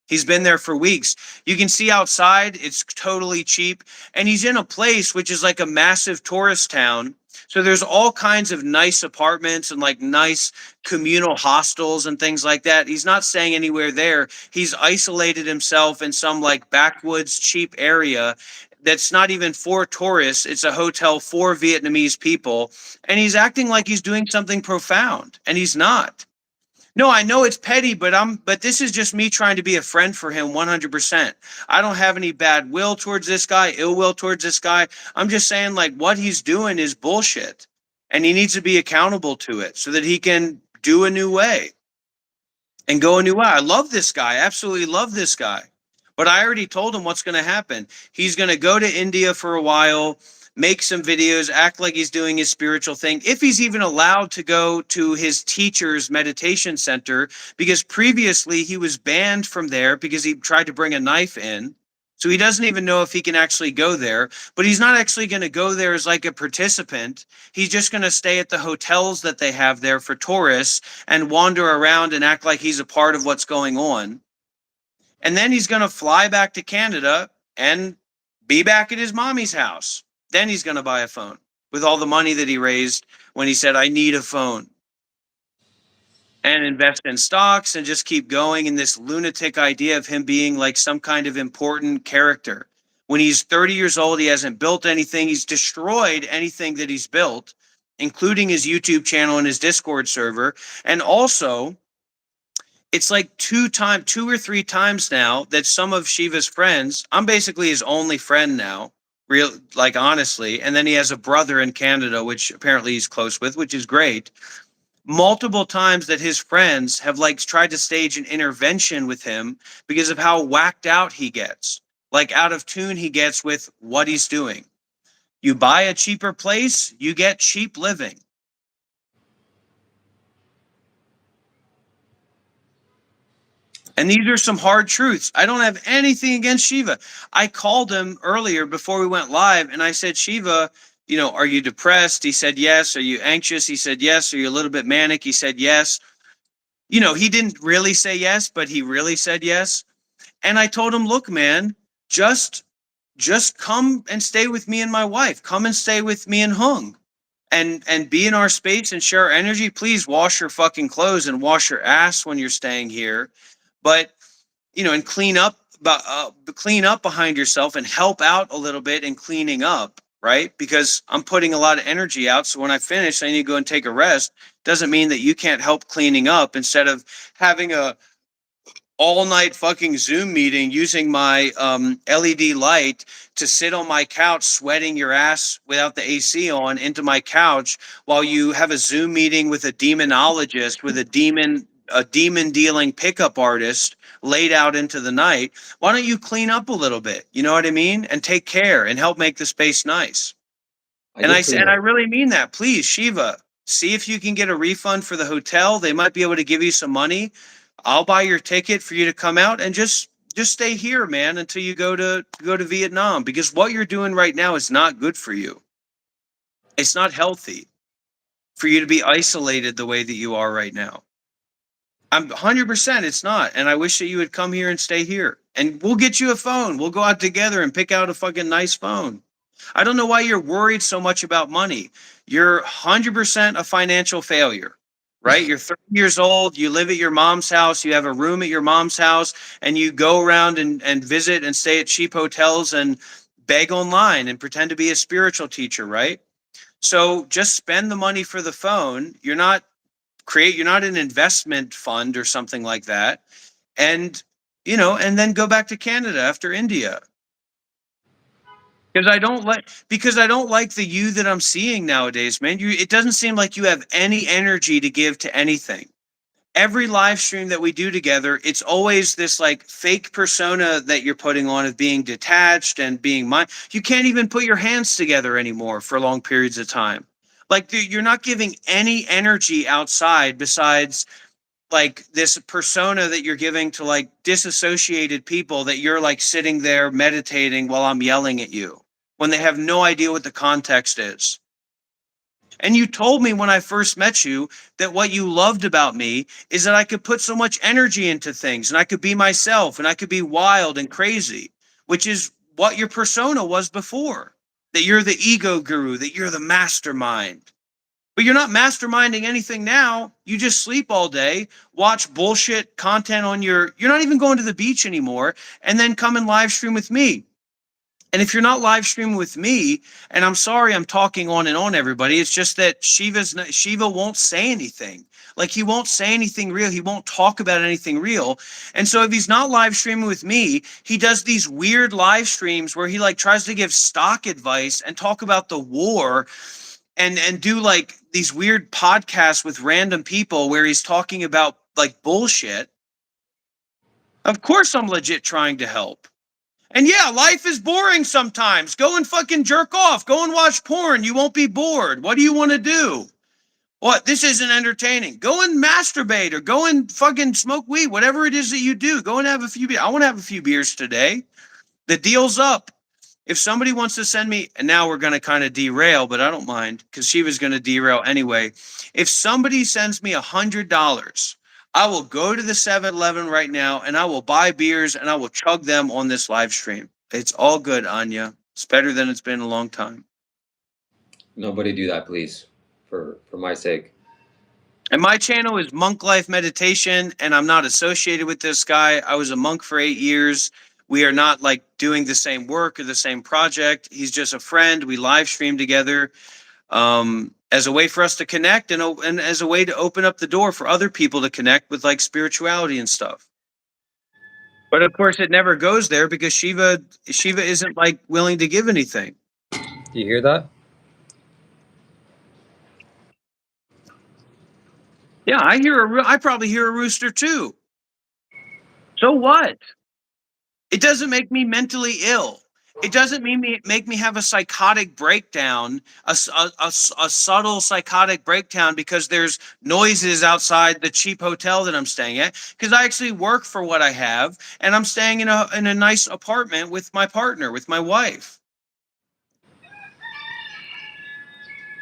He's been there for weeks. You can see outside, it's totally cheap. And he's in a place which is like a massive tourist town. So there's all kinds of nice apartments and like nice communal hostels and things like that. He's not staying anywhere there. He's isolated himself in some like backwoods cheap area that's not even for tourists. It's a hotel for Vietnamese people. And he's acting like he's doing something profound, and he's not. No, I know it's petty, but this is just me trying to be a friend for him 100%. I don't have any bad will towards this guy, ill will towards this guy. I'm just saying like what he's doing is bullshit, and he needs to be accountable to it so that he can do a new way and go a new way. I love this guy. Absolutely love this guy. But I already told him what's going to happen. He's going to go to India for a while, make some videos, act like he's doing his spiritual thing, if he's even allowed to go to his teacher's meditation center, because previously he was banned from there because he tried to bring a knife in. So he doesn't even know if he can actually go there, but he's not actually going to go there as like a participant. He's just going to stay at the hotels that they have there for tourists and wander around and act like he's a part of what's going on. And then he's going to fly back to Canada and be back at his mommy's house. Then he's going to buy a phone with all the money that he raised when he said, I need a phone, and invest in stocks and just keep going in this lunatic idea of him being like some kind of important character. When he's 30 years old, he hasn't built anything. He's destroyed anything that he's built, including his YouTube channel and his Discord server. And also, it's like two or three times now that some of Shiva's friends, I'm basically his only friend now, real, like, honestly. And then he has a brother in Canada, which apparently he's close with, which is great. Multiple times that his friends have like tried to stage an intervention with him because of how whacked out he gets, like out of tune he gets with what he's doing. You buy a cheaper place, you get cheap living. And these are some hard truths. I don't have anything against Shiva. I called him earlier before we went live and I said, Shiva, you know, are you depressed? He said, yes. Are you anxious? He said, yes. Are you a little bit manic? He said, yes. You know, he didn't really say yes, but he really said yes. And I told him, look, man, just come and stay with me and my wife. Come and stay with me and Hung. And be in our space and share our energy. Please wash your fucking clothes and wash your ass when you're staying here. But, you know, and clean up behind yourself and help out a little bit in cleaning up, right? Because I'm putting a lot of energy out. So when I finish, I need to go and take a rest. Doesn't mean that you can't help cleaning up instead of having a all night fucking Zoom meeting using my LED light to sit on my couch, sweating your ass without the AC on into my couch while you have a Zoom meeting with a demonologist, with a demon dealing pickup artist laid out into the night. Why don't you clean up a little bit? You know what I mean? And take care and help make the space nice. And I said, I really mean that. Please, Shiva, see if you can get a refund for the hotel. They might be able to give you some money. I'll buy your ticket for you to come out and just stay here, man, until you go to Vietnam, because what you're doing right now is not good for you. It's not healthy for you to be isolated the way that you are right now. I'm 100% it's not. And I wish that you would come here and stay here. And we'll get you a phone. We'll go out together and pick out a fucking nice phone. I don't know why you're worried so much about money. You're 100% a financial failure, right? You're 30 years old. You live at your mom's house. You have a room at your mom's house, and you go around and visit and stay at cheap hotels and beg online and pretend to be a spiritual teacher, right? So just spend the money for the phone. You're not an investment fund or something like that. And, you know, and then go back to Canada after India. Because I don't like the you that I'm seeing nowadays, man. It doesn't seem like you have any energy to give to anything. Every live stream that we do together, it's always this like fake persona that you're putting on of being detached and being you can't even put your hands together anymore for long periods of time. Like, dude, you're not giving any energy outside besides like this persona that you're giving to like disassociated people that you're like sitting there meditating while I'm yelling at you when they have no idea what the context is. And you told me when I first met you that what you loved about me is that I could put so much energy into things and I could be myself and I could be wild and crazy, which is what your persona was before. That you're the ego guru, that you're the mastermind. But you're not masterminding anything now. You just sleep all day, watch bullshit content on you're not even going to the beach anymore, and then come and live stream with me. And if you're not live streaming with me, and I'm sorry I'm talking on and on, everybody, it's just that Shiva won't say anything. Like, he won't say anything real. He won't talk about anything real. And so if he's not live streaming with me, he does these weird live streams where he like tries to give stock advice and talk about the war and do like these weird podcasts with random people where he's talking about like bullshit. Of course I'm legit trying to help. And yeah, life is boring sometimes. Go and fucking jerk off. Go and watch porn. You won't be bored. What do you want to do? What? This isn't entertaining. Go and masturbate or go and fucking smoke weed. Whatever it is that you do, go and have a few beers. I want to have a few beers today. The deal's up. If somebody wants to send me, and now we're going to kind of derail, but I don't mind because she was going to derail anyway. If somebody sends me $100, I will go to the 7-Eleven right now and I will buy beers and I will chug them on this live stream. It's all good, Anya. It's better than it's been in a long time. Nobody do that, please, for my sake. And my channel is Monk Life Meditation, and I'm not associated with this guy. I was a monk for 8 years. We are not like doing the same work or the same project. He's just a friend. We live stream together as a way for us to connect and as a way to open up the door for other people to connect with like spirituality and stuff. But of course, it never goes there because Shiva isn't like willing to give anything. Do you hear that? Yeah, I probably hear a rooster too. So what? It doesn't make me mentally ill. It doesn't make me have a psychotic breakdown, a subtle psychotic breakdown because there's noises outside the cheap hotel that I'm staying at. Because I actually work for what I have, and I'm staying in a nice apartment with my partner, with my wife.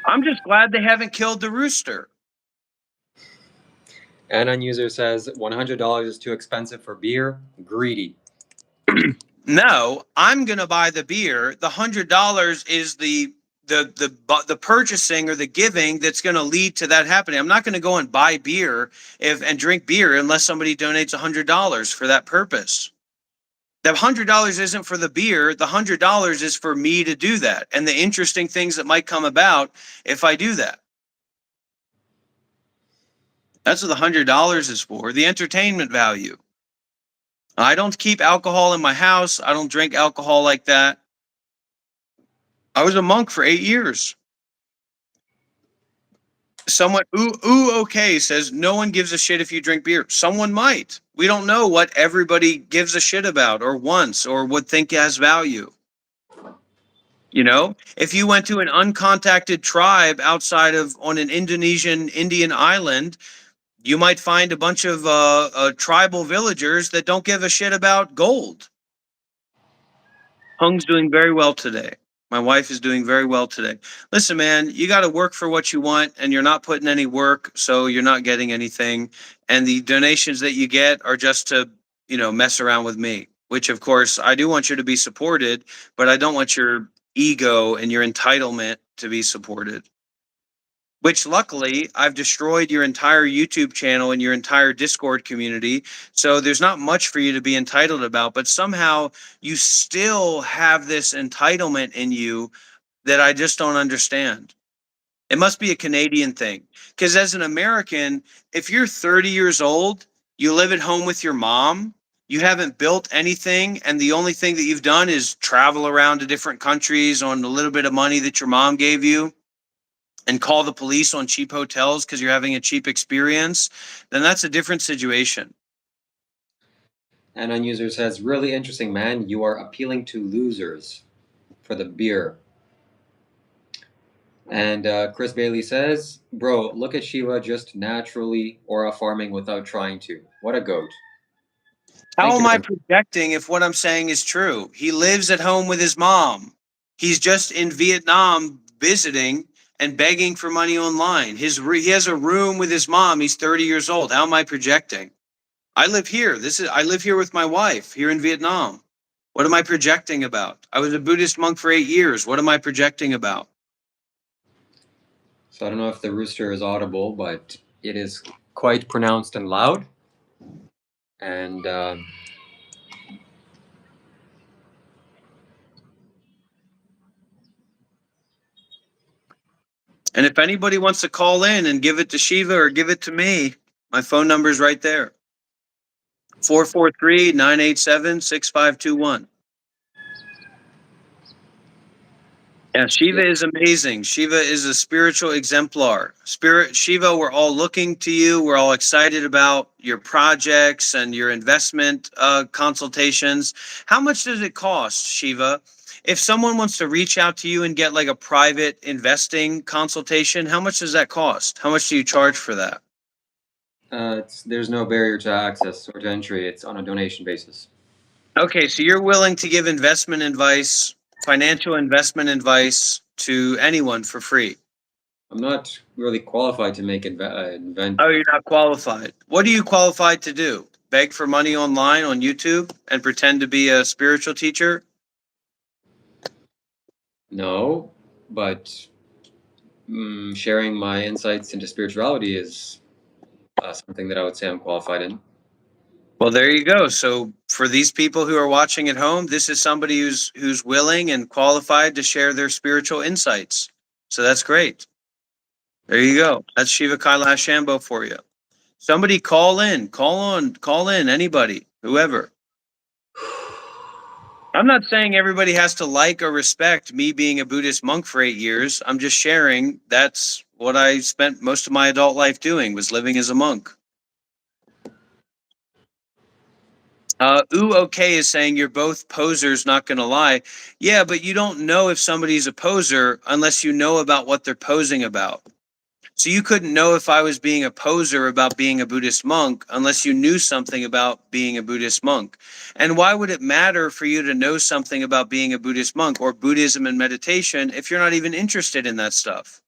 I'm just glad they haven't killed the rooster. Anon user says $100 is too expensive for beer. Greedy. No, I'm gonna buy the beer. The $100 is the purchasing or the giving that's going to lead to that happening. I'm not going to go and buy beer and drink beer unless somebody donates $100 for that purpose. The $100 isn't for the beer. The $100 is for me to do that and the interesting things that might come about if I do that. That's what the $100 is for. The entertainment value. I don't keep alcohol in my house. I don't drink alcohol like that. I was a monk for 8 years. Someone, okay, says no one gives a shit if you drink beer. Someone might. We don't know what everybody gives a shit about or wants or would think has value. You know, if you went to an uncontacted tribe outside of on an Indonesian Indian island, you might find a bunch of tribal villagers that don't give a shit about gold. Hung's doing very well today. My wife is doing very well today. Listen, man, you got to work for what you want and you're not putting any work, so you're not getting anything. And the donations that you get are just to, mess around with me, which of course I do want you to be supported, but I don't want your ego and your entitlement to be supported. Which luckily I've destroyed your entire YouTube channel and your entire Discord community. So there's not much for you to be entitled about, but somehow you still have this entitlement in you that I just don't understand. It must be a Canadian thing. Because as an American, if you're 30 years old, you live at home with your mom, you haven't built anything, and the only thing that you've done is travel around to different countries on a little bit of money that your mom gave you and call the police on cheap hotels because you're having a cheap experience, then that's a different situation. Anon user says, really interesting, man. You are appealing to losers for the beer. And Chris Bailey says, bro, look at Shiva just naturally aura farming without trying to. What a goat. How am I projecting if what I'm saying is true? He lives at home with his mom. He's just in Vietnam visiting and begging for money online. He has a room with his mom. He's 30 years old. How am I projecting? I live here. I live here with my wife here in Vietnam. What am I projecting about? I was a Buddhist monk for 8 years. What am I projecting about? So I don't know if the rooster is audible, but it is quite pronounced and loud. And and if anybody wants to call in and give it to Shiva or give it to me, my phone number is right there. 443-987-6521. Yeah, Yeah. Shiva is amazing. Shiva is a spiritual exemplar. Spirit Shiva, we're all looking to you. We're all excited about your projects and your investment consultations. How much does it cost, Shiva? If someone wants to reach out to you and get like a private investing consultation, how much does that cost? How much do you charge for that? There's no barrier to access or to entry. It's on a donation basis. Okay, so you're willing to give investment advice, financial investment advice to anyone for free. I'm not really qualified to make invent. Oh, you're not qualified. What are you qualified to do? Beg for money online on YouTube and pretend to be a spiritual teacher? No, but sharing my insights into spirituality is something that I would say I'm qualified in. Well, there you go. So for these people who are watching at home, this is somebody who's willing and qualified to share their spiritual insights. So that's great. There you go. That's Shiva Kailash Shambho for you. Somebody call in, anybody, whoever. I'm not saying everybody has to like or respect me being a Buddhist monk for 8 years. I'm just sharing that's what I spent most of my adult life doing, was living as a monk. Ooh, okay is saying you're both posers, not gonna lie. Yeah, but you don't know if somebody's a poser unless you know about what they're posing about. So you couldn't know if I was being a poser about being a Buddhist monk unless you knew something about being a Buddhist monk. And why would it matter for you to know something about being a Buddhist monk or Buddhism and meditation if you're not even interested in that stuff?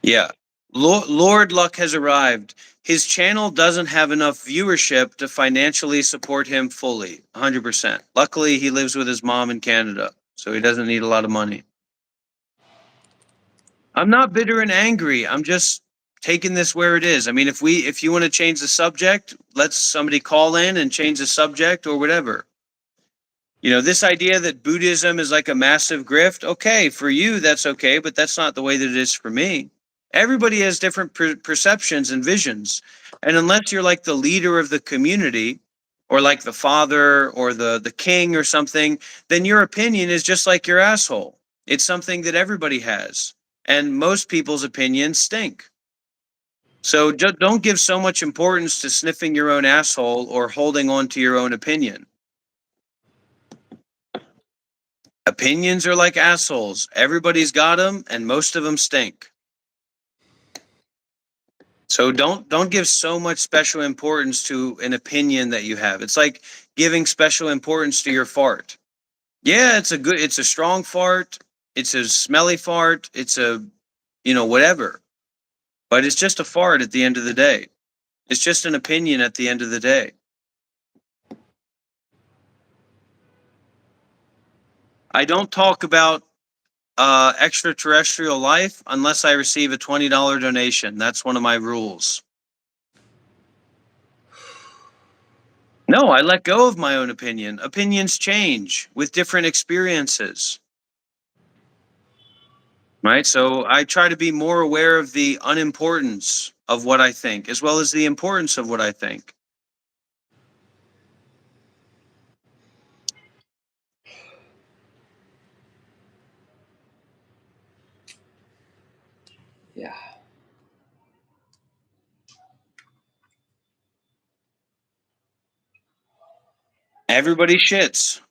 Yeah. Lord Luck has arrived. His channel doesn't have enough viewership to financially support him fully, 100%. Luckily, he lives with his mom in Canada, so he doesn't need a lot of money. I'm not bitter and angry. I'm just taking this where it is. I mean, if you want to change the subject, let somebody call in and change the subject or whatever. You know, this idea that Buddhism is like a massive grift, okay, for you that's okay, but that's not the way that it is for me. Everybody has different perceptions and visions. And unless you're like the leader of the community or like the father or the king or something, then your opinion is just like your asshole. It's something that everybody has. And most people's opinions stink. So don't give so much importance to sniffing your own asshole or holding on to your own opinion. Opinions are like assholes. Everybody's got them, and most of them stink. So don't give so much special importance to an opinion that you have. It's like giving special importance to your fart. Yeah, it's a strong fart. It's a smelly fart. It's a, whatever. But it's just a fart at the end of the day. It's just an opinion at the end of the day. I don't talk about extraterrestrial life unless I receive a $20 donation. That's one of my rules. No, I let go of my own opinion. Opinions change with different experiences. Right? So I try to be more aware of the unimportance of what I think, as well as the importance of what I think. Yeah. Everybody shits.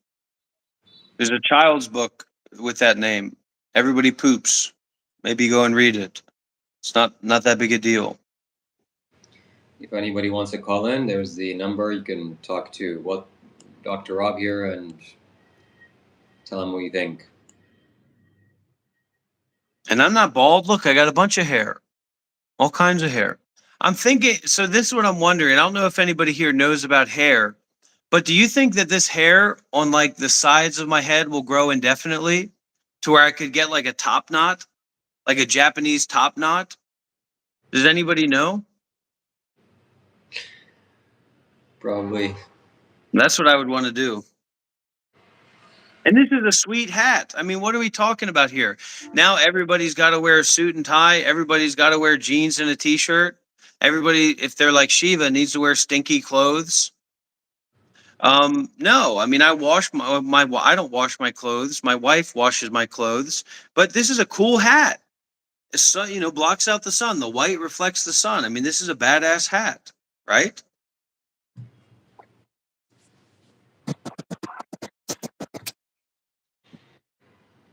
There's a child's book with that name. Everybody poops. Maybe go and read it. It's not that big a deal. If anybody wants to call in, there's the number. You can talk to Dr. Rob here and tell him what you think. And I'm not bald. Look, I got a bunch of hair. All kinds of hair. I'm thinking, so this is what I'm wondering. I don't know if anybody here knows about hair, but do you think that this hair on like the sides of my head will grow indefinitely to where I could get like a top knot, like a Japanese top knot? Does anybody know? Probably. That's what I would want to do. And this is a sweet hat. I mean, what are we talking about here? Now everybody's got to wear a suit and tie. Everybody's got to wear jeans and a t-shirt. Everybody, if they're like Shiva, needs to wear stinky clothes. No, I mean I wash I don't wash my clothes. My wife washes my clothes. But this is a cool hat. So, blocks out the sun. The white reflects the sun. I mean, this is a badass hat, right?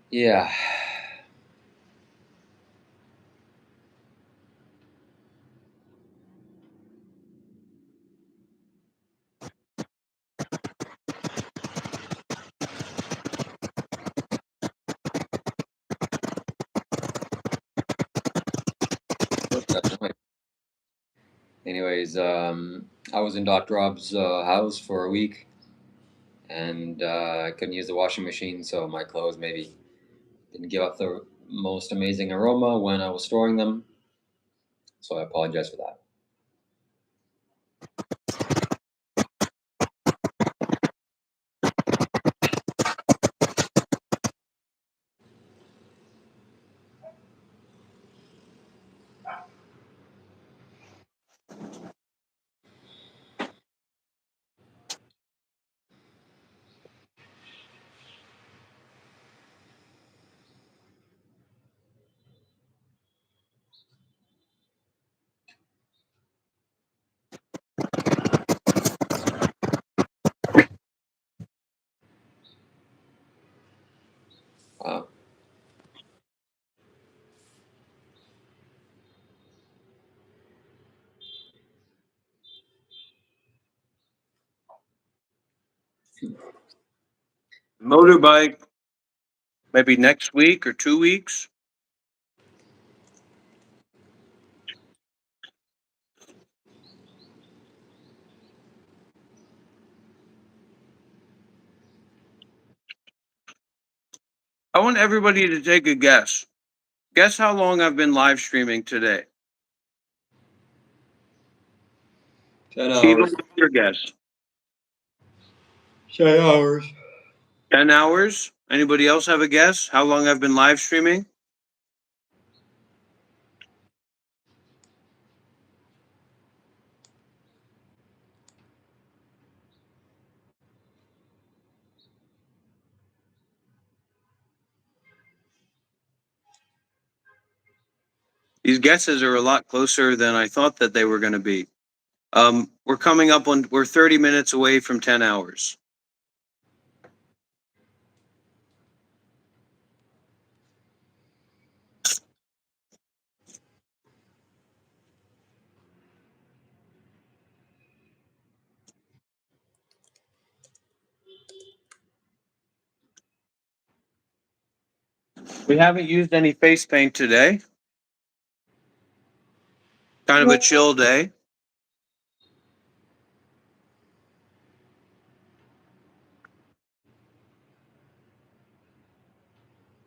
Yeah. What's that noise? Anyways, I was in Dr. Rob's house for a week, and I couldn't use the washing machine, so my clothes maybe didn't give off the most amazing aroma when I was storing them. So I apologize for that. Wow. Motorbike, maybe next week or 2 weeks. I want everybody to take a guess. Guess how long I've been live streaming today. 10 Shiva, hours. what's your guess? 10 hours. 10 hours? Anybody else have a guess how long I've been live streaming? These guesses are a lot closer than I thought that they were going to be. We're 30 minutes away from 10 hours. We haven't used any face paint today. Kind of a chill day.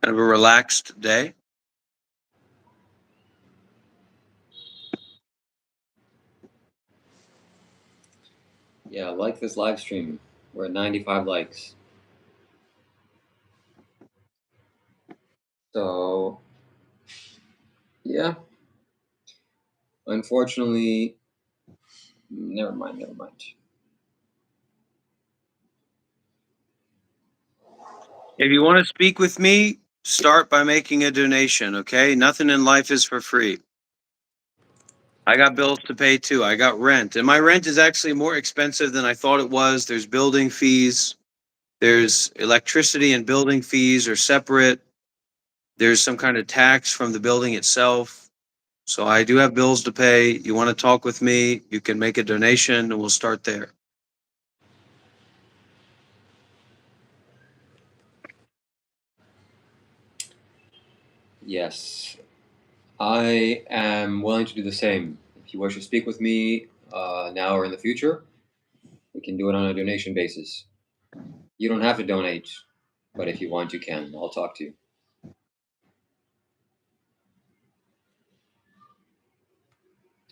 Kind of a relaxed day. Yeah, like this live stream. We're at 95 likes. So, yeah. Unfortunately, never mind, never mind. If you want to speak with me, start by making a donation, okay? Nothing in life is for free. I got bills to pay too. I got rent, and my rent is actually more expensive than I thought it was. There's building fees, there's electricity and building fees are separate. There's some kind of tax from the building itself. So I do have bills to pay. You want to talk with me, you can make a donation and we'll start there. Yes, I am willing to do the same. If you wish to speak with me now or in the future, we can do it on a donation basis. You don't have to donate, but if you want, you can. I'll talk to you.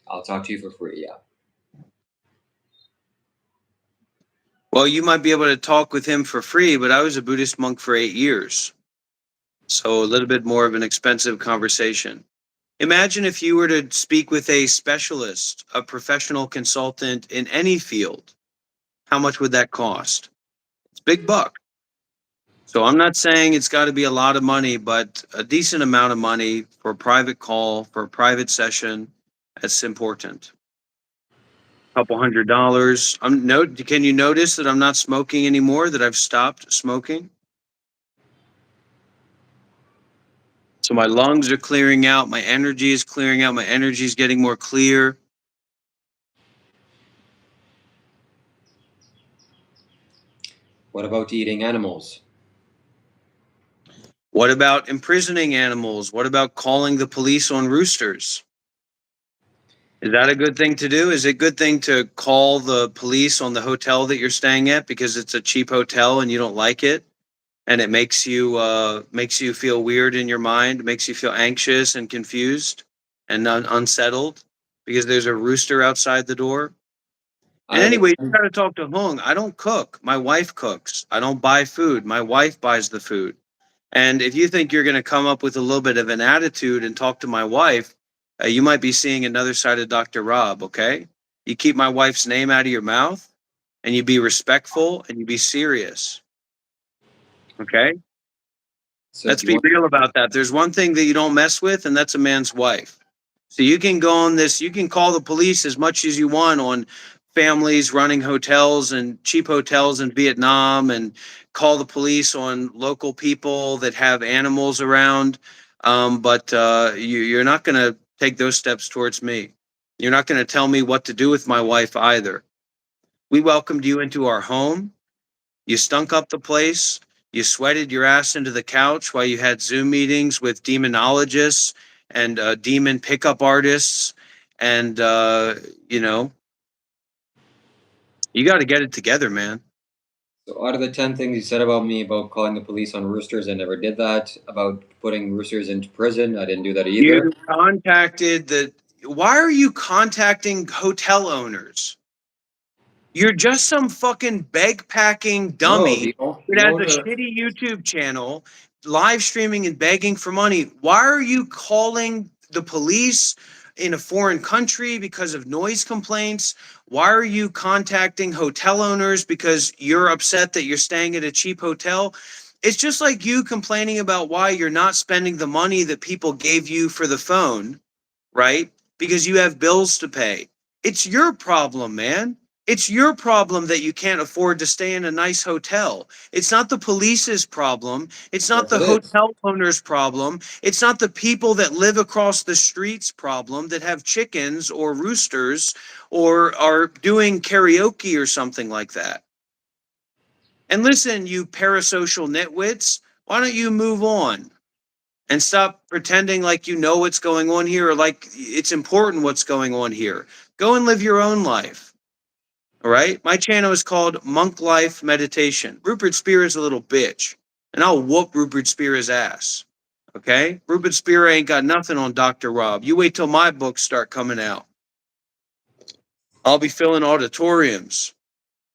I'll talk to you for free, yeah. Well, you might be able to talk with him for free, but I was a Buddhist monk for 8 years. So a little bit more of an expensive conversation. Imagine if you were to speak with a specialist, a professional consultant in any field. How much would that cost? It's big buck. So I'm not saying it's got to be a lot of money, but a decent amount of money for a private call, for a private session, that's important. Couple $100. Can you notice that I'm not smoking anymore, that I've stopped smoking? So my lungs are clearing out, my energy is clearing out, my energy is getting more clear. What about eating animals? What about imprisoning animals? What about calling the police on roosters? Is that a good thing to do? Is it a good thing to call the police on the hotel that you're staying at because it's a cheap hotel and you don't like it? And it makes you feel weird in your mind, makes you feel anxious and confused and unsettled because there's a rooster outside the door. And I anyway, you understand. gotta talk to Hung. I don't cook. My wife cooks. I don't buy food. My wife buys the food. And if you think you're gonna come up with a little bit of an attitude and talk to my wife, you might be seeing another side of Dr. Rob. Okay, you keep my wife's name out of your mouth, and you be respectful and you be serious. Okay. So Let's do you be want? real about that. There's one thing that you don't mess with, and that's a man's wife. So you can go on this, you can call the police as much as you want on families running hotels and cheap hotels in Vietnam and call the police on local people that have animals around. But you're not going to take those steps towards me. You're not going to tell me what to do with my wife either. We welcomed you into our home. You stunk up the place. You sweated your ass into the couch while you had Zoom meetings with demonologists and demon pickup artists. And, you know, you got to get it together, man. So out of the 10 things you said about me about calling the police on roosters, I never did that. About putting roosters into prison, I didn't do that either. You contacted the. Why are you contacting hotel owners? You're just some fucking beg packing No, dummy that the has a owner. shitty YouTube channel, live streaming and begging for money. Why are you calling the police in a foreign country because of noise complaints? Why are you contacting hotel owners because you're upset that you're staying at a cheap hotel? It's just like you complaining about why you're not spending the money that people gave you for the phone, right? Because you have bills to pay. It's your problem, man. It's your problem that you can't afford to stay in a nice hotel. It's not the police's problem. It's not Yes, the it is. hotel owner's problem. It's not the people that live across the street's problem that have chickens or roosters or are doing karaoke or something like that. And listen, you parasocial nitwits, why don't you move on? And stop pretending like you know what's going on here or like it's important what's going on here. Go and live your own life. All right. My channel is called Monk Life Meditation. Rupert Spear is a little bitch, and I'll whoop Rupert Spear's ass. Okay. Rupert Spear ain't got nothing on Dr. Rob. You wait till my books start coming out. I'll be filling auditoriums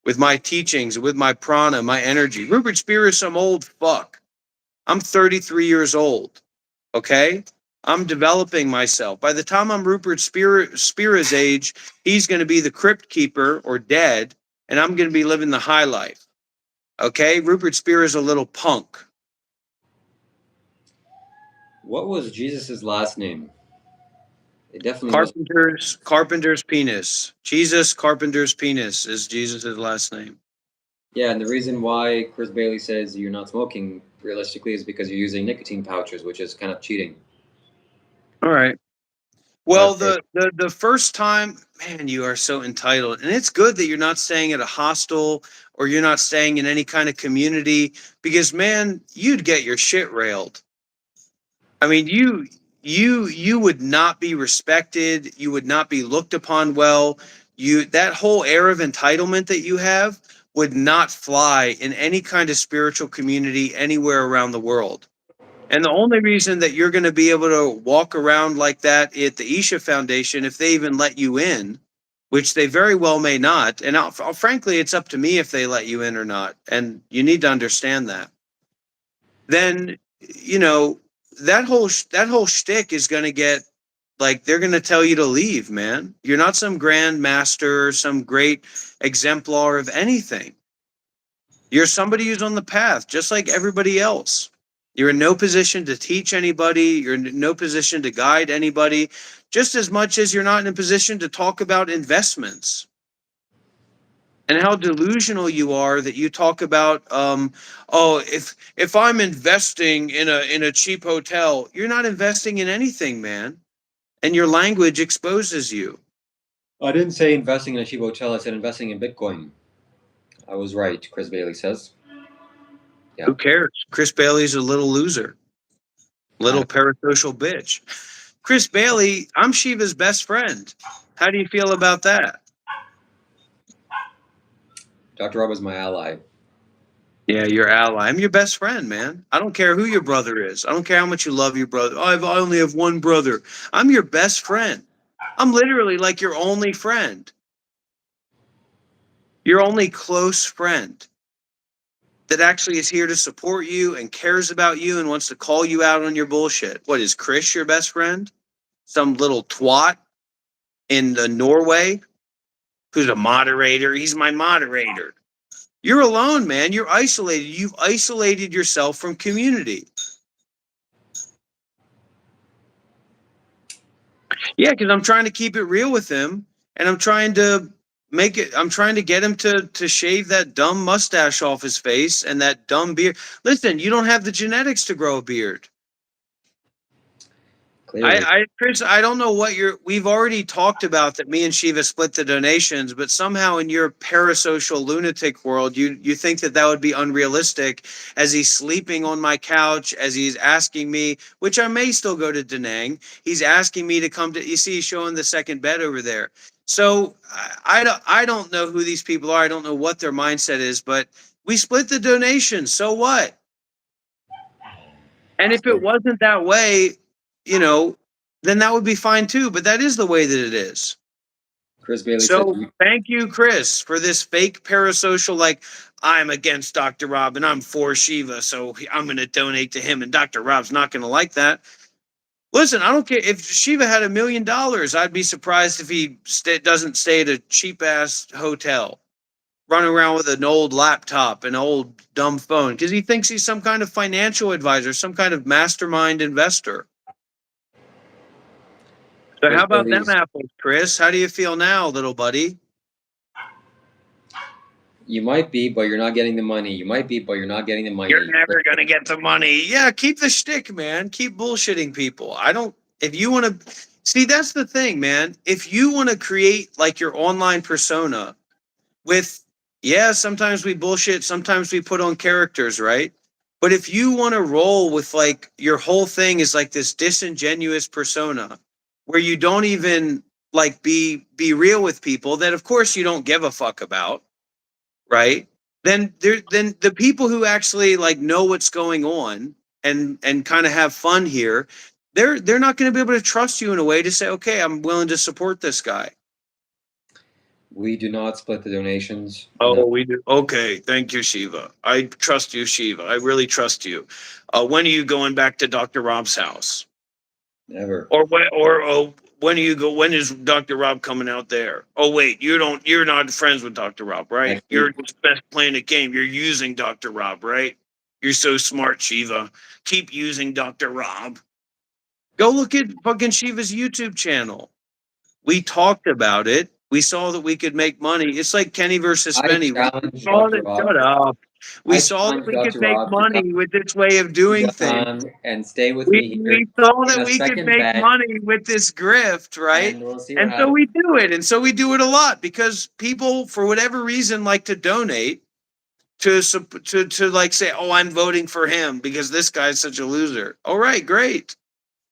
with my teachings, with my prana, my energy. Rupert Spear is some old fuck. I'm 33 years old. Okay. I'm developing myself. By the time I'm Rupert Spear's age, he's going to be the crypt keeper or dead, and I'm going to be living the high life. Okay. Rupert Spear is a little punk. What was Jesus's last name? It definitely was. Carpenter's penis. Jesus Carpenter's penis is Jesus's last name. Yeah, and the reason why Chris Bailey says you're not smoking realistically is because you're using nicotine pouches, which is kind of cheating. All right. Well, But the first time, man, you are so entitled, and it's good that you're not staying at a hostel or you're not staying in any kind of community because, man, you'd get your shit railed. I mean, you would not be respected. You would not be looked upon well. You that whole air of entitlement that you have would not fly in any kind of spiritual community anywhere around the world. And the only reason that you're going to be able to walk around like that at the Isha Foundation, if they even let you in, which they very well may not, and frankly, it's up to me if they let you in or not. And you need to understand that. Then, you know, that whole shtick is going to get like they're going to tell you to leave, man. You're not some grand master, some great exemplar of anything. You're somebody who's on the path, just like everybody else. You're in no position to teach anybody. You're in no position to guide anybody, just as much as you're not in a position to talk about investments and how delusional you are that you talk about, oh, if I'm investing in a cheap hotel, you're not investing in anything, man. And your language exposes you. I didn't say investing in a cheap hotel. I said investing in Bitcoin. I was right, Chris Bailey says. Yeah. Who cares? Chris Bailey's a little loser, little Kind parasocial bitch. Chris Bailey, I'm Shiva's best friend. How do you feel about that? Dr. Rob is my ally. Yeah, your ally. I'm your best friend, man. I don't care who your brother is. I don't care how much you love your brother. Oh, I only have one brother. I'm your best friend. I'm literally like your only friend. Your only close friend that actually is here to support you and cares about you and wants to call you out on your bullshit. What, is Chris your best friend? Some little twat in the Norway who's a moderator. He's my moderator. You're alone, man. You're isolated. You've isolated yourself from community. Yeah, because I'm trying to keep it real with him, and I'm trying to get him to shave that dumb mustache off his face and that dumb beard. Listen, you don't have the genetics to grow a beard. Clearly. Chris, I don't know what we've already talked about that me and Shiva split the donations, but somehow in your parasocial lunatic world, you think that would be unrealistic as he's sleeping on my couch, as he's asking me, which I may still go to Da Nang. He's asking me to come to, you see, he's showing the second bed over there. So I don't know who these people are. I don't know what their mindset is, but we split the donations. So what? And if it wasn't that way, then that would be fine too. But that is the way that it is. Chris Bailey So said, thank you, Chris, for this fake parasocial, like, I'm against Dr. Rob and I'm for Shiva, so I'm going to donate to him, and Dr. Rob's not going to like that. Listen, I don't care. If Shiva had $1 million, I'd be surprised if he doesn't stay at a cheap-ass hotel, running around with an old laptop, an old dumb phone, because he thinks he's some kind of financial advisor, some kind of mastermind investor. So how about them apples, Chris? How do you feel now, little buddy? you might be, but you're not getting the money. You might be, but you're not getting the money. You're never going to get the money. Yeah, keep the shtick, man. Keep bullshitting people. If you want to, see, that's the thing, man. If you want to create like your online persona with, yeah, sometimes we bullshit, sometimes we put on characters, right? But if you want to roll with like your whole thing is like this disingenuous persona where you don't even like be real with people that of course you don't give a fuck about, right? Then the people who actually like know what's going on and kind of have fun here, they're not going to be able to trust you in a way to say, okay, I'm willing to support this guy. We do not split the donations. Oh, No. we do. Okay, thank you, Shiva. I trust you, Shiva. I really trust you. When are you going back to Dr. Rob's house? Never. Or when do you go? When is Dr. Rob coming out there? Oh wait, you're not friends with Dr. Rob, right? Actually, You're just best playing a game. You're using Dr. Rob, right? You're so smart, Shiva. Keep using Dr. Rob. Go look at fucking Shiva's YouTube channel. We talked about it. We saw that we could make money. It's like Kenny versus I Spenny. challenge Dr. Rob. Shut up. We I saw that challenge we could Dr. make Rob to money with this way of doing things. come and stay with me here We saw in that a we could second make bed, money with this grift, right? and we'll see what And so happens. we do it. And so we do it a lot because people, for whatever reason, like to donate to like say, oh, I'm voting for him because this guy's such a loser. All right, great.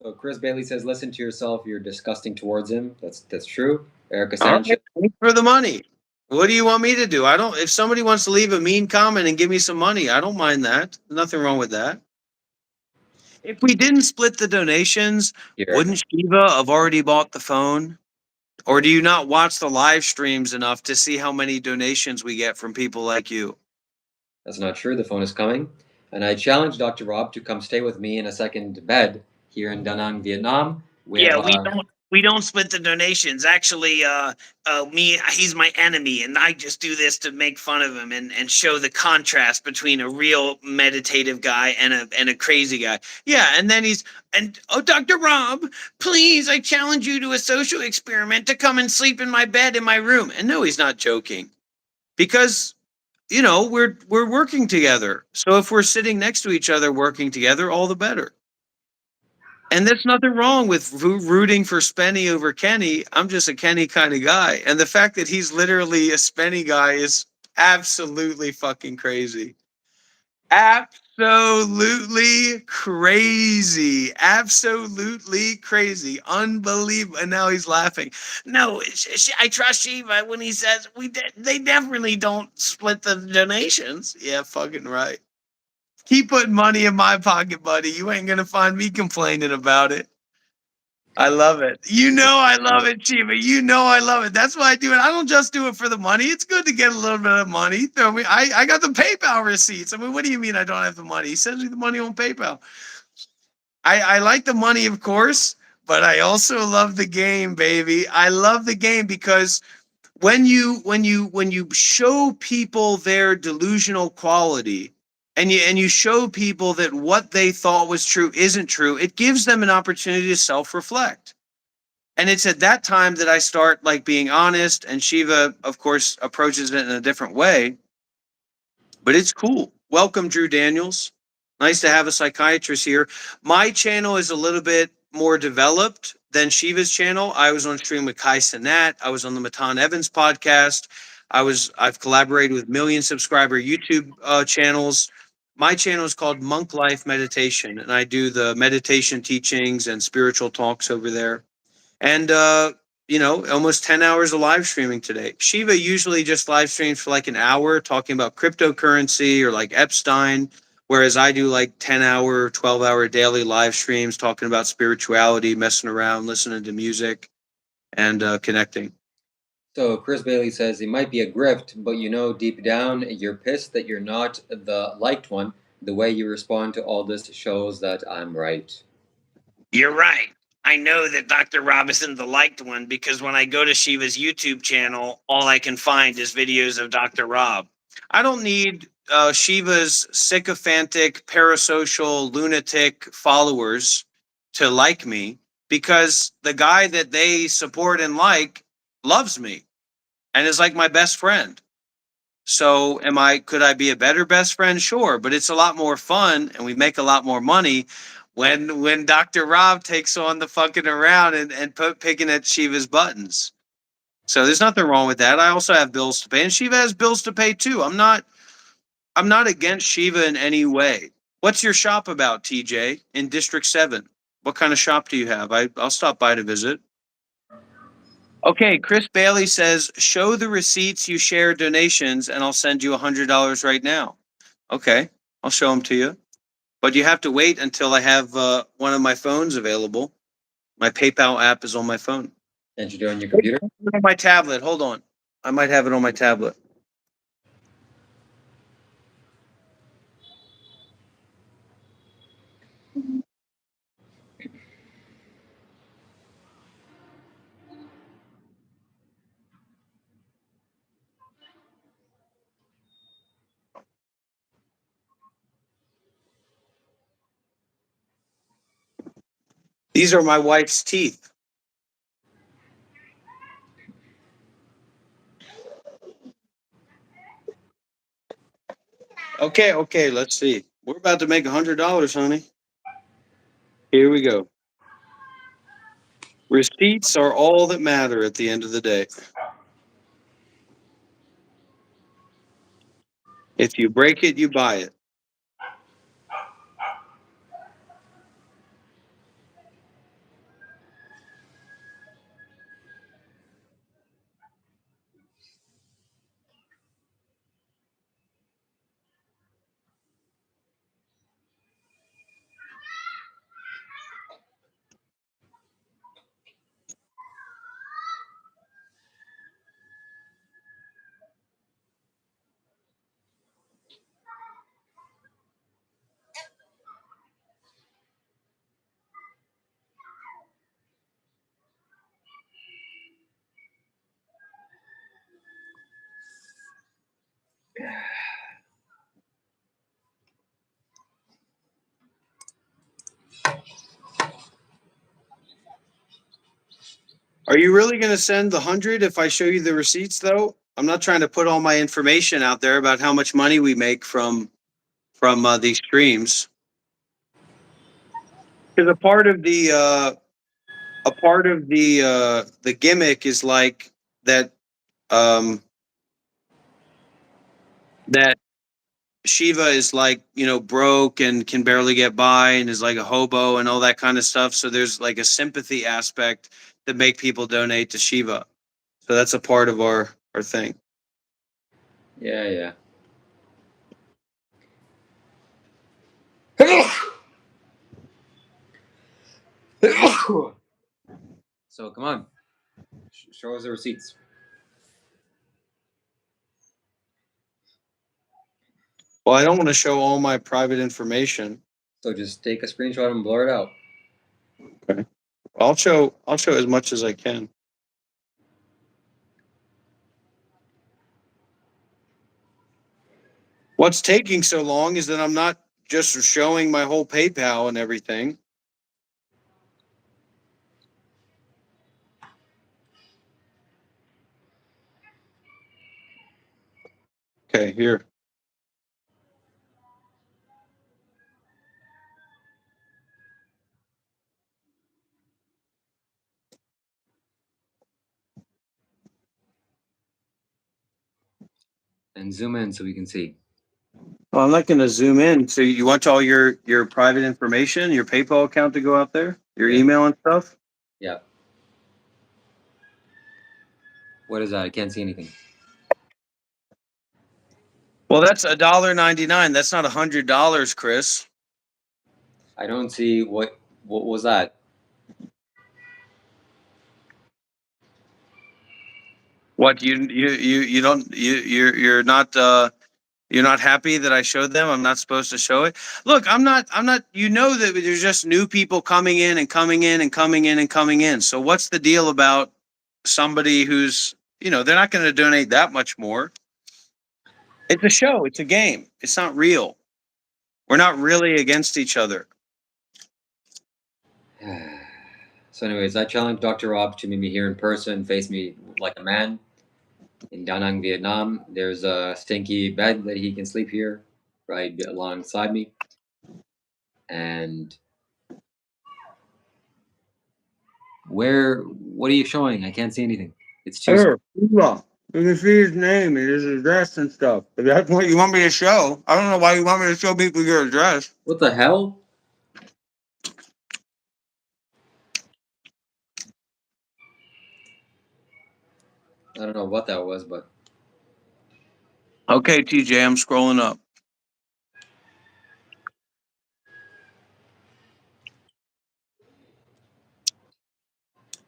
So Chris Bailey says, "Listen to yourself. You're disgusting towards him." That's true. Erica All Sanchez. right, thanks for the money. What do you want me to do? If somebody wants to leave a mean comment and give me some money, I don't mind that. Nothing wrong with that. If we didn't split the donations, Here. wouldn't Shiva have already bought the phone? Or do you not watch the live streams enough to see how many donations we get from people like you? That's not true. The phone is coming. And I challenge Dr. Rob to come stay with me in a second bed here in Da Nang, Vietnam. We Yeah, have, we don't. We don't split the donations. Actually, me, he's my enemy, and I just do this to make fun of him and show the contrast between a real meditative guy and a crazy guy. Yeah, and then oh, Dr. Rob, please, I challenge you to a social experiment to come and sleep in my bed in my room. And no, he's not joking, because we're working together. So if we're sitting next to each other working together, all the better. And there's nothing wrong with rooting for Spenny over Kenny. I'm just a Kenny kind of guy. And the fact that he's literally a Spenny guy is absolutely fucking crazy. Absolutely crazy. Absolutely crazy. Unbelievable. And now he's laughing. No, I trust Shiva when he says they definitely don't split the donations. Yeah, fucking right. Keep putting money in my pocket, buddy. You ain't going to find me complaining about it. I love it. I love it, Shiva. I love it. That's why I do it. I don't just do it for the money. It's good to get a little bit of money. Throw me. I got the PayPal receipts. I mean, what do you mean I don't have the money? He sends me the money on PayPal. I like the money, of course, but I also love the game, baby. I love the game because when you show people their delusional quality, and you show people that what they thought was true isn't true, it gives them an opportunity to self-reflect. And it's at that time that I start like being honest, and Shiva, of course, approaches it in a different way. But it's cool. Welcome, Drew Daniels. Nice to have a psychiatrist here. My channel is a little bit more developed than Shiva's channel. I was on stream with Kai Sinat. I was on the Matan Evans podcast. I've collaborated with million subscriber YouTube channels. My channel is called Monk Life Meditation, and I do the meditation teachings and spiritual talks over there. And almost 10 hours of live streaming today. Shiva usually just live streams for like an hour talking about cryptocurrency or like Epstein, whereas I do like 10-hour, 12-hour daily live streams talking about spirituality, messing around, listening to music, and connecting. So Chris Bailey says it might be a grift, but deep down you're pissed that you're not the liked one. The way you respond to all this shows that I'm right. You're right. I know that Dr. Robinson the liked one because when I go to Shiva's YouTube channel, all I can find is videos of Dr. Rob. I don't need Shiva's sycophantic, parasocial, lunatic followers to like me, because the guy that they support and like loves me and is like my best friend. So could I be a better best friend? Sure, but it's a lot more fun and we make a lot more money when Dr. Rob takes on the fucking around and picking at Shiva's buttons. So there's nothing wrong with that. I also have bills to pay, and Shiva has bills to pay too. I'm not against Shiva in any way. What's your shop about, TJ, in District 7? What kind of shop do you have? I'll stop by to visit. Okay, Chris Bailey says, show the receipts you share donations and I'll send you $100 right now. Okay, I'll show them to you. But you have to wait until I have one of my phones available. My PayPal app is on my phone. And you do it on your computer? On my tablet. Hold on. I might have it on my tablet. These are my wife's teeth. Okay, let's see. We're about to make $100, honey. Here we go. Receipts are all that matter at the end of the day. If you break it, you buy it. Are you really going to send the 100 if I show you the receipts, though? I'm not trying to put all my information out there about how much money we make from these streams. Because a part of the gimmick is like that that Shiva is like, broke and can barely get by and is like a hobo and all that kind of stuff. So there's like a sympathy aspect that make people donate to Shiva. So that's a part of our thing. Yeah. So come on, show us the receipts. Well, I don't want to show all my private information. So just take a screenshot and blur it out. Okay. I'll show as much as I can. What's taking so long is that I'm not just showing my whole PayPal and everything. Okay, here. And zoom in so we can see. Well, I'm not going to zoom in. So you want all your private information, your PayPal account to go out there, your Yeah. email and stuff? Yeah. What is that? I can't see anything. Well, that's $1.99. That's not $100, Chris. I don't see what was that? What you don't you're not happy that I showed them? I'm not supposed to show it. Look, I'm not that there's just new people coming in and coming in and coming in and coming in. So what's the deal about somebody who's, they're not going to donate that much more. It's a show, it's a game. It's not real. We're not really against each other. So anyways, I challenged Dr. Rob to meet me here in person, face me like a man in Da Nang, Vietnam. There's a stinky bed that he can sleep here right alongside me. And what are you showing? I can't see anything. It's too Here, Shiva. You can see his name and his address and stuff. If that's what you want me to show, I don't know why you want me to show people your address. What the hell? I don't know what that was, but Okay, TJ, I'm scrolling up.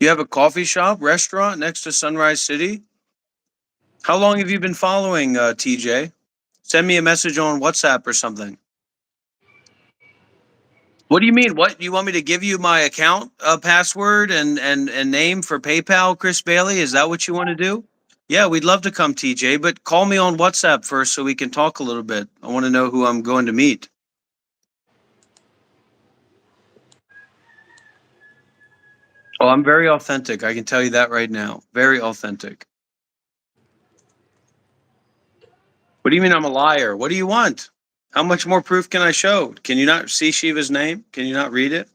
You have a coffee shop, restaurant next to Sunrise City? How long have you been following TJ? Send me a message on WhatsApp or something. What do you mean? What you want me to give you my account password and name for PayPal, Chris Bailey? Is that what you want to do? Yeah, we'd love to come, TJ, but call me on WhatsApp first so we can talk a little bit. I want to know who I'm going to meet. Oh, I'm very authentic. I can tell you that right now. Very authentic. What do you mean I'm a liar? What do you want? How much more proof can I show? Can you not see Shiva's name? Can you not read it?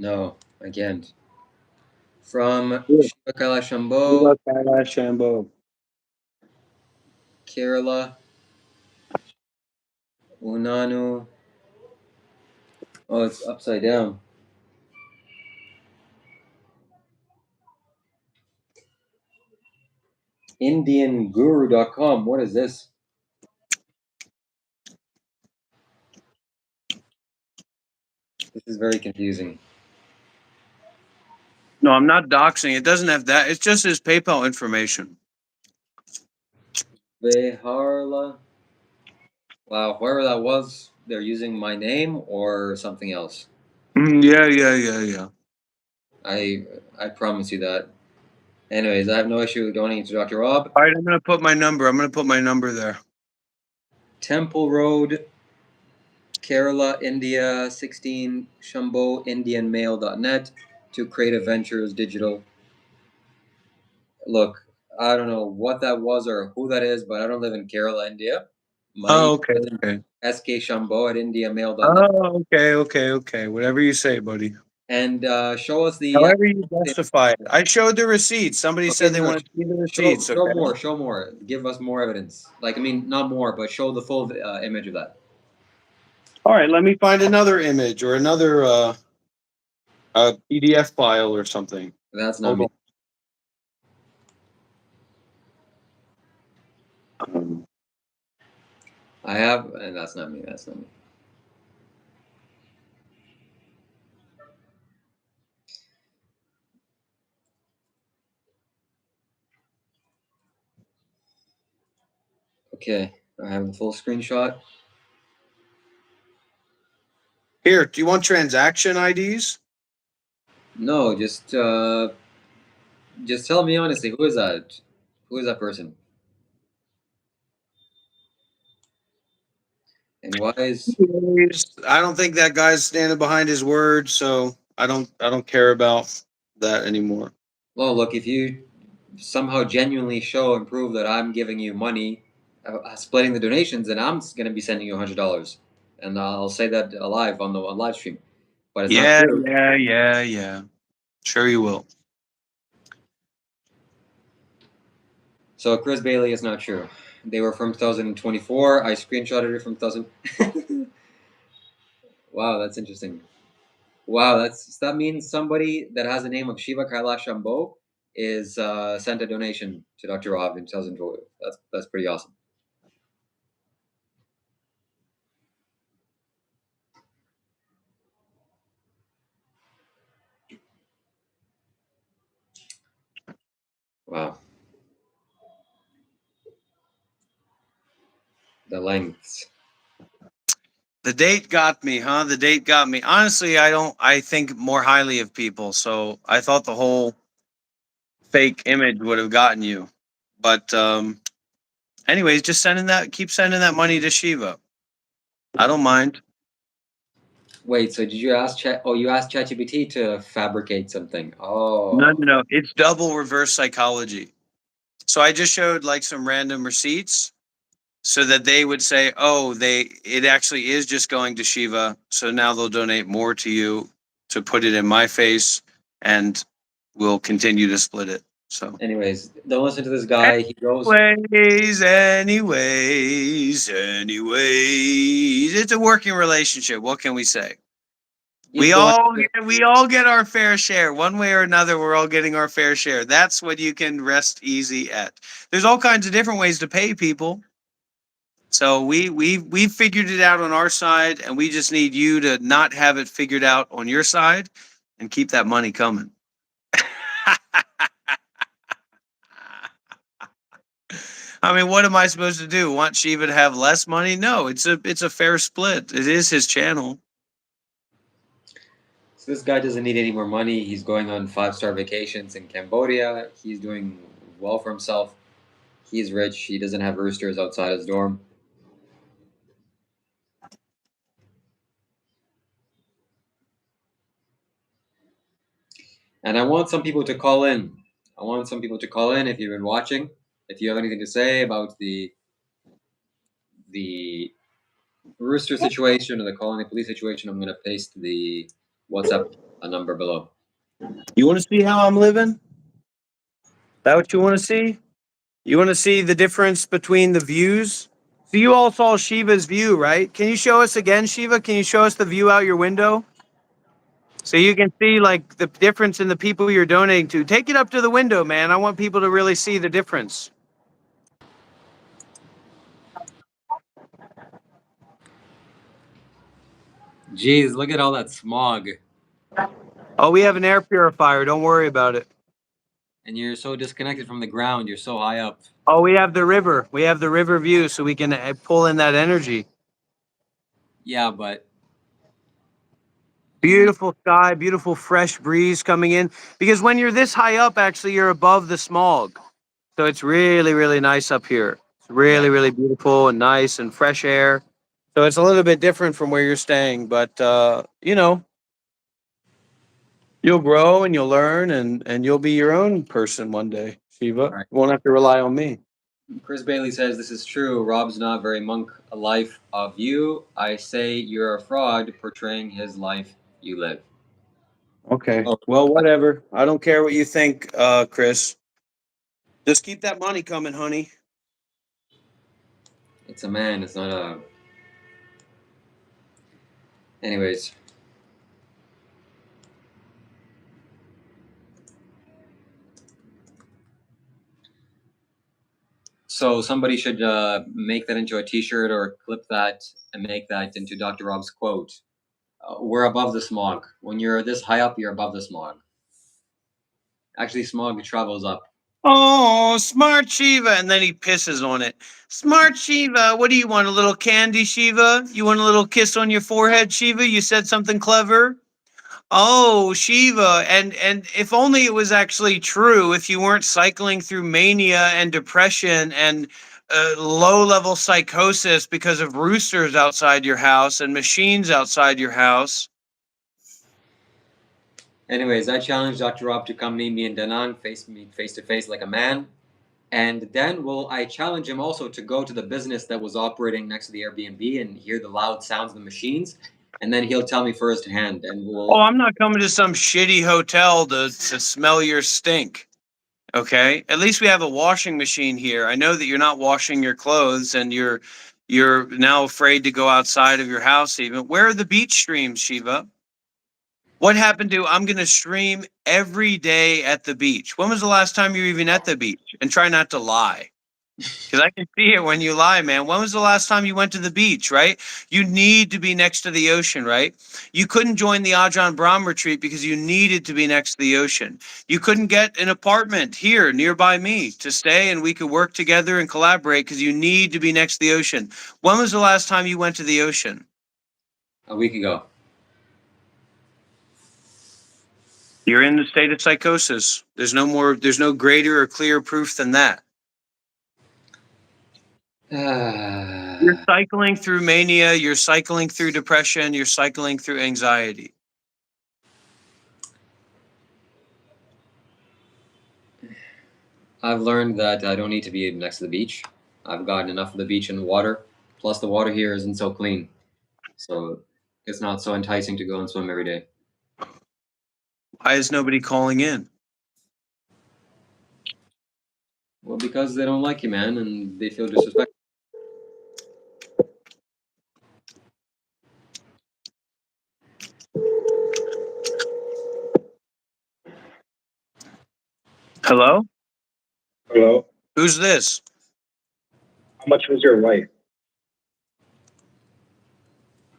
no, I can't. From Yeah. Shiva Kailash Shambho, Shiva Kailash Shambho. Kerala, Unanu. Oh, it's upside down. IndianGuru.com. What is this? This is very confusing. No, I'm not doxing. It doesn't have that. It's just his PayPal information. Beharla. Wow, whoever that was, they're using my name or something else. Yeah. I promise you that. Anyways, I have no issue donating to Dr. Rob. All right, I'm going to put my number. I'm going to put my number there. Temple Road, Kerala, India, 16, Shambho, IndianMail.net to Creative Ventures Digital. Look, I don't know what that was or who that is, but I don't live in Kerala, India. My Oh, email okay, is okay. skshambho at indiamail.net. Oh, okay, okay, okay. Whatever you say, buddy. And show us the However you justify it. I showed the receipts. Somebody okay, said no, they no, wanted to see the show receipts. show Okay. more, show more. Give us more evidence. Like, I mean, not more, but show the full image of that. All right. Let me find another image or another PDF file or something. That's not Hold me. on. Um, I have, and that's not me. That's not me. Okay, I have the full screenshot. Here, do you want transaction IDs? No, just tell me honestly, who is that? Who is that person? And why is I don't think that guy's standing behind his word, so I don't care about that anymore. well, look, if you somehow genuinely show and prove that I'm giving you money, splitting the donations, then I'm going to be sending you $100, and I'll say that live on the live stream. But it's not Yeah, true. yeah, yeah, yeah. Sure you will. So Chris Bailey is not true. They were from 2024. I screenshotted it from 2000. Wow, that's interesting. Wow, that means somebody that has the name of Shiva Kailash Shambho is sent a donation to Dr. Rob in 2012. That's pretty awesome. Wow, the lengths. The date got me, huh? The date got me. Honestly, I think more highly of people, so I thought the whole fake image would have gotten you. But anyways, just keep sending that money to Shiva. I don't mind. Wait, so did you ask Chat? Oh, you asked ChatGPT to fabricate something. No, Oh, no, no. It's double reverse psychology. So I just showed like some random receipts so that they would say, "Oh, it actually is just going to Shiva." So now they'll donate more to you to put it in my face, and we'll continue to split it. So, anyways, don't listen to this guy. He goes. anyways, it's a working relationship. What can we say? Keep going. We all get our fair share. One way or another, we're all getting our fair share. That's what you can rest easy at. There's all kinds of different ways to pay people. So we figured it out on our side, and we just need you to not have it figured out on your side, and keep that money coming. I mean, what am I supposed to do? Want Shiva to have less money? No, it's a fair split. It is his channel. So this guy doesn't need any more money. He's going on 5-star vacations in Cambodia. He's doing well for himself. He's rich. He doesn't have roosters outside his dorm. And I want some people to call in. I want some people to call in if you've been watching. If you have anything to say about the rooster situation or the colony police situation, I'm going to paste the WhatsApp number below. You want to see how I'm living? That what you want to see? You want to see the difference between the views? So you all saw Shiva's view, right? Can you show us again, Shiva? Can you show us the view out your window? So you can see like the difference in the people you're donating to. Take it up to the window, man. I want people to really see the difference. Jeez, look at all that smog. Oh, we have an air purifier. Don't worry about it. And you're so disconnected from the ground. You're so high up. Oh, we have the river. We have the river view so we can pull in that energy. Yeah, but Beautiful sky, beautiful fresh breeze coming in. Because when you're this high up, actually, you're above the smog. So it's really, really nice up here. It's really, yeah. really beautiful and nice and fresh air. So it's a little bit different from where you're staying, but you'll grow and you'll learn and you'll be your own person one day. Shiva. All right. You won't have to rely on me. Chris Bailey says this is true. Rob's not very monk life of you. I say you're a fraud portraying his life you live. Okay. Oh, Well, whatever. I don't care what you think, Chris. Just keep that money coming, honey. it's a man. It's not a. Anyways, so somebody should make that into a T-shirt or clip that and make that into Dr. Rob's quote. We're above the smog. When you're this high up, you're above the smog. Actually, smog travels up. Oh, smart Shiva. And then he pisses on it. Smart Shiva. What do you want? A little candy, Shiva? You want a little kiss on your forehead, Shiva? You said something clever? Oh, Shiva. And if only it was actually true, if you weren't cycling through mania and depression and low-level psychosis because of roosters outside your house and machines outside your house. Anyways, I challenge Dr. Rob to come meet me in Da Nang, face me face to face like a man. And then I challenge him also to go to the business that was operating next to the Airbnb and hear the loud sounds of the machines. And then he'll tell me firsthand, and Oh, we'll. I'm not coming to some shitty hotel to smell your stink. Okay. At least we have a washing machine here. I know that you're not washing your clothes and you're now afraid to go outside of your house even. Where are the beach streams, Shiva? What happened to I'm gonna stream every day at the beach? When was the last time you were even at the beach? And try not to lie. Because I can see it when you lie, man. When was the last time you went to the beach, right? You need to be next to the ocean, right? You couldn't join the Ajahn Brahm retreat because you needed to be next to the ocean. You couldn't get an apartment here nearby me to stay and we could work together and collaborate because you need to be next to the ocean. When was the last time you went to the ocean? A week ago. You're in the state of psychosis. There's no greater or clearer proof than that. You're cycling through mania, you're cycling through depression, you're cycling through anxiety. I've learned that I don't need to be next to the beach. I've gotten enough of the beach and water. Plus, the water here isn't so clean. So it's not so enticing to go and swim every day. Why is nobody calling in? Well, because they don't like you, man, and they feel disrespected. Hello? Hello. Who's this? How much was your wife?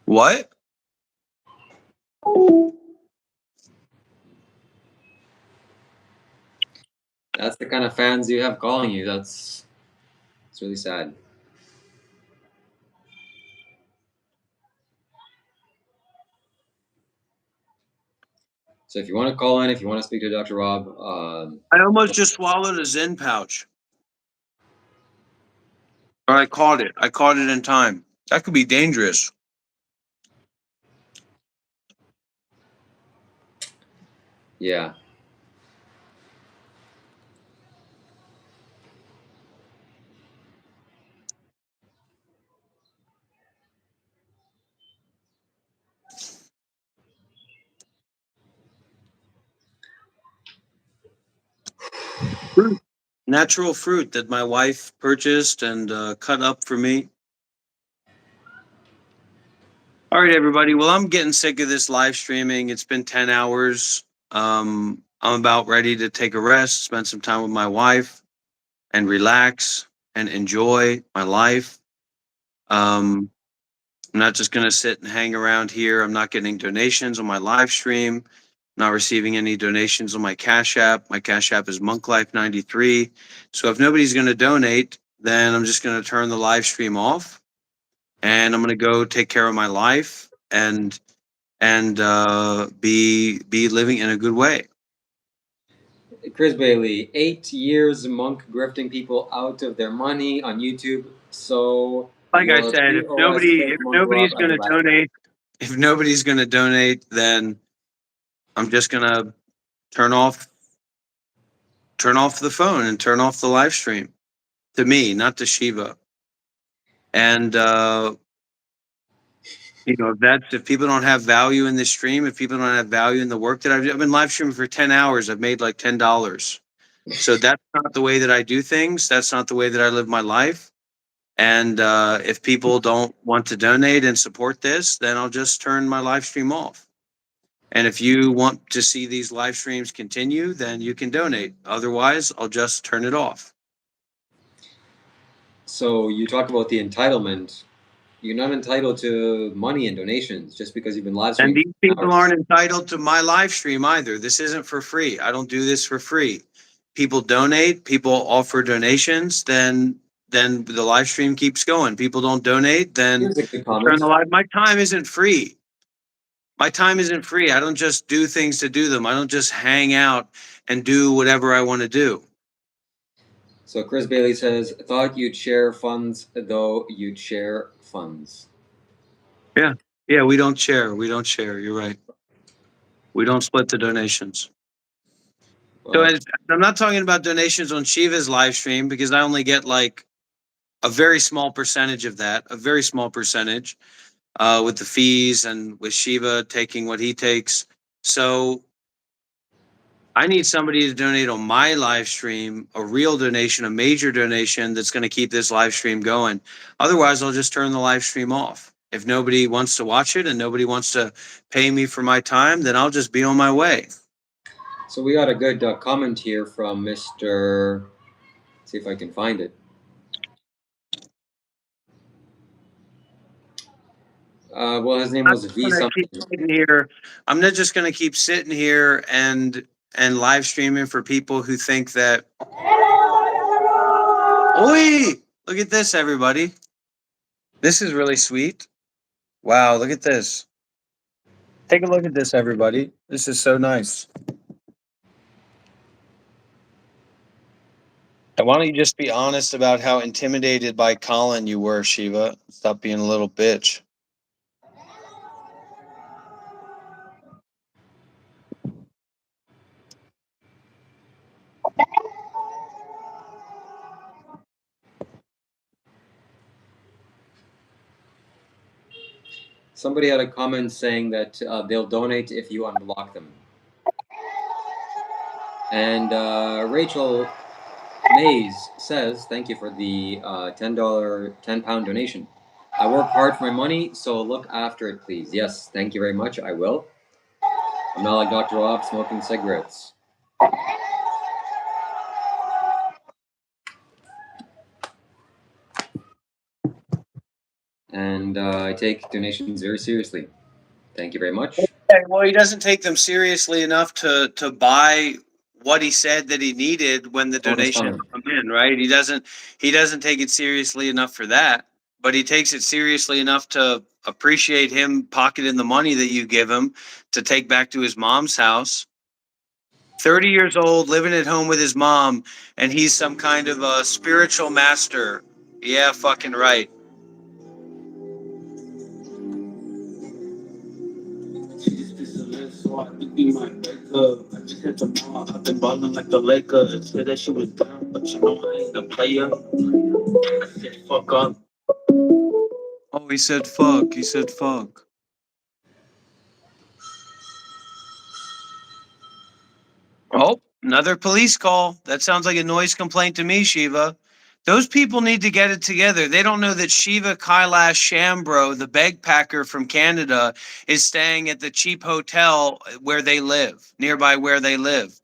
What? That's the kind of fans you have calling you. It's really sad. So if you want to call in, if you want to speak to Dr. Rob, I almost just swallowed a Zen pouch. Or I caught it. I caught it in time. That could be dangerous. yeah. Fruit. Natural fruit that my wife purchased and cut up for me. All right, everybody. Well, I'm getting sick of this live streaming. It's been 10 hours. I'm about ready to take a rest, spend some time with my wife, and relax and enjoy my life. I'm not just going to sit and hang around here. I'm not getting donations on my live stream, not receiving any donations on my Cash App. My Cash App is MonkLife93. So if nobody's going to donate, then I'm just going to turn the live stream off and I'm going to go take care of my life and be living in a good way. Chris Bailey, 8 years monk grifting people out of their money on YouTube. So Like I your said, POS fake monk Rob, I get back. if nobody's going to donate, then I'm just going to turn off turn off the phone and turn off the live stream. To me, not to Shiva. And if people don't have value in this stream, if people don't have value in the work that I've been live streaming for 10 hours, I've made like $10. So that's not the way that I do things. That's not the way that I live my life. And if people don't want to donate and support this, then I'll just turn my live stream off. And if you want to see these live streams continue, then you can donate. Otherwise, I'll just turn it off. So you talk about the entitlement. You're not entitled to money and donations just because you've been live And streaming. these people aren't entitled to my live stream either. This isn't for free. I don't do this for free. People donate, people offer donations, then the live stream keeps going. People don't donate, then Here's a good turn comment. the live. My time isn't free. My time isn't free. I don't just do things to do them. I don't just hang out and do whatever I want to do. So Chris Bailey says, thought you'd share funds, though you'd share funds. Yeah, we don't share. We don't share. You're right. We don't split the donations. So Well, I'm not talking about donations on Shiva's live stream because I only get like a very small percentage of that, a very small percentage with the fees and with Shiva taking what he takes. So I need somebody to donate on my live stream, a real donation, a major donation that's going to keep this live stream going. Otherwise, I'll just turn the live stream off. If nobody wants to watch it and nobody wants to pay me for my time, then I'll just be on my way. so we got a good comment here from Mr. Let's see if I can find it. Well, his name was V something. I'm not just going to keep sitting here and live streaming for people who think that. Oi! Look at this, everybody. This is really sweet. Wow, look at this. Take a look at this, everybody. This is so nice. And why don't you just be honest about how intimidated by Colin you were, Shiva? Stop being a little bitch. Somebody had a comment saying that they'll donate if you unblock them. And Rachel Mays says, thank you for the $10, 10-pound donation. I work hard for my money, so look after it, please. Yes, thank you very much. I will. I'm not like Dr. Rob smoking cigarettes. And I take donations very seriously. Thank you very much. Okay, well, he doesn't take them seriously enough to buy what he said that he needed when the donations come in, right? He doesn't take it seriously enough for that, but he takes it seriously enough to appreciate him pocketing the money that you give him to take back to his mom's house. 30 years old, living at home with his mom, and he's some kind of a spiritual master. Yeah, fucking right. So I could be my breakup. I just hit the mall. I've been balling like the Lakers. Said that she was down, but you know I ain't a player. I said fuck up. Oh, he said fuck. He said fuck. Oh, another police call. That sounds like a noise complaint to me, Shiva. Those people need to get it together. They don't know that Shiva Kailash Shambho, the bagpacker from Canada, is staying at the cheap hotel where they live, nearby where they live.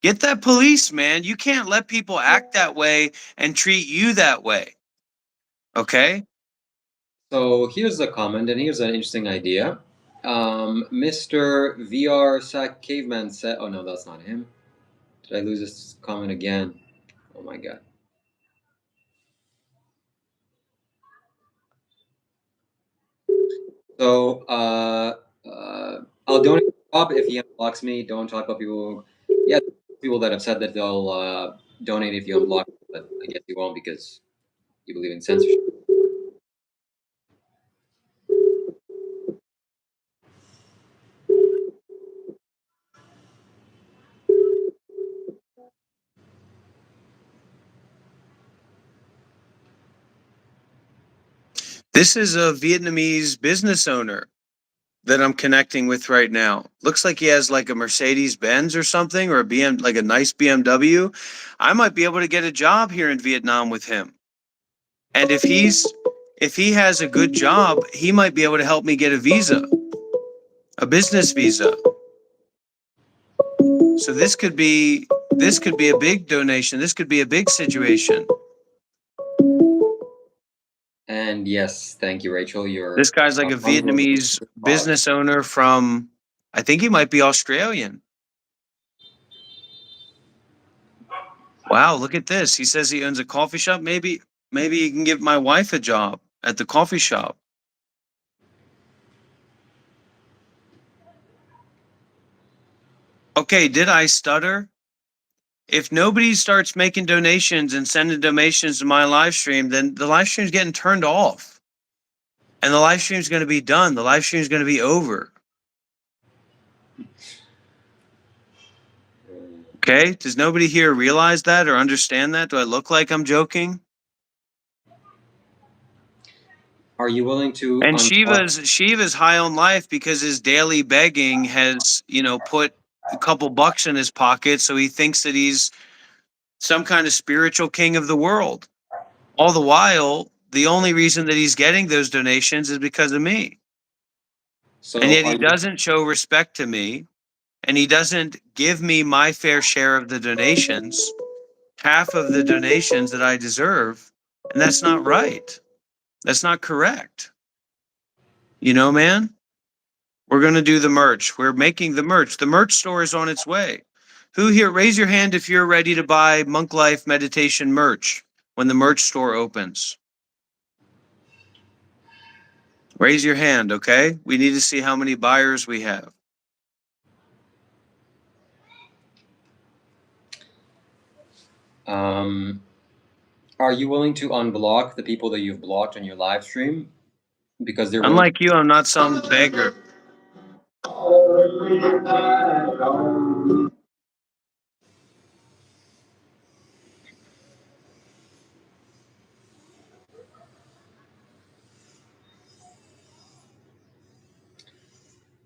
Get that police, man. You can't let people act that way and treat you that way. Okay? So here's a comment, and here's an interesting idea. Mr. VR Sack Caveman said, oh no, that's not him. Did I lose this comment again? Oh my god. So, I'll donate to Bob if he unblocks me. Don't talk about people. Yeah, people that have said that they'll donate if you unblock, but I guess you won't because you believe in censorship. This is a Vietnamese business owner that I'm connecting with right now. Looks like he has like a Mercedes Benz or something, or a like a nice BMW. I might be able to get a job here in Vietnam with him. And if he has a good job, he might be able to help me get a visa, a business visa. So this could be a big donation. This could be a big situation. And yes, thank you, Rachel. This guy's like a funds will be Vietnamese business owner from, I think he might be Australian. Wow, look at this. He says he owns a coffee shop. Maybe he can give my wife a job at the coffee shop. Okay, did I stutter? If nobody starts making donations and sending donations to my live stream, then the live stream is getting turned off. And the live stream is going to be done. The live stream is going to be over. Okay, does nobody here realize that or understand that? Do I look like I'm joking? Are you willing to? And Shiva's high on life because his daily begging has, put a couple bucks in his pocket, so he thinks that he's some kind of spiritual king of the world. All the while, the only reason that he's getting those donations is because of me. So and yet he doesn't show respect to me, and he doesn't give me my fair share of the donations, half of the donations that I deserve. And that's not right. That's not correct. Man, we're going to do the merch. We're making the merch. The merch store is on its way. Who here, raise your hand if you're ready to buy Monk Life Meditation merch when the merch store opens. Raise your hand, okay? We need to see how many buyers we have. Are you willing to unblock the people that you've blocked on your live stream? Because they're Unlike you, I'm not some beggar.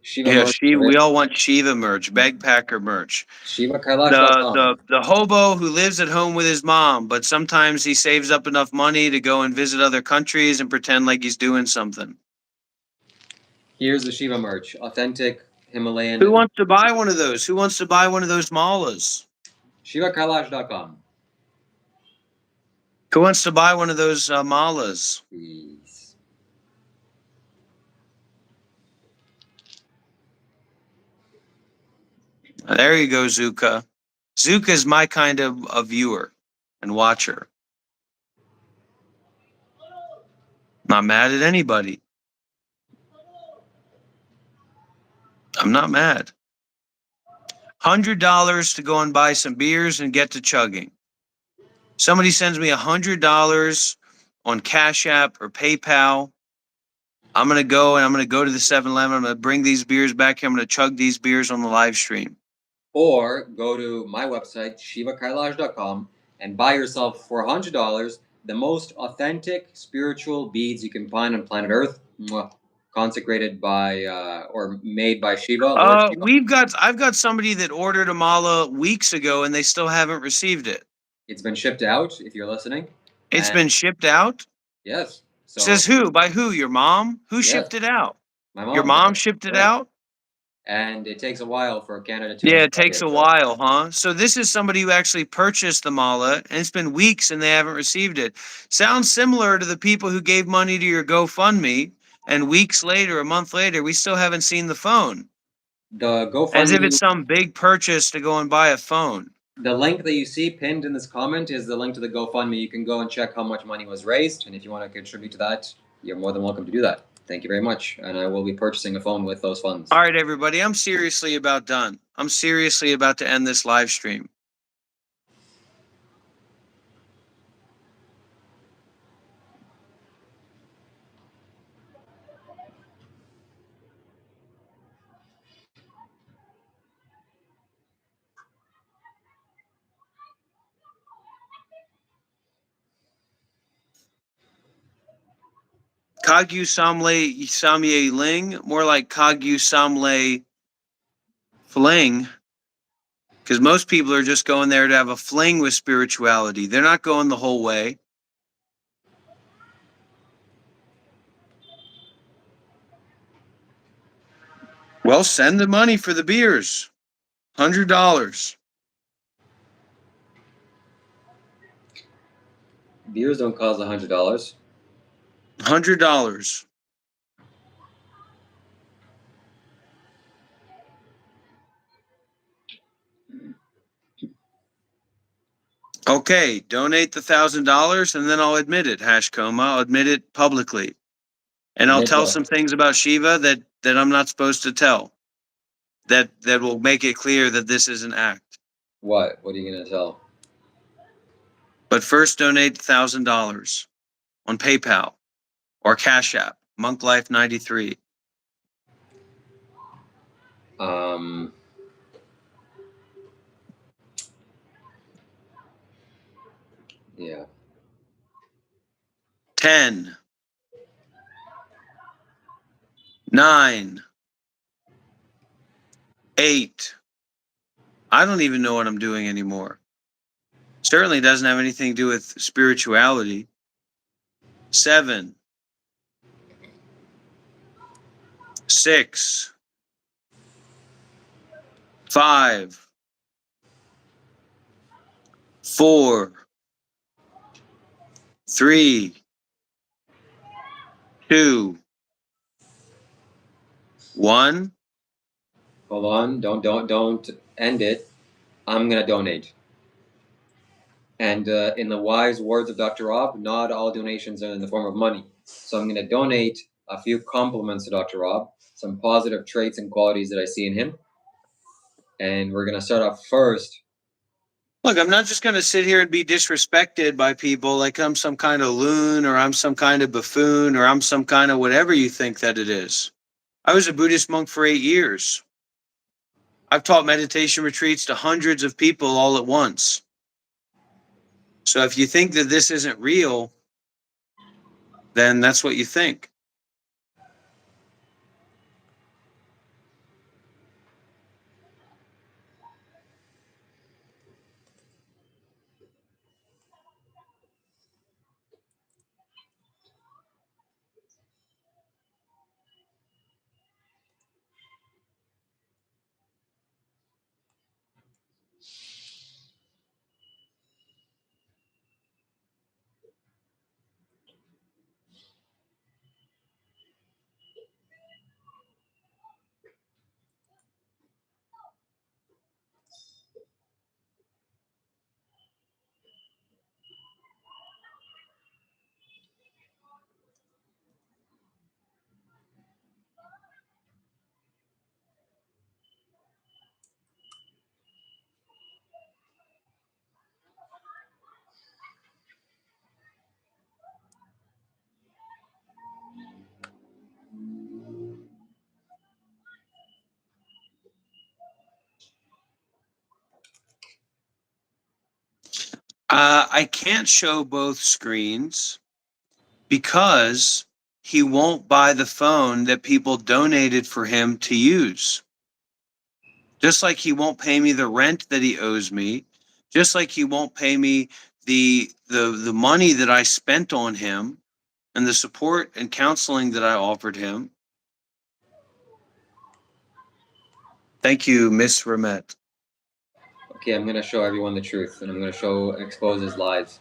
Shiva Yeah, merch. we all want Shiva merch, Bagpacker merch. ShivaKailash.com. The hobo who lives at home with his mom, but sometimes he saves up enough money to go and visit other countries and pretend like he's doing something. Here's the Shiva merch. Authentic Himalayan. Who wants to buy one of those? Who wants to buy one of those malas? ShivaKailash.com. Who wants to buy one of those malas? Please. There you go, Zuka. Zuka is my kind of a viewer and watcher. Not mad at anybody. I'm not mad. $100 to go and buy some beers and get to chugging. Somebody sends me $100 on Cash App or PayPal. I'm going to go to the 7-Eleven. I'm going to bring these beers back here. I'm going to chug these beers on the live stream. Or go to my website, ShivaKailash.com, and buy yourself for $100 the most authentic spiritual beads you can find on planet Earth. Consecrated by or made by Shiva. I've got somebody that ordered a mala weeks ago and they still haven't received it. It's been shipped out, if you're listening. It's been shipped out? Yes. So, says who? By who? Your mom? Who shipped it out? My mom. Your mom shipped it out? And it takes a while for Canada to. Yeah, it takes a while, huh? So this is somebody who actually purchased the mala, and it's been weeks and they haven't received it. Sounds similar to the people who gave money to your GoFundMe, and weeks later, a month later, we still haven't seen the phone. The GoFundMe. As if it's some big purchase to go and buy a phone. The link that you see pinned in this comment is the link to the GoFundMe. You can go and check how much money was raised, and if you want to contribute to that, you're more than welcome to do that. Thank you very much, and I will be purchasing a phone with those funds. All right, everybody, I'm seriously about done. I'm seriously about to end this live stream. Kagyu Samle Samye Ling, more like Kagyu Samle Fling. Because most people are just going there to have a fling with spirituality. They're not going the whole way. Well, send the money for the beers. $100. Beers don't cost $100. $100. Okay, donate the $1,000 and then I'll admit it, Hashcoma. I'll admit it publicly. And I'll Admit tell what? some things about Shiva that I'm not supposed to tell. That will make it clear that this is an act. What? What are you gonna tell? But first donate $1,000 on PayPal or Cash App, MonkLife93. Yeah. 10, 9, 8. I don't even know what I'm doing anymore. Certainly doesn't have anything to do with spirituality. 7, 6, 5, 4, 3, 2, 1. Hold on. Don't end it. I'm gonna donate. And in the wise words of Dr. Rob, not all donations are in the form of money. So I'm gonna donate a few compliments to Dr. Rob, some positive traits and qualities that I see in him. And we're gonna start off first. Look, I'm not just going to sit here and be disrespected by people like I'm some kind of loon or I'm some kind of buffoon or I'm some kind of whatever you think that it is. I was a Buddhist monk for 8 years. I've taught meditation retreats to hundreds of people all at once. So if you think that this isn't real, then that's what you think. I can't show both screens because he won't buy the phone that people donated for him to use. Just like he won't pay me the rent that he owes me, just like he won't pay me the money that I spent on him and the support and counseling that I offered him. Thank you, Miss Ramet. Okay, I'm gonna show everyone the truth, and I'm gonna expose his lies.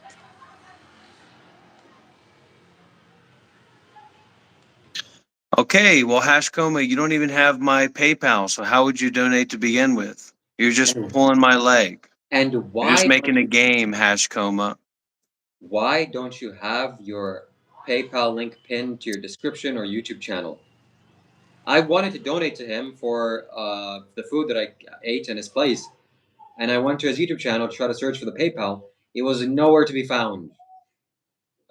Okay, well, Hashcoma, you don't even have my PayPal, so how would you donate to begin with? You're just pulling my leg. And You're why? just making a game, Hashcoma. Why don't you have your PayPal link pinned to your description or YouTube channel? I wanted to donate to him for the food that I ate in his place, and I went to his YouTube channel to try to search for the PayPal. It was nowhere to be found.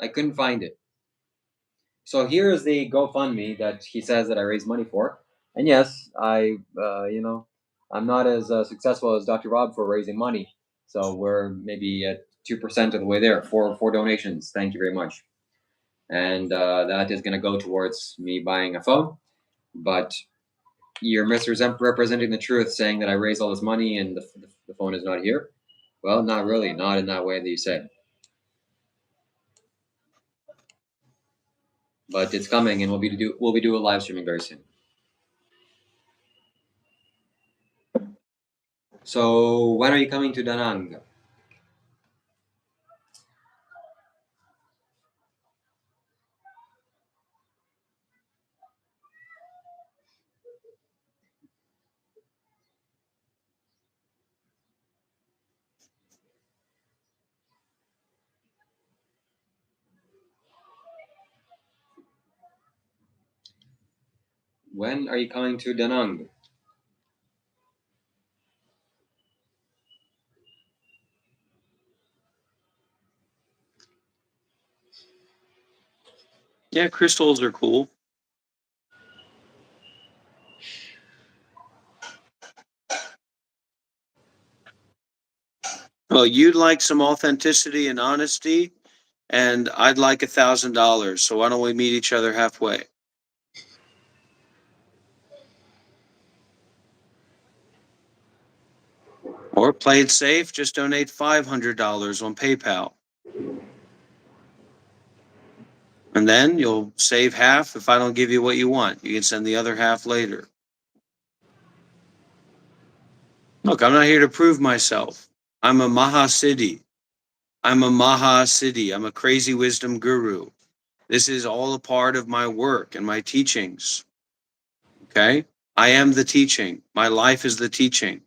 I couldn't find it. So here's the GoFundMe that he says that I raised money for. And yes, I'm not as successful as Dr. Rob for raising money. So we're maybe at 2% of the way there. Four donations. Thank you very much. and that is going to go towards me buying a phone. But you're misrepresenting the truth, saying that I raised all this money and the phone is not here. Well, not really, not in that way that you said. But it's coming, and we'll be doing live streaming very soon. So when are you coming to Da Nang? When are you coming to Da Nang? Yeah, crystals are cool. Well, you'd like some authenticity and honesty, and I'd like $1,000. So why don't we meet each other halfway? Or play it safe, just donate $500 on PayPal. And then you'll save half if I don't give you what you want. You can send the other half later. Look, I'm not here to prove myself. I'm a Mahasiddhi. I'm a Mahasiddhi. I'm a crazy wisdom guru. This is all a part of my work and my teachings. Okay? I am the teaching. My life is the teaching.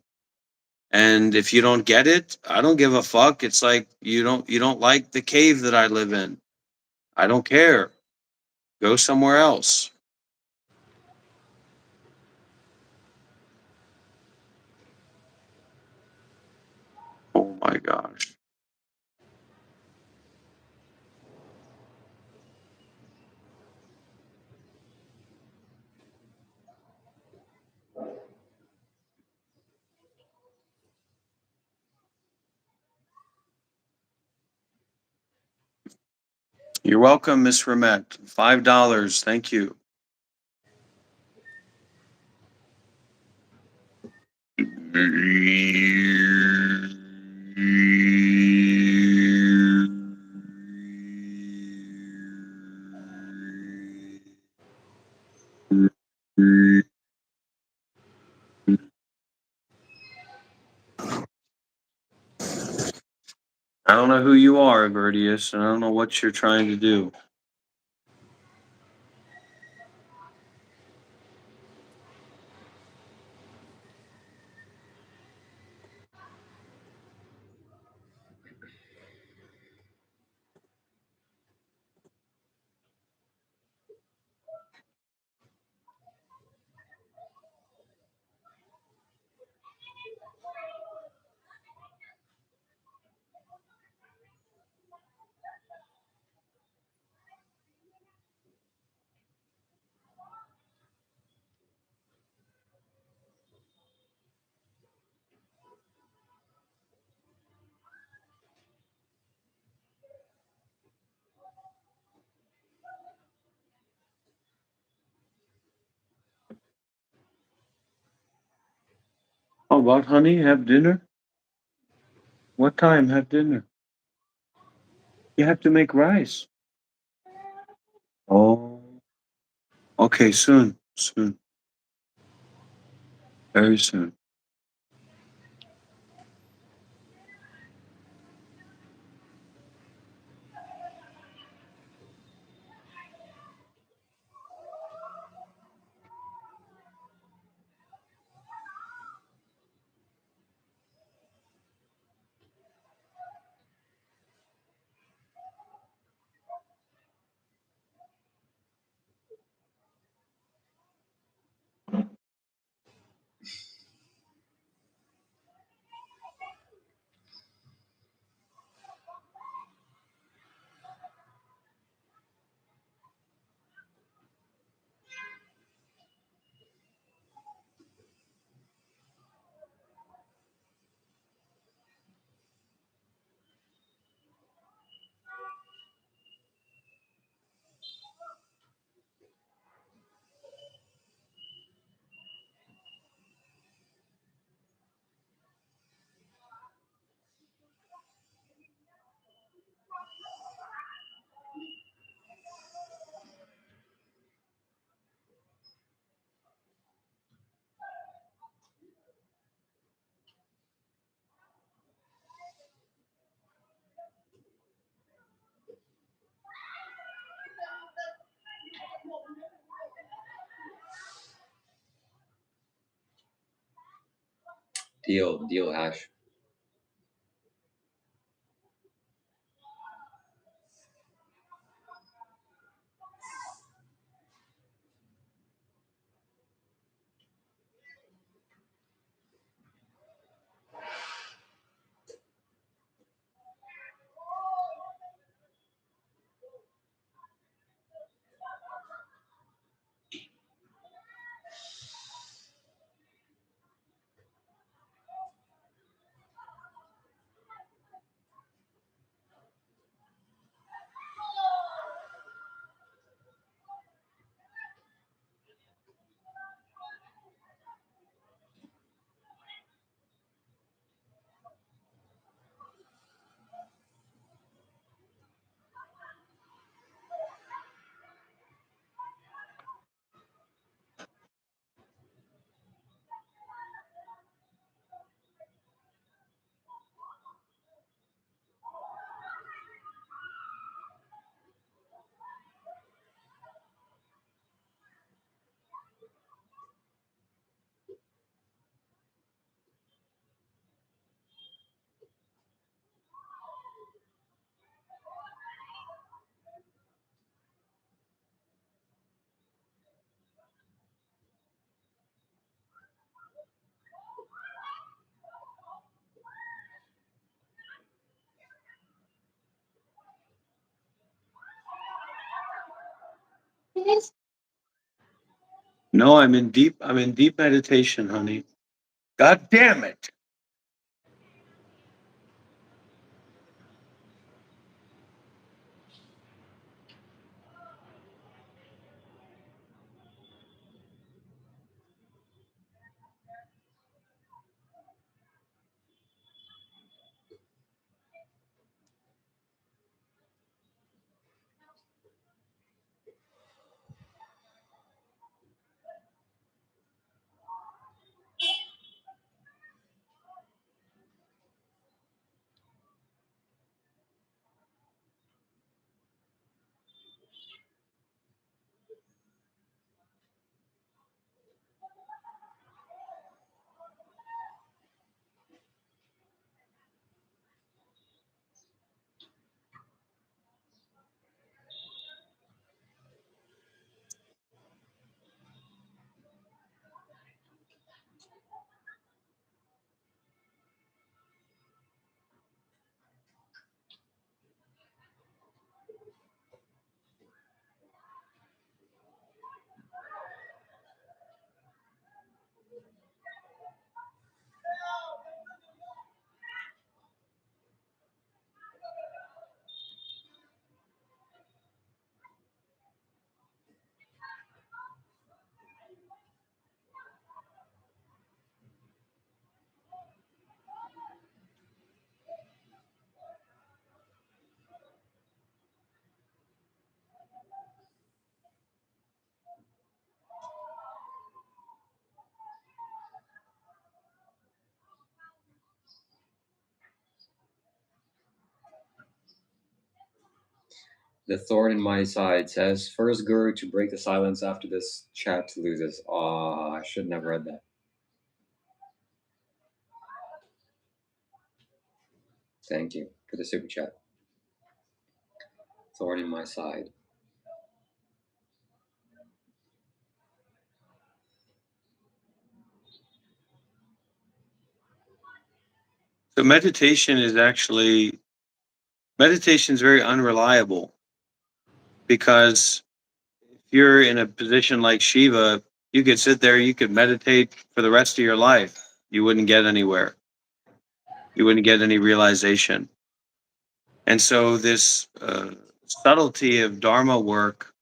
And if you don't get it, I don't give a fuck. It's like you don't like the cave that I live in. I don't care. Go somewhere else. Oh my gosh. You're welcome, Miss Ramet. $5. Thank you. I don't know who you are, Verdius, and I don't know what you're trying to do. Oh, what, honey? Have dinner? What time? Have dinner? You have to make rice. Oh, okay, soon, soon, very soon. Deal, Ash. Yes. No, I'm in deep meditation, honey. God damn it. The thorn in my side says, first guru to break the silence after this chat loses. Ah, I should never read that. Thank you for the super chat. Thorn in my side. So meditation is very unreliable because if you're in a position like Shiva, you could sit there, you could meditate for the rest of your life. You wouldn't get anywhere. You wouldn't get any realization. And so this subtlety of Dharma work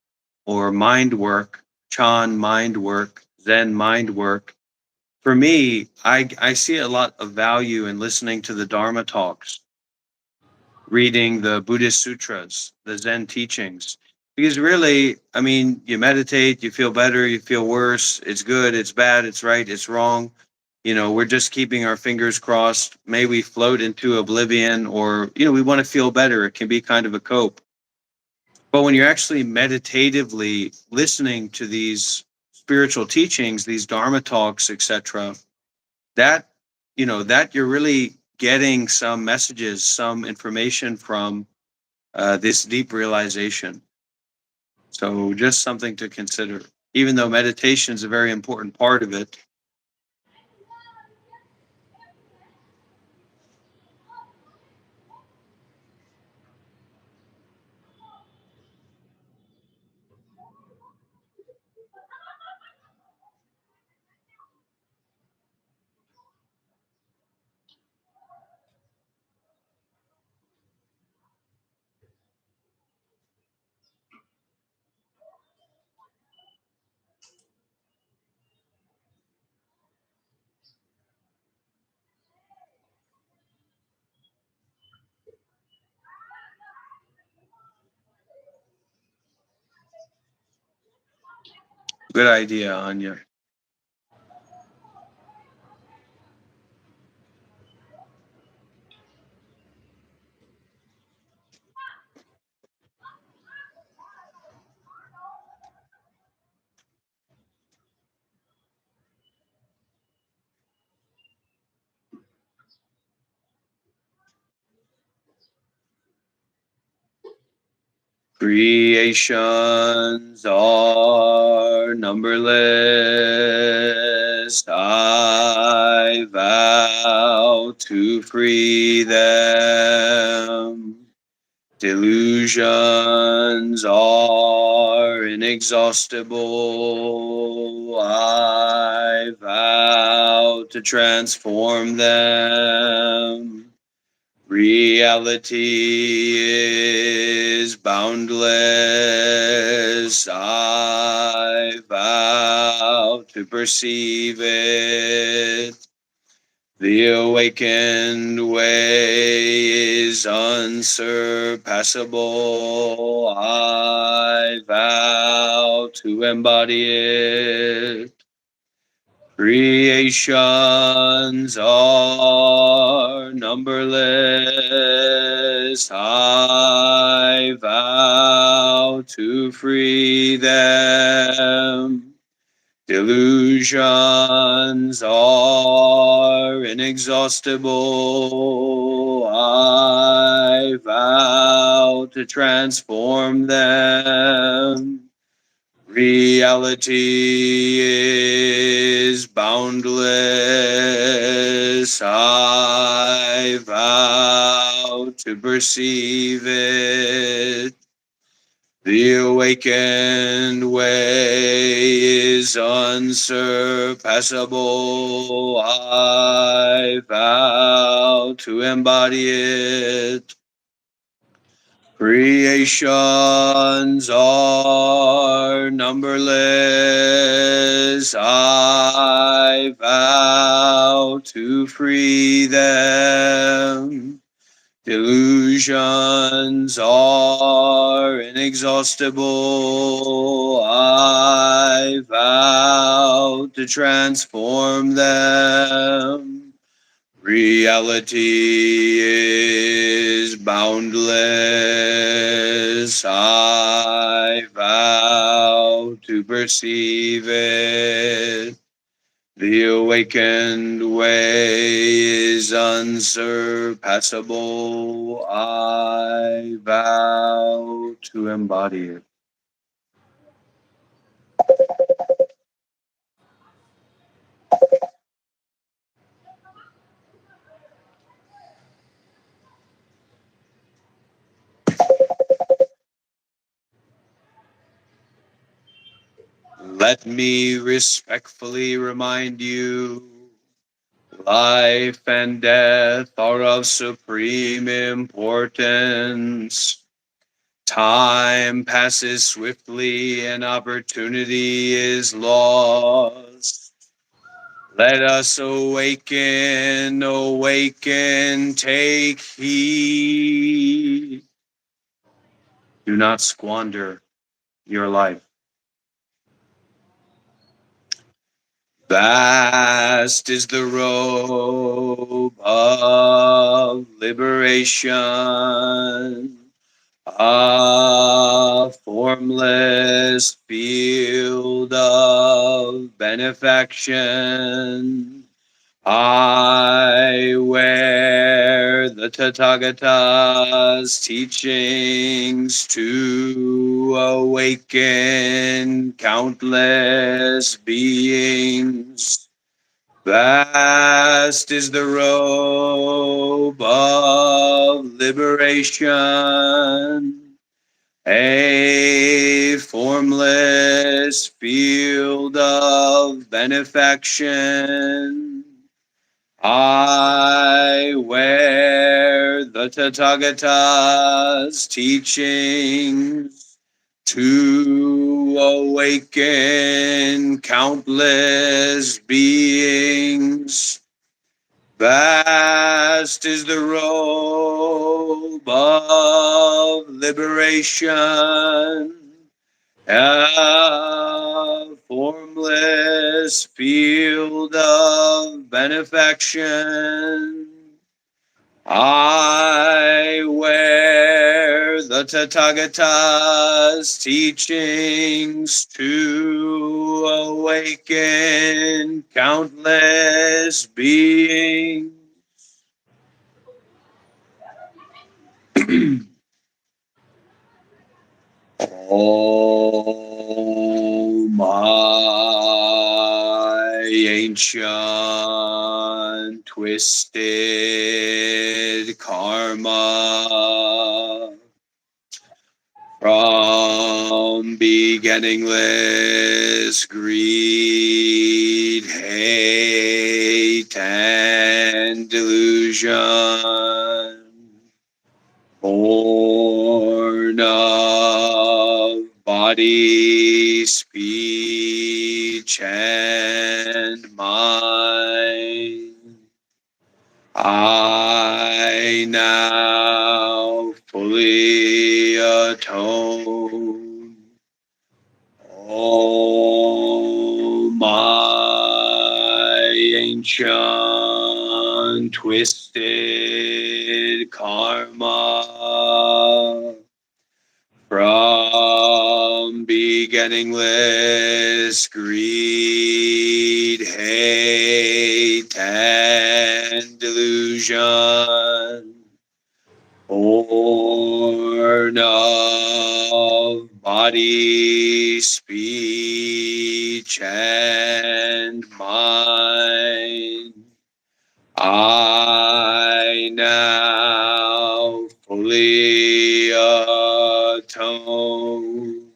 or mind work, Chan mind work, Zen mind work, for me, I see a lot of value in listening to the Dharma talks, reading the Buddhist sutras, the Zen teachings. Because really, I mean, you meditate, you feel better, you feel worse, it's good, it's bad, it's right, it's wrong. You know, we're just keeping our fingers crossed. May we float into oblivion, or, you know, we want to feel better. It can be kind of a cope. But when you're actually meditatively listening to these spiritual teachings, these Dharma talks, etc., that that you're really getting some messages, some information from this deep realization. So just something to consider. Even though meditation is a very important part of it. Good idea, Anya. Creations are numberless. I vow to free them. Delusions are inexhaustible. I vow to transform them. Reality is boundless. I vow to perceive it. The awakened way is unsurpassable. I vow to embody it. Creations are numberless. I vow to free them. Delusions are inexhaustible. I vow to transform them. Reality is boundless. I vow to perceive it. The awakened way is unsurpassable. I vow to embody it. Creations are numberless. I vow to free them. Delusions are inexhaustible. I vow to transform them. Reality is boundless. I vow to perceive it. The awakened way is unsurpassable. I vow to embody it. Let me respectfully remind you, life and death are of supreme importance. Time passes swiftly and opportunity is lost. Let us awaken, awaken, take heed. Do not squander your life. Vast is the robe of liberation, a formless field of benefaction. I Tathagata's teachings to awaken countless beings. Vast is the robe of liberation, a formless field of benefaction. I wear the Tathagata's teachings to awaken countless beings. Vast is the robe of liberation, a formless field of benefaction. I wear the Tathagata's teachings to awaken countless beings. Oh, my ancient twisted karma from beginningless greed, hate, and delusion. Born of body, speech, and mind, I now fully atone. Oh, my ancient twisted karma from beginningless greed, hate, and delusion. Born of body, speech, and mind, I now fully atone.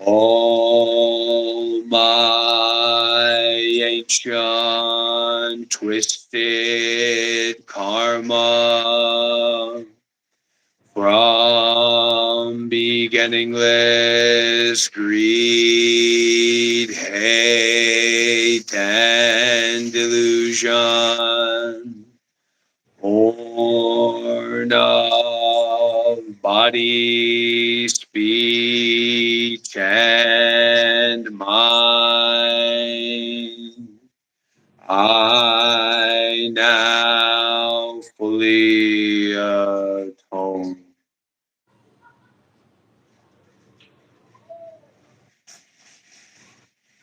All my ancient twisted karma from beginningless greed, hate, and delusion. Born of body, speech, and mind, I now fully atone.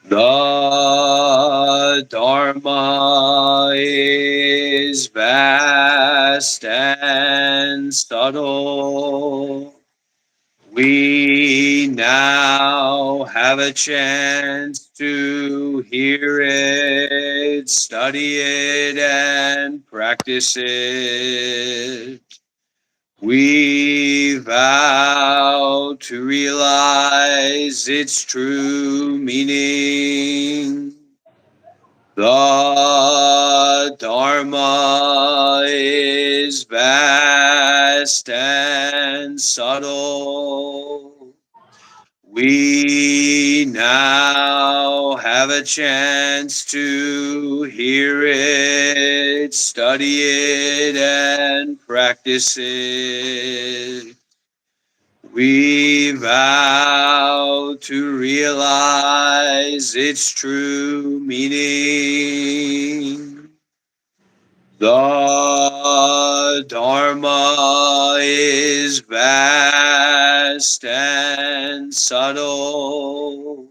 The Dharma is vast and subtle. We now have a chance to hear it, study it, and practice it. We vow to realize its true meaning. The Dharma is vast and subtle. We now have a chance to hear it, study it, and practice it. We vow to realize its true meaning. The Dharma is vast and subtle.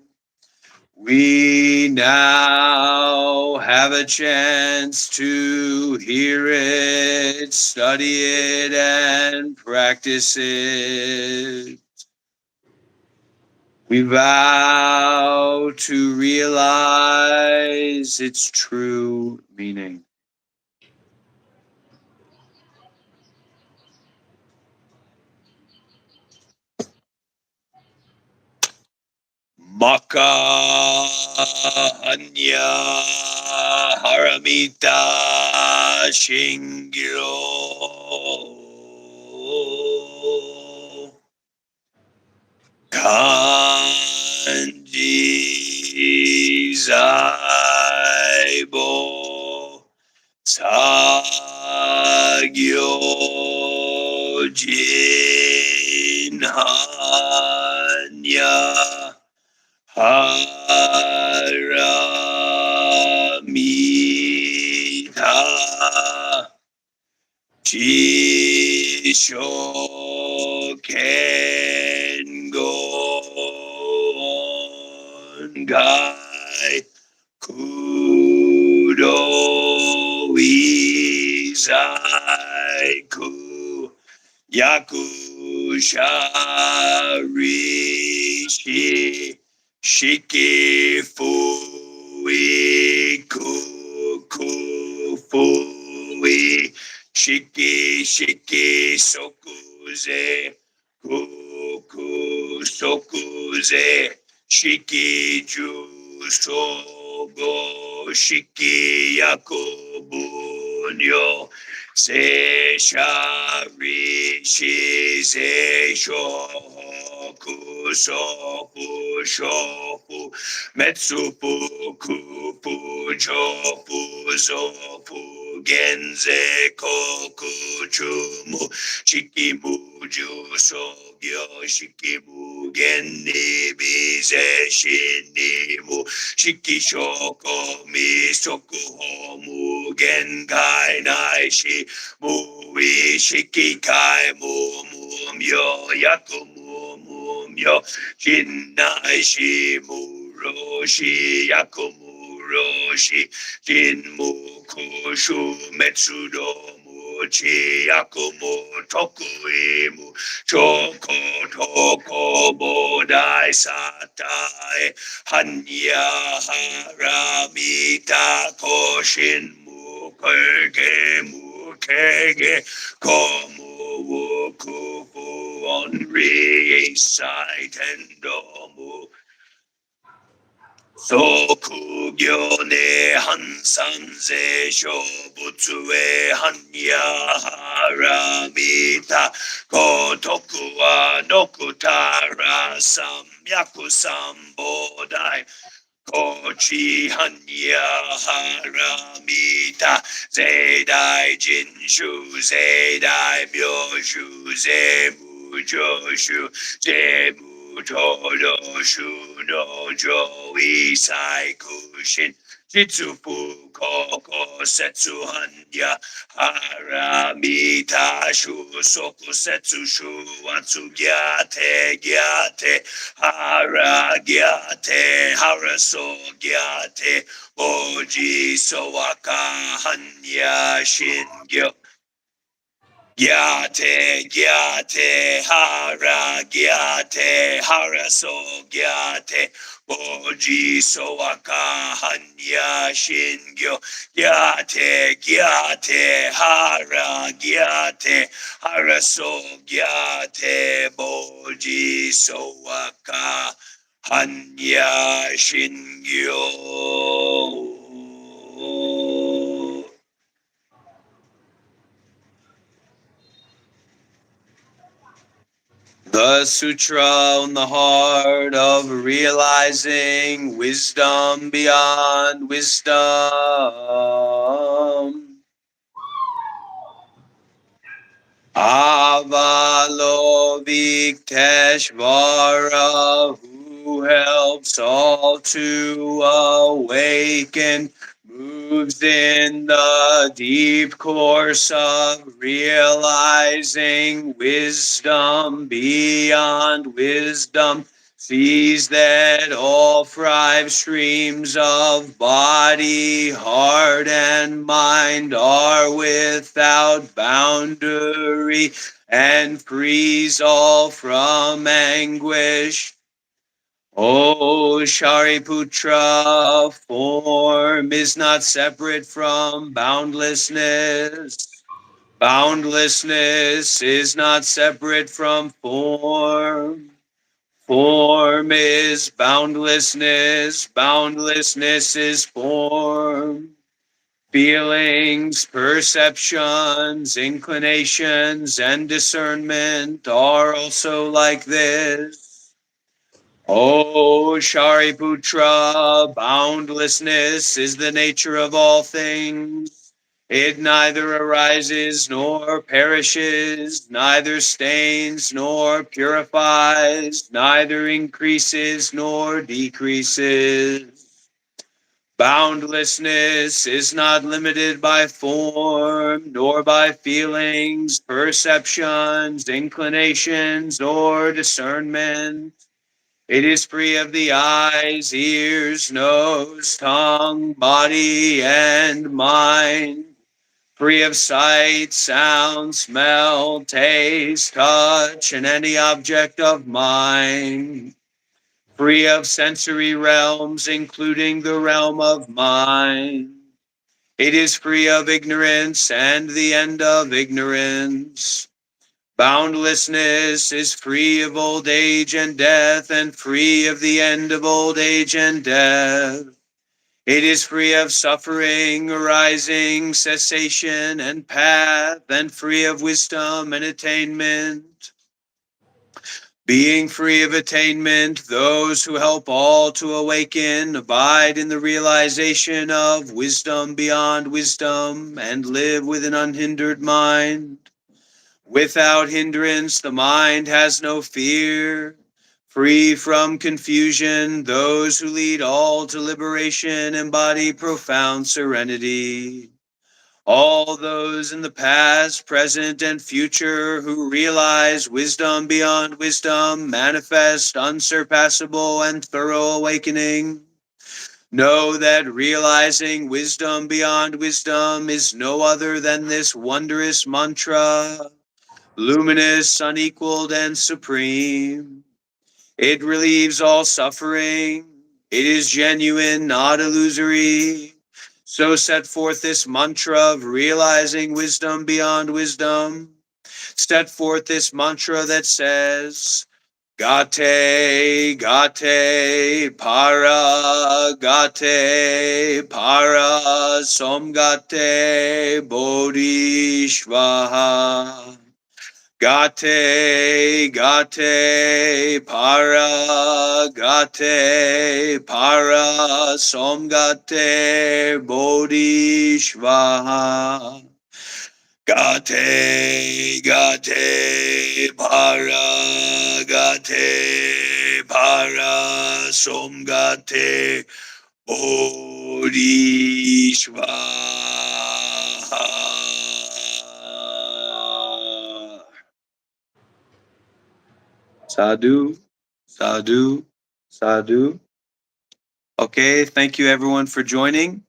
We now have a chance to hear it, study it, and practice it. We vow to realize its true meaning. Maka Hanya Haramita Shingiro Kanji Zaibo Sagyo Jin Hanya Haramita Jisho Kengon Gai Kudo Izaiku Yakusharishi Shiki Fui Kuku Fui Shiki Shiki Sokuze Kuku Sokuze Shiki Ju Sogo Shiki Yakubunyo Se shari shi se shoku sofu shofu metsupu kupu chopu zofu genze koku chumu shikimu ju sogyo shikimu genni bize shinimu shikishoko mi soku homu genkai naishi Mui shikikai mumyo yakumumyo Jinnai shi muroshi yakumuroshi Jinmukushu metsudo muchi yakumu tokuimu Choko toko bodai satai Hanya haramita koshin mukege mukege komu wukufu onri saitendomu Sokugyo ne hansanze shobutsue hanya haramita kotoku wa nokutara samyaku sambodai Kochi hanya haramita Zeidai jinshu Zeidai myoshu Zemu joshu Zemu todoshu Nojo isai kushin Jitsufu koko setsu hanya haramita shu soku setsu shu atsu gyate gyate hara gyate haraso gyate oji soaka hanya shingyo Gyate, gyate, haraso gyate, boji soaka hanya shingyo, gyate, gyate, haraso gyate, boji soaka hanya shingyo. The Sutra on the Heart of Realizing Wisdom Beyond Wisdom. Avalokiteshvara, who helps all to awaken, moves in the deep course of realizing wisdom beyond wisdom. sees that all 5 streams of body, heart, and mind are without boundary, and frees all from anguish. O Shariputra, form is not separate from boundlessness. Boundlessness is not separate from form. Form is boundlessness. Boundlessness is form. Feelings, perceptions, inclinations, and discernment are also like this. O Shariputra, boundlessness is the nature of all things. It neither arises nor perishes, neither stains nor purifies, neither increases nor decreases. Boundlessness is not limited by form, nor by feelings, perceptions, inclinations, or discernment. It is free of the eyes, ears, nose, tongue, body, and mind. Free of sight, sound, smell, taste, touch, and any object of mind. Free of sensory realms, including the realm of mind. It is free of ignorance and the end of ignorance. Boundlessness is free of old age and death, and free of the end of old age and death. It is free of suffering, arising, cessation, and path, and free of wisdom and attainment. Being free of attainment, those who help all to awaken abide in the realization of wisdom beyond wisdom and live with an unhindered mind. Without hindrance, the mind has no fear. Free from confusion, those who lead all to liberation embody profound serenity. All those in the past, present, and future who realize wisdom beyond wisdom manifest unsurpassable and thorough awakening. Know that realizing wisdom beyond wisdom is no other than this wondrous mantra, luminous, unequaled, and supreme. It relieves all suffering. It is genuine, not illusory. So set forth this mantra of realizing wisdom beyond wisdom. Set forth this mantra that says, Gate, gate, para, somgate, bodhishvaha. Gate, para, somgate, bodhishvaha. Gate, para, somgate, bodhishvaha. Sadhu, sadhu, sadhu. Okay, thank you everyone for joining.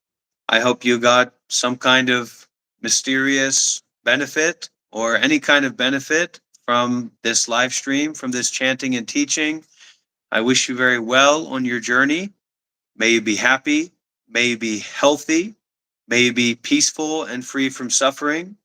I hope you got some kind of mysterious benefit or any kind of benefit from this live stream, from this chanting and teaching. I wish you very well on your journey. May you be happy, may you be healthy, may you be peaceful and free from suffering.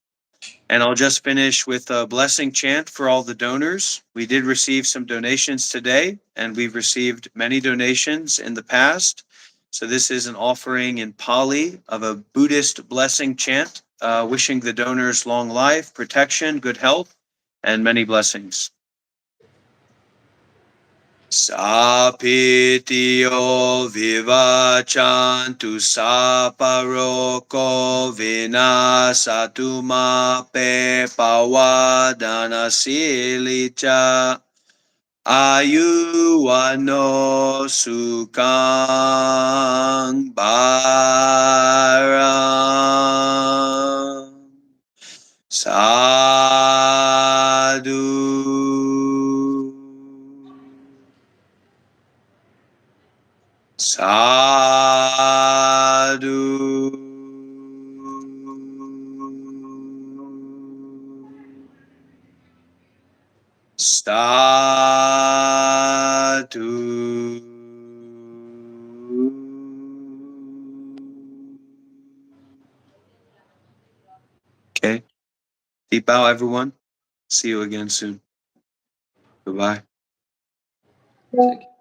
And I'll just finish with a blessing chant for all the donors. We did receive some donations today, and we've received many donations in the past. So this is an offering in Pali of a Buddhist blessing chant, wishing the donors long life, protection, good health, and many blessings. Sapitio vivachantu saparoko vinasatu mape pawadana silicha ayuwano sukang baram. Sadhu. Sadhu. Okay. Deep bow, everyone. See you again soon. Goodbye. Thank you.